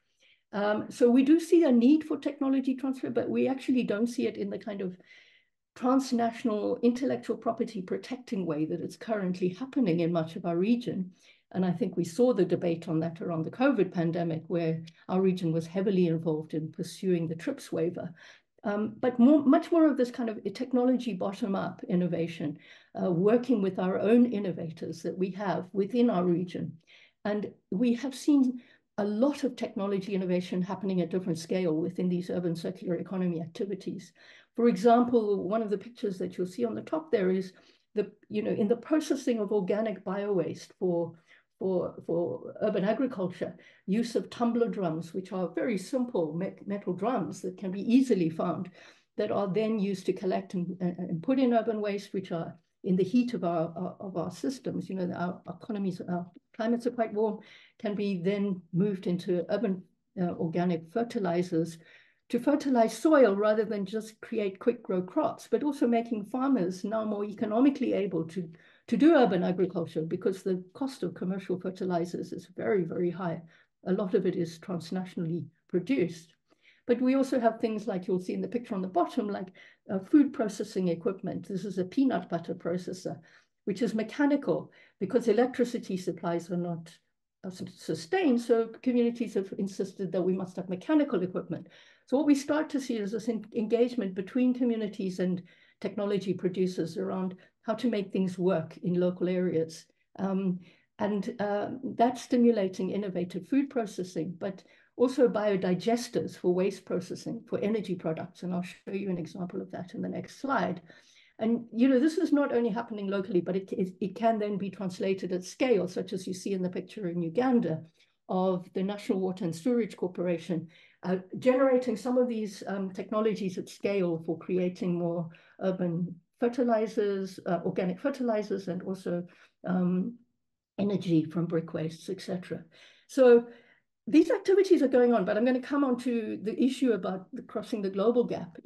So we do see a need for technology transfer, but we actually don't see it in the kind of transnational intellectual property protecting way that it's currently happening in much of our region. And I think we saw the debate on that around the COVID pandemic, where our region was heavily involved in pursuing the TRIPS waiver. But much more of this kind of technology bottom-up innovation, working with our own innovators that we have within our region. And we have seen a lot of technology innovation happening at different scale within these urban circular economy activities. For example, one of the pictures that you'll see on the top there is in the processing of organic bio-waste for urban agriculture, use of tumbler drums, which are very simple metal drums that can be easily found, that are then used to collect and put in urban waste, which are in the heat of our systems. You know, our economies, our climates are quite warm, can be then moved into urban organic fertilizers to fertilize soil rather than just create quick grow crops, but also making farmers now more economically able to do urban agriculture, because the cost of commercial fertilizers is very, very high. A lot of it is transnationally produced. But we also have things like you'll see in the picture on the bottom, like food processing equipment. This is a peanut butter processor, which is mechanical because electricity supplies are not sustained. So communities have insisted that we must have mechanical equipment. So what we start to see is this engagement between communities and technology producers around how to make things work in local areas. That's stimulating innovative food processing, but also biodigesters for waste processing, for energy products. And I'll show you an example of that in the next slide. And, you know, this is not only happening locally, but it can then be translated at scale, such as you see in the picture in Uganda of the National Water and Sewerage Corporation, generating some of these technologies at scale for creating more urban fertilizers, organic fertilizers, and also energy from brick wastes, etc. So these activities are going on, but I'm going to come on to the issue about crossing the global gap.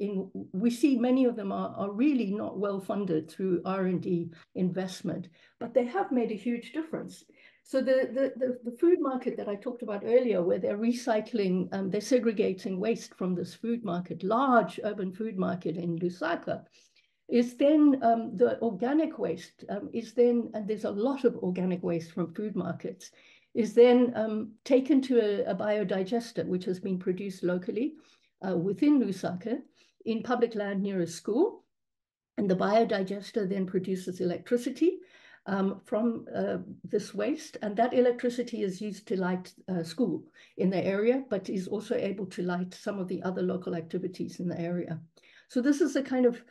We see many of them are really not well funded through R&D investment, but they have made a huge difference. So the food market that I talked about earlier, where they're recycling, they're segregating waste from this food market, large urban food market in Lusaka, is then the organic waste is then, and there's a lot of organic waste from food markets, is then taken to a biodigester, which has been produced locally within Lusaka in public land near a school. And the biodigester then produces electricity from this waste. And that electricity is used to light school in the area, but is also able to light some of the other local activities in the area. So this is a kind of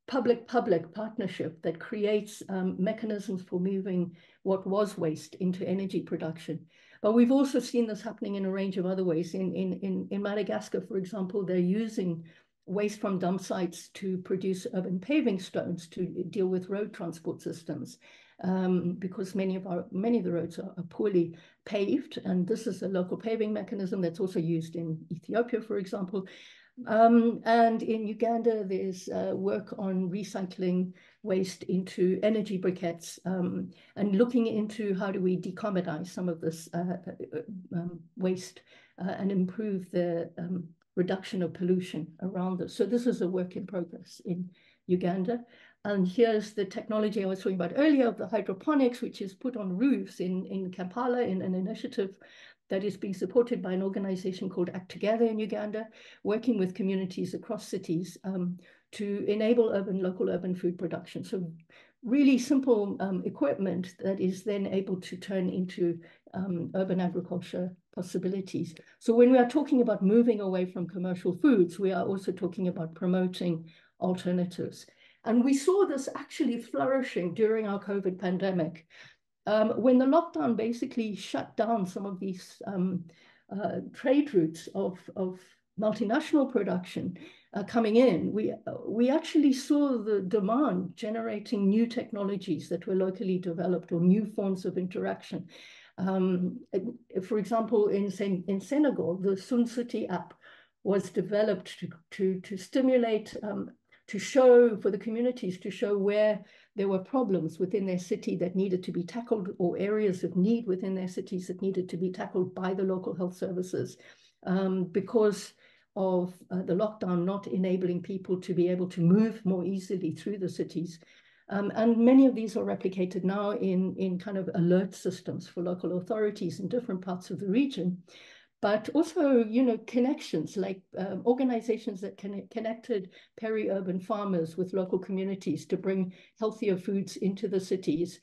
public-public partnership that creates mechanisms for moving what was waste into energy production. But we've also seen this happening in a range of other ways. In Madagascar, for example, they're using waste from dump sites to produce urban paving stones to deal with road transport systems, because many of the roads are poorly paved. And this is a local paving mechanism that's also used in Ethiopia, for example. And in Uganda, there's work on recycling waste into energy briquettes and looking into how do we decarbonize some of this waste and improve the reduction of pollution around us. So this is a work in progress in Uganda. And here's the technology I was talking about earlier of the hydroponics, which is put on roofs in Kampala in an initiative that is being supported by an organization called Act Together in Uganda, working with communities across cities to enable local urban food production. So really simple equipment that is then able to turn into urban agriculture possibilities. So when we are talking about moving away from commercial foods, we are also talking about promoting alternatives. And we saw this actually flourishing during our COVID pandemic. When the lockdown basically shut down some of these trade routes of multinational production coming in, we actually saw the demand generating new technologies that were locally developed or new forms of interaction. For example, in Senegal, the Sun City app was developed to stimulate, to show for the communities, to show where there were problems within their city that needed to be tackled, or areas of need within their cities that needed to be tackled by the local health services because of the lockdown not enabling people to be able to move more easily through the cities. And many of these are replicated now in kind of alert systems for local authorities in different parts of the region. But also, you know, connections like organizations that connected peri-urban farmers with local communities to bring healthier foods into the cities,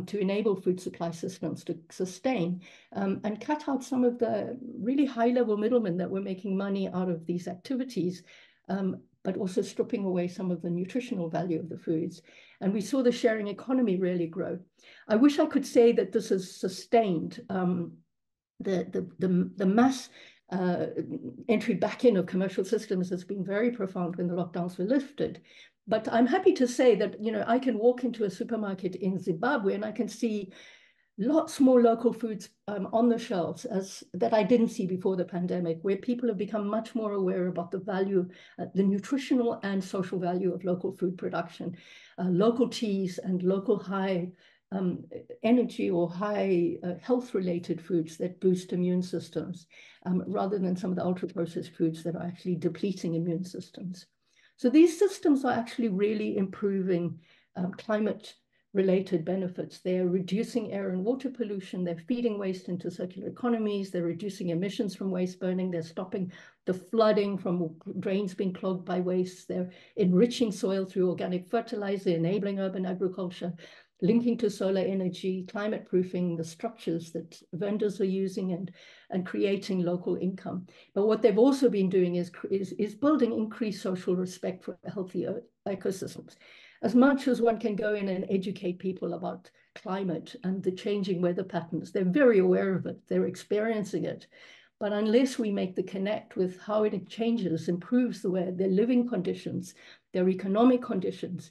to enable food supply systems to sustain, and cut out some of the really high-level middlemen that were making money out of these activities, but also stripping away some of the nutritional value of the foods. And we saw the sharing economy really grow. I wish I could say that this has sustained the mass entry back in of commercial systems has been very profound when the lockdowns were lifted. But I'm happy to say that, you know, I can walk into a supermarket in Zimbabwe and I can see lots more local foods on the shelves that I didn't see before the pandemic, where people have become much more aware about the value, the nutritional and social value of local food production, local teas and local high energy or high health-related foods that boost immune systems, rather than some of the ultra-processed foods that are actually depleting immune systems. So these systems are actually really improving climate-related benefits. They're reducing air and water pollution. They're feeding waste into circular economies. They're reducing emissions from waste burning. They're stopping the flooding from drains being clogged by waste. They're enriching soil through organic fertilizer, enabling urban agriculture, linking to solar energy, climate proofing the structures that vendors are using, and creating local income. But what they've also been doing is building increased social respect for healthy ecosystems. As much as one can go in and educate people about climate and the changing weather patterns, they're very aware of it, they're experiencing it. But unless we make the connect with how it changes, improves their living conditions, their economic conditions,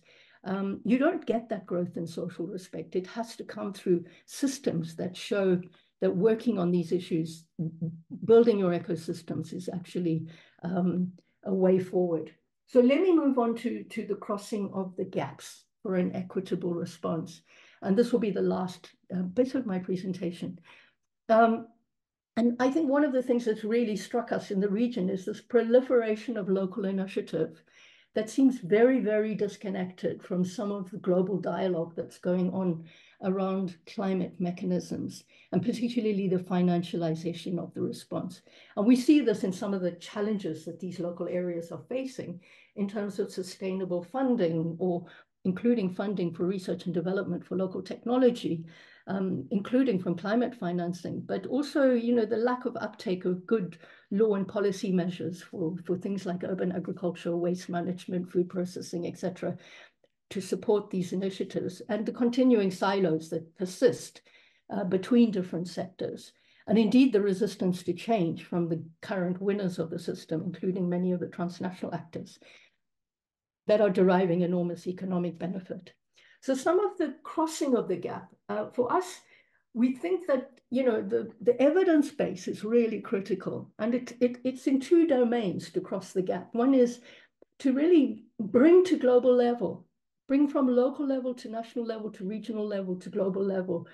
you don't get that growth in social respect. It has to come through systems that show that working on these issues, building your ecosystems, is actually a way forward. So let me move on to the crossing of the gaps for an equitable response. And this will be the last bit of my presentation. And I think one of the things that's really struck us in the region is this proliferation of local initiative that seems very, very disconnected from some of the global dialogue that's going on around climate mechanisms, and particularly the financialization of the response. And we see this in some of the challenges that these local areas are facing in terms of sustainable funding, or including funding for research and development for local technology, including from climate financing, but also, you know, the lack of uptake of good law and policy measures for things like urban agriculture, waste management, food processing, etc., to support these initiatives, and the continuing silos that persist between different sectors. And indeed, the resistance to change from the current winners of the system, including many of the transnational actors that are deriving enormous economic benefit. So some of the crossing of the gap, for us, we think that, you know, the evidence base is really critical, and it's in two domains to cross the gap. One is to really bring to global level, bring from local level to national level to regional level to global level,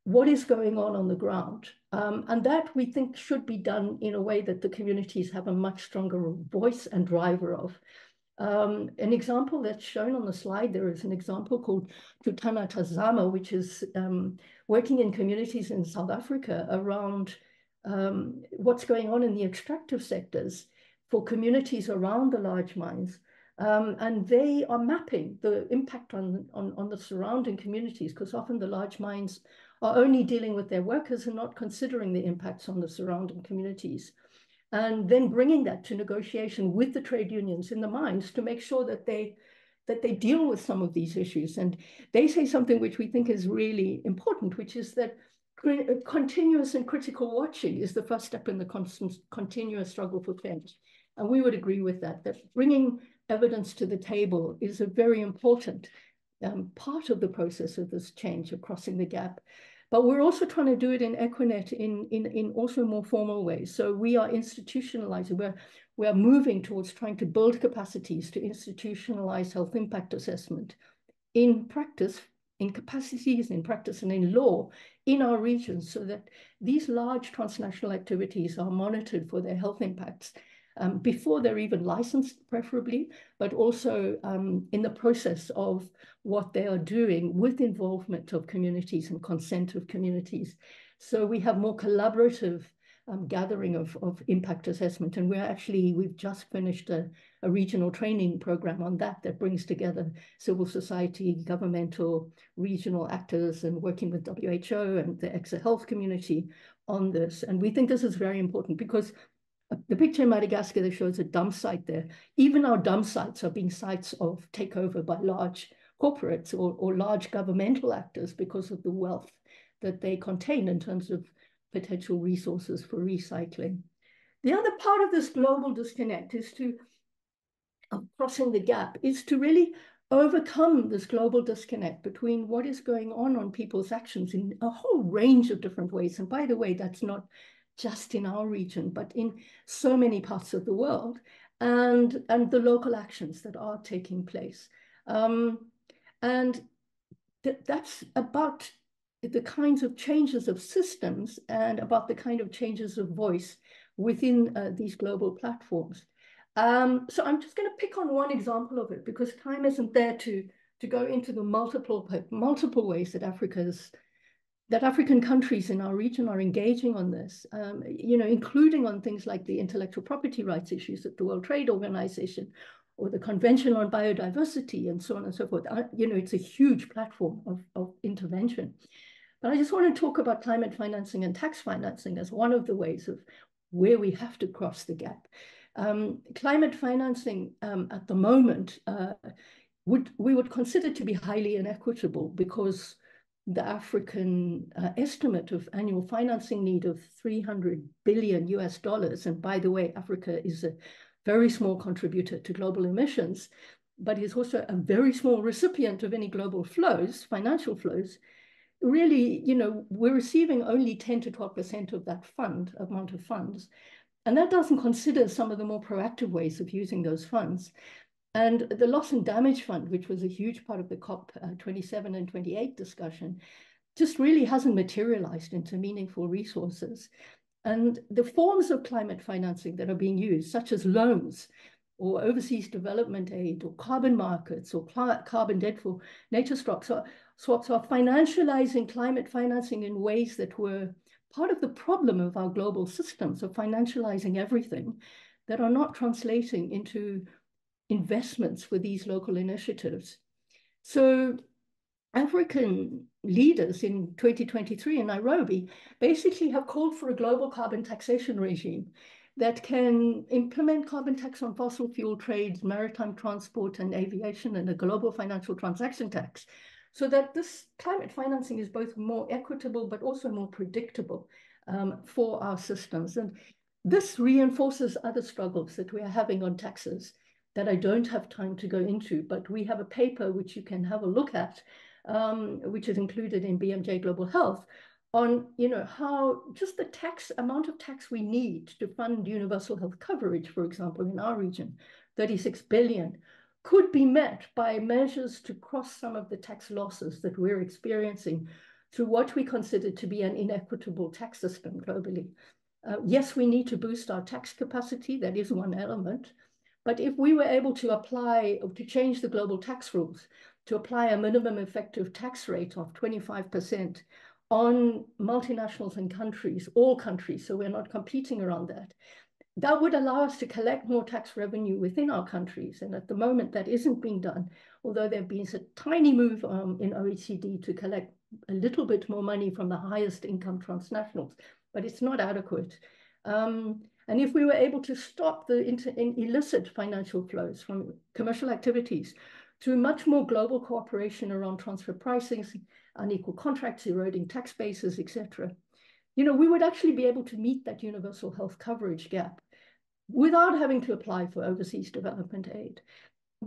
what is going on the ground. And that we think should be done in a way that the communities have a much stronger voice and driver of. An example that's shown on the slide, there is an example called Tutana Tazama, which is working in communities in South Africa around what's going on in the extractive sectors for communities around the large mines. And they are mapping the impact on the surrounding communities, because often the large mines are only dealing with their workers and not considering the impacts on the surrounding communities. And then bringing that to negotiation with the trade unions in the mines to make sure that they deal with some of these issues. And they say something which we think is really important, which is that continuous and critical watching is the first step in the continuous struggle for change. And we would agree with that bringing evidence to the table is a very important part of the process of this change, of crossing the gap. But we're also trying to do it in Equinet in also more formal ways. So we are institutionalizing, we're moving towards trying to build capacities to institutionalize health impact assessment in practice, in capacities, in practice, and in law in our regions, so that these large transnational activities are monitored for their health impacts before they're even licensed, preferably, but also in the process of what they are doing with involvement of communities and consent of communities. So we have more collaborative gathering of impact assessment. And we've just finished a regional training program on that brings together civil society, governmental, regional actors, and working with WHO and the Exeter Health community on this. And we think this is very important, because the picture in Madagascar that shows a dump site there, even our dump sites are being sites of takeover by large corporates or large governmental actors because of the wealth that they contain in terms of potential resources for recycling. The other part of this global disconnect is crossing the gap, is to really overcome this global disconnect between what is going on people's actions in a whole range of different ways. And by the way, that's not just in our region, but in so many parts of the world, and the local actions that are taking place. And that's about the kinds of changes of systems and about the kind of changes of voice within these global platforms. So I'm just going to pick on one example of it because time isn't there to go into the multiple ways that African countries in our region are engaging on this, including on things like the intellectual property rights issues at the World Trade Organization or the Convention on Biodiversity and so on and so forth. It's a huge platform of intervention. But I just want to talk about climate financing and tax financing as one of the ways of where we have to cross the gap. Climate financing at the moment we would consider to be highly inequitable because the African estimate of annual financing need of $300 billion US, and by the way, Africa is a very small contributor to global emissions, but is also a very small recipient of any global flows, financial flows. Really, we're receiving only 10 to 12% of that amount of funds. And that doesn't consider some of the more proactive ways of using those funds. And the loss and damage fund, which was a huge part of the COP 27 and 28 discussion, just really hasn't materialized into meaningful resources. And the forms of climate financing that are being used, such as loans or overseas development aid or carbon markets or carbon debt for nature swaps are financializing climate financing in ways that were part of the problem of our global systems of financializing everything that are not translating into investments for these local initiatives. So African leaders in 2023 in Nairobi basically have called for a global carbon taxation regime that can implement carbon tax on fossil fuel trades, maritime transport and aviation, and a global financial transaction tax, so that this climate financing is both more equitable but also more predictable for our systems. And this reinforces other struggles that we are having on taxes that I don't have time to go into, but we have a paper which you can have a look at, which is included in BMJ Global Health, on how just the amount of tax we need to fund universal health coverage, for example, in our region, 36 billion, could be met by measures to cross some of the tax losses that we're experiencing through what we consider to be an inequitable tax system globally. Yes, we need to boost our tax capacity. That is one element. But if we were able to apply or to change the global tax rules to apply a minimum effective tax rate of 25% on multinationals and countries, all countries, so we're not competing around that, that would allow us to collect more tax revenue within our countries. And at the moment, that isn't being done, although there have been a tiny move in OECD to collect a little bit more money from the highest income transnationals, but it's not adequate. And if we were able to stop the illicit financial flows from commercial activities through much more global cooperation around transfer pricing, unequal contracts, eroding tax bases, etc., we would actually be able to meet that universal health coverage gap without having to apply for overseas development aid,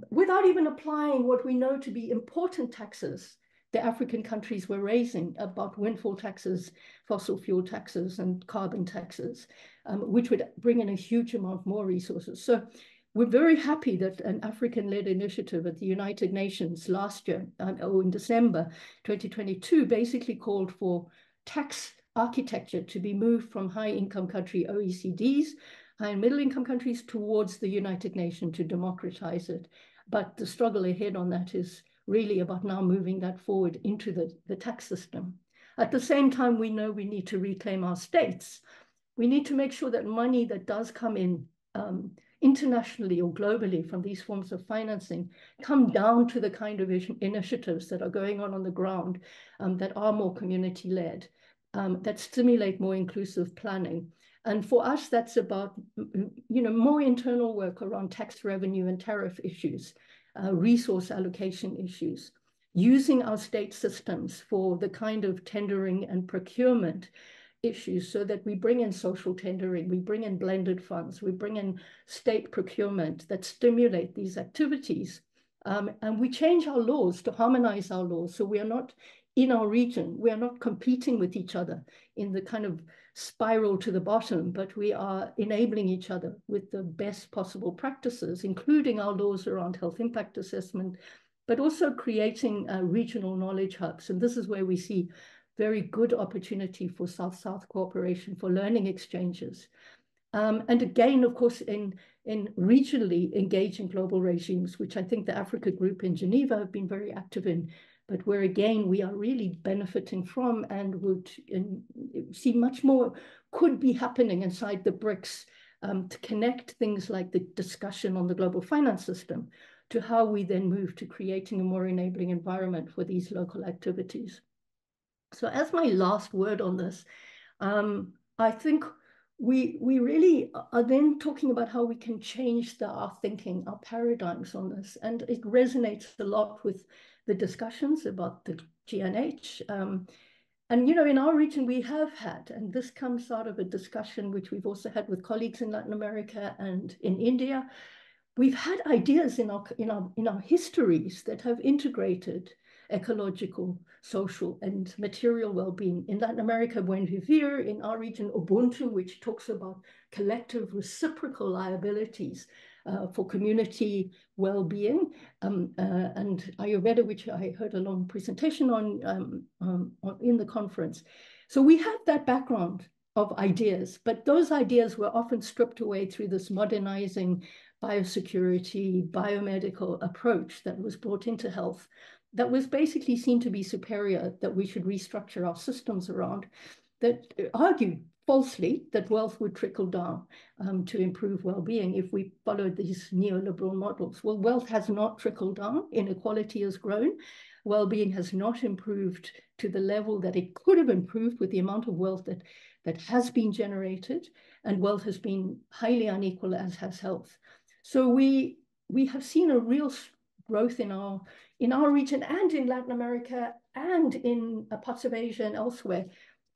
without even applying what we know to be important taxes the African countries were raising about windfall taxes, fossil fuel taxes, and carbon taxes, which would bring in a huge amount more resources. So we're very happy that an African-led initiative at the United Nations last year, or in December 2022, basically called for tax architecture to be moved from high-income country OECDs, high and middle-income countries, towards the United Nations to democratize it. But the struggle ahead on that is really about now moving that forward into the tax system. At the same time, we know we need to reclaim our states. We need to make sure that money that does come in internationally or globally from these forms of financing come down to the kind of initiatives that are going on the ground that are more community-led, that stimulate more inclusive planning. And for us, that's about more internal work around tax revenue and tariff issues, resource allocation issues, using our state systems for the kind of tendering and procurement issues so that we bring in social tendering, we bring in blended funds, we bring in state procurement that stimulate these activities. And we change our laws to harmonize our laws. So we are not in our region, we are not competing with each other in the kind of spiral to the bottom, but we are enabling each other with the best possible practices, including our laws around health impact assessment, but also creating regional knowledge hubs. And this is where we see very good opportunity for South-South cooperation, for learning exchanges. And again, of course, in regionally engaging global regimes, which I think the Africa Group in Geneva have been very active in, but where again, we are really benefiting from and would see much more could be happening inside the BRICS to connect things like the discussion on the global finance system to how we then move to creating a more enabling environment for these local activities. So as my last word on this, I think we really are then talking about how we can change our thinking, our paradigms on this. And it resonates a lot with the discussions about the GNH. And, you know, in our region, we have had, and this comes out of a discussion which we've also had with colleagues in Latin America and in India. We've had ideas in our histories that have integrated ecological, social, and material well-being. In Latin America, Buen Vivir, in our region, Ubuntu, which talks about collective reciprocal liabilities for community well-being, and Ayurveda, which I heard a long presentation on in the conference. So we have that background of ideas, but those ideas were often stripped away through this modernizing biosecurity, biomedical approach that was brought into health that was basically seen to be superior, that we should restructure our systems around, that argued falsely that wealth would trickle down to improve well-being if we followed these neoliberal models. Well, wealth has not trickled down, inequality has grown, well-being has not improved to the level that it could have improved with the amount of wealth that has been generated, and wealth has been highly unequal, as has health. So we have seen a real growth in our region and in Latin America and in parts of Asia and elsewhere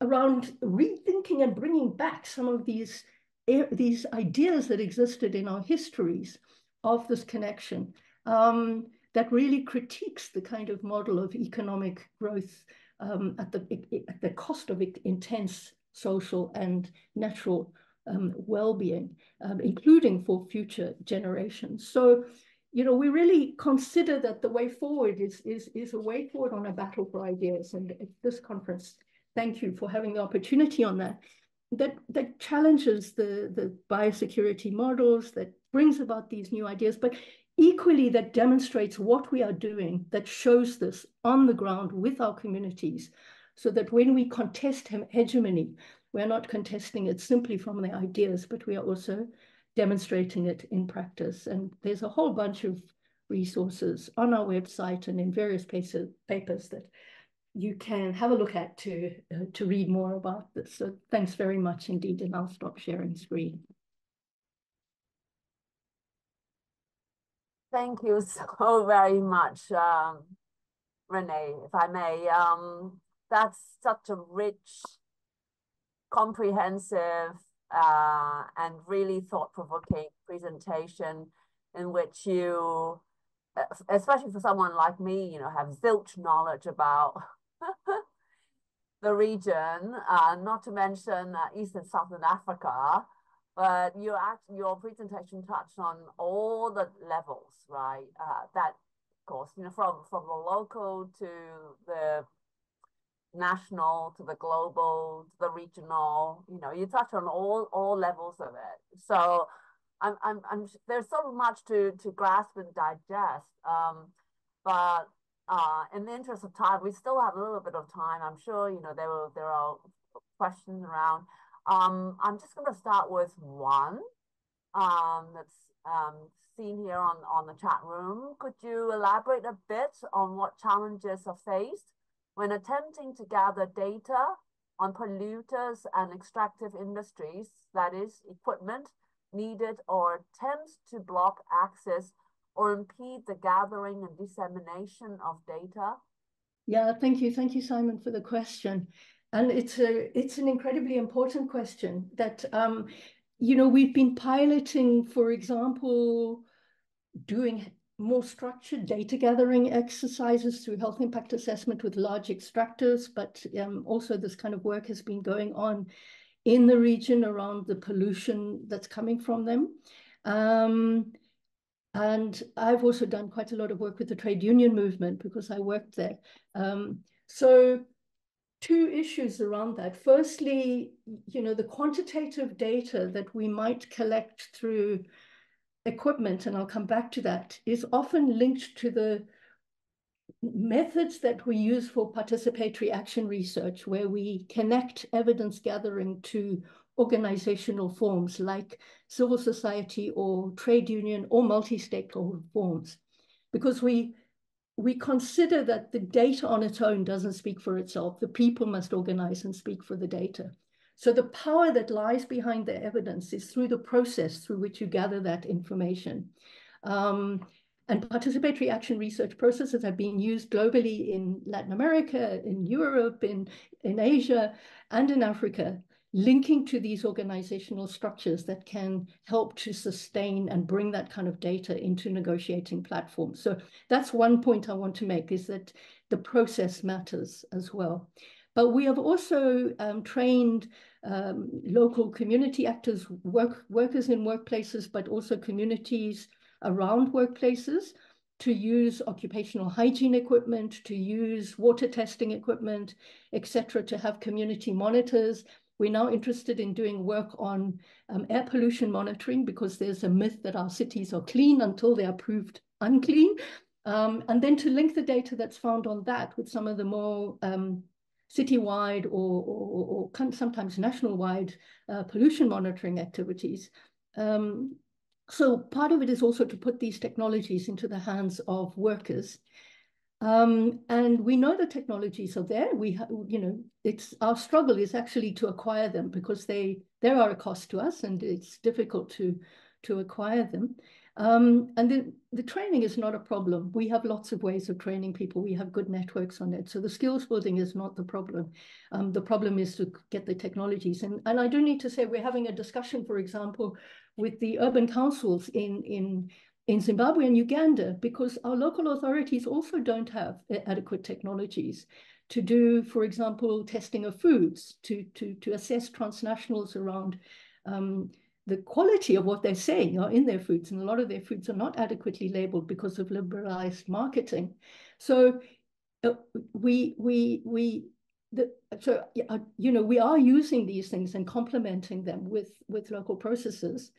around rethinking and bringing back some of these ideas that existed in our histories of this connection that really critiques the kind of model of economic growth at the cost of intense social and natural well-being, including for future generations. So, you know, we really consider that the way forward is a way forward on a battle for ideas. And at this conference, thank you for having the opportunity on that challenges the biosecurity models, that brings about these new ideas, but equally that demonstrates what we are doing, that shows this on the ground with our communities, so that when we contest hegemony, we're not contesting it simply from the ideas, but we are also demonstrating it in practice. And there's a whole bunch of resources on our website and in various papers that you can have a look at to read more about this. So thanks very much indeed, and I'll stop sharing screen. Thank you so very much, Renee, if I may. That's such a rich, comprehensive, and really thought-provoking presentation in which you, especially for someone like me, you know, have zilch knowledge about the region, not to mention East and Southern Africa, but your presentation touched on all the levels, right? That, of course, you know, from the local to the national, to the global, to the regional, you know, you touch on all levels of it. So there's so much to grasp and digest. But in the interest of time, we still have a little bit of time. I'm sure, you know, there are questions around. I'm just going to start with one that's seen here on the chat room. Could you elaborate a bit on what challenges are faced when attempting to gather data on polluters and extractive industries, that is, equipment needed or attempts to block access or impede the gathering and dissemination of data? Yeah, thank you, Simon, for the question. And it's an incredibly important question that, you know, we've been piloting, for example, doing more structured data gathering exercises through health impact assessment with large extractors, but also this kind of work has been going on in the region around the pollution that's coming from them. And I've also done quite a lot of work with the trade union movement because I worked there. So two issues around that. Firstly, you know, the quantitative data that we might collect through equipment, and I'll come back to that, is often linked to the methods that we use for participatory action research, where we connect evidence gathering to organizational forms like civil society or trade union or multi-stakeholder forms, because we consider that the data on its own doesn't speak for itself. The people must organize and speak for the data. So the power that lies behind the evidence is through the process through which you gather that information. And participatory action research processes have been used globally in Latin America, in Europe, in Asia, and in Africa, linking to these organizational structures that can help to sustain and bring that kind of data into negotiating platforms. So that's one point I want to make, is that the process matters as well. But we have also trained local community actors, workers in workplaces, but also communities around workplaces to use occupational hygiene equipment, to use water testing equipment, etc., to have community monitors. We're now interested in doing work on air pollution monitoring, because there's a myth that our cities are clean until they are proved unclean. And then to link the data that's found on that with some of the more citywide or sometimes national-wide pollution monitoring activities. So part of it is also to put these technologies into the hands of workers. And we know the technologies are there. You know, our struggle is actually to acquire them, because they are a cost to us and it's difficult to acquire them. And the training is not a problem. We have lots of ways of training people. We have good networks on it. So the skills building is not the problem. The problem is to get the technologies. And I do need to say, we're having a discussion, for example, with the urban councils in Zimbabwe and Uganda, because our local authorities also don't have adequate technologies to do, for example, testing of foods, to assess transnationals around the quality of what they're saying are in their foods. And a lot of their foods are not adequately labeled because of liberalized marketing. So you know, we are using these things and complementing them with local processes.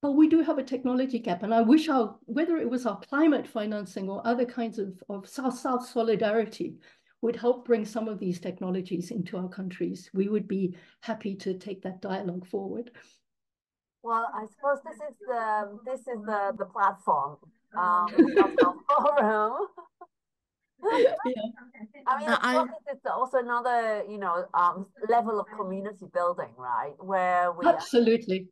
But we do have a technology gap, and I wish whether it was our climate financing or other kinds of South-South solidarity would help bring some of these technologies into our countries. We would be happy to take that dialogue forward. Well, I suppose this is the platform, the forum. Yeah. I mean, of course, it's also another, you know, level of community building, right? Where we absolutely,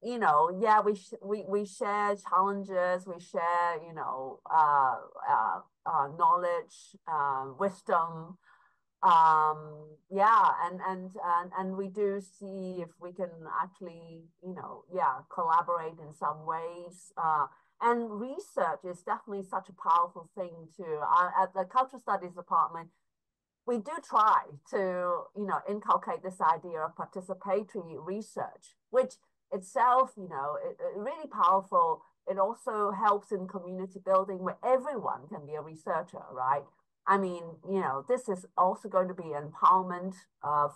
you know, yeah, we share challenges, we share, you know, knowledge, wisdom, yeah, and we do see if we can actually, you know, yeah, collaborate in some ways. And research is definitely such a powerful thing too. At the Cultural Studies Department, we do try to, you know, inculcate this idea of participatory research, which itself, you know, really powerful. It also helps in community building where everyone can be a researcher, right? I mean, you know, this is also going to be empowerment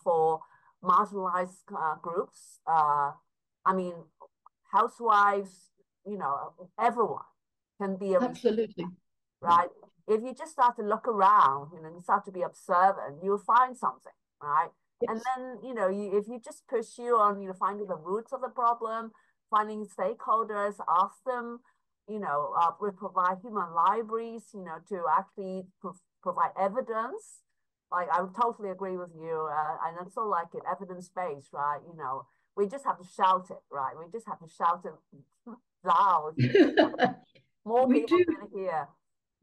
for marginalized groups. I mean, housewives, you know, everyone can be a absolutely researcher, right? If you just start to look around, you know, you start to be observant, you'll find something, right? Yes. And then, you know, if you just pursue on, you know, finding the roots of the problem, finding stakeholders, ask them, you know, we provide human libraries, you know, to actually provide evidence. Like, I would totally agree with you. And I'm so like it, evidence-based, right? You know, we just have to shout it, right? We just have to shout it loud. More people can hear.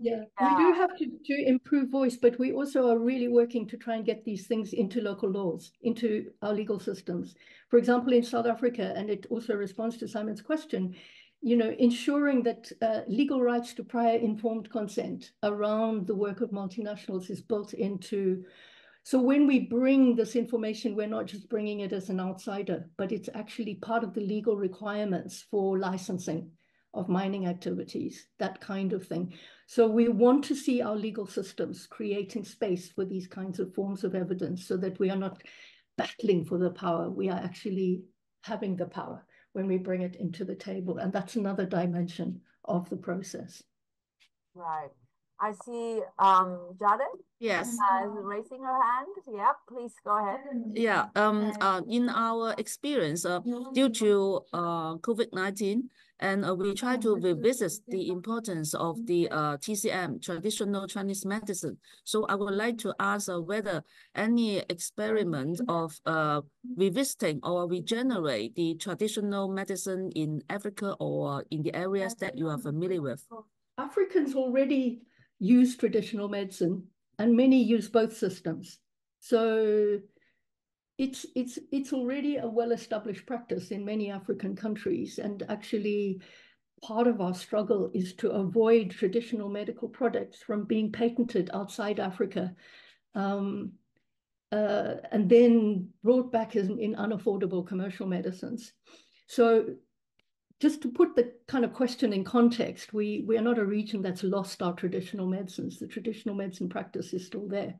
Yeah, we do have to improve voice, but we also are really working to try and get these things into local laws, into our legal systems. For example, in South Africa, and it also responds to Simon's question, you know, ensuring that legal rights to prior informed consent around the work of multinationals is built into. So when we bring this information, we're not just bringing it as an outsider, but it's actually part of the legal requirements for licensing of mining activities, that kind of thing. So we want to see our legal systems creating space for these kinds of forms of evidence so that we are not battling for the power. We are actually having the power when we bring it into the table. And that's another dimension of the process. Right. I see Xiaode Yes. Raising her hand. Yeah, please go ahead. Yeah. In our experience, due to COVID-19, and we try to revisit the importance of the TCM, traditional Chinese medicine. So I would like to ask whether any experiment of revisiting or regenerate the traditional medicine in Africa or in the areas that you are familiar with. Africans already use traditional medicine, and many use both systems. So it's already a well-established practice in many African countries. And actually, part of our struggle is to avoid traditional medical products from being patented outside Africa, and then brought back in unaffordable commercial medicines. So just to put the kind of question in context, we are not a region that's lost our traditional medicines. The traditional medicine practice is still there.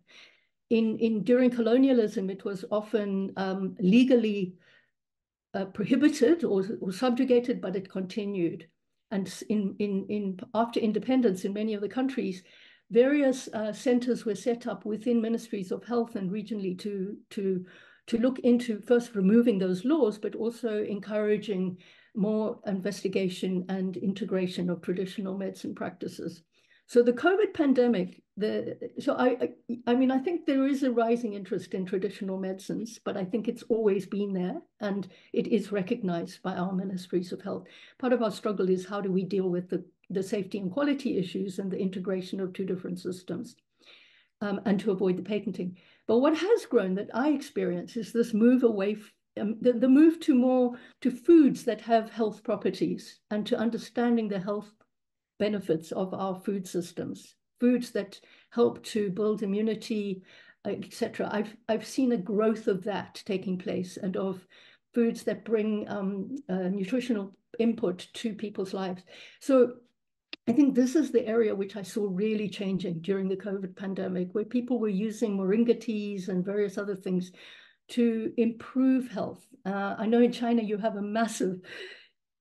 During colonialism, it was often legally prohibited or subjugated, but it continued. And after independence in many of the countries, various centers were set up within ministries of health and regionally to look into first removing those laws, but also encouraging more investigation and integration of traditional medicine practices. So the COVID pandemic, I mean, I think there is a rising interest in traditional medicines, but I think it's always been there and it is recognized by our ministries of health. Part of our struggle is how do we deal with the safety and quality issues and the integration of two different systems, and to avoid the patenting. But what has grown that I experience is this move away the move to foods that have health properties and to understanding the health benefits of our food systems, foods that help to build immunity, etc. I've seen a growth of that taking place and of foods that bring nutritional input to people's lives. So I think this is the area which I saw really changing during the COVID pandemic, where people were using moringa teas and various other things to improve health. I know in China you have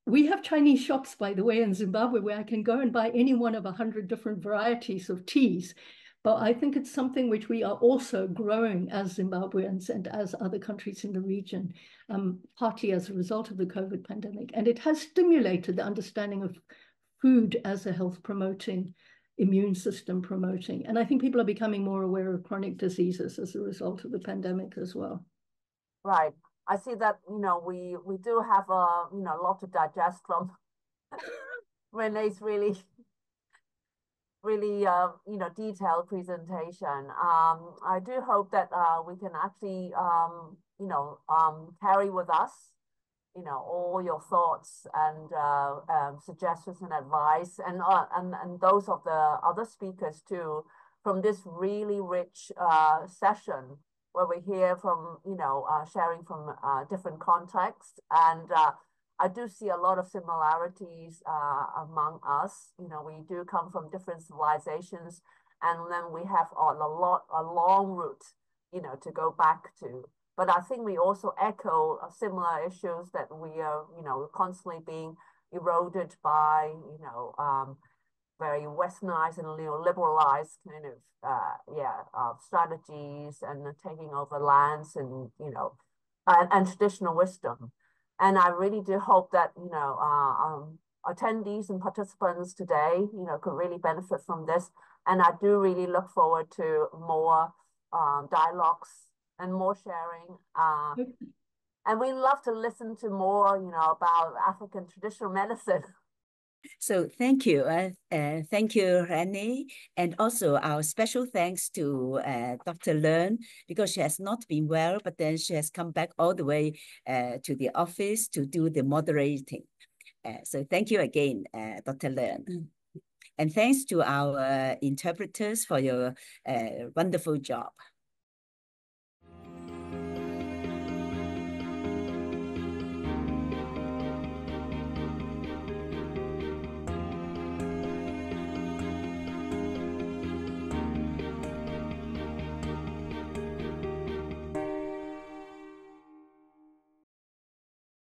we have Chinese shops, by the way, in Zimbabwe, where I can go and buy any one of 100 different varieties of teas. But I think it's something which we are also growing as Zimbabweans and as other countries in the region, partly as a result of the COVID pandemic. And it has stimulated the understanding of food as a health promoting, immune system promoting. And I think people are becoming more aware of chronic diseases as a result of the pandemic as well. Right. I see that, we do have a lot to digest from Renee's really detailed presentation. I do hope that we can actually carry with us all your thoughts and suggestions and advice, and those of the other speakers too, from this really rich session, where we hear from, sharing from different contexts. And I do see a lot of similarities among us. We do come from different civilizations, and then we have a long route, to go back to. But I think we also echo similar issues that we are, constantly being eroded by, very westernized and neoliberalized kind of strategies and taking over lands and and traditional wisdom. And I really do hope that attendees and participants today could really benefit from this. And I do really look forward to more dialogues and more sharing. And we love to listen to more about African traditional medicine. So thank you. Thank you, Renee. And also our special thanks to Dr. Leung, because she has not been well, but then she has come back all the way to the office to do the moderating. So thank you again, Dr. Leung. And thanks to our interpreters for your wonderful job.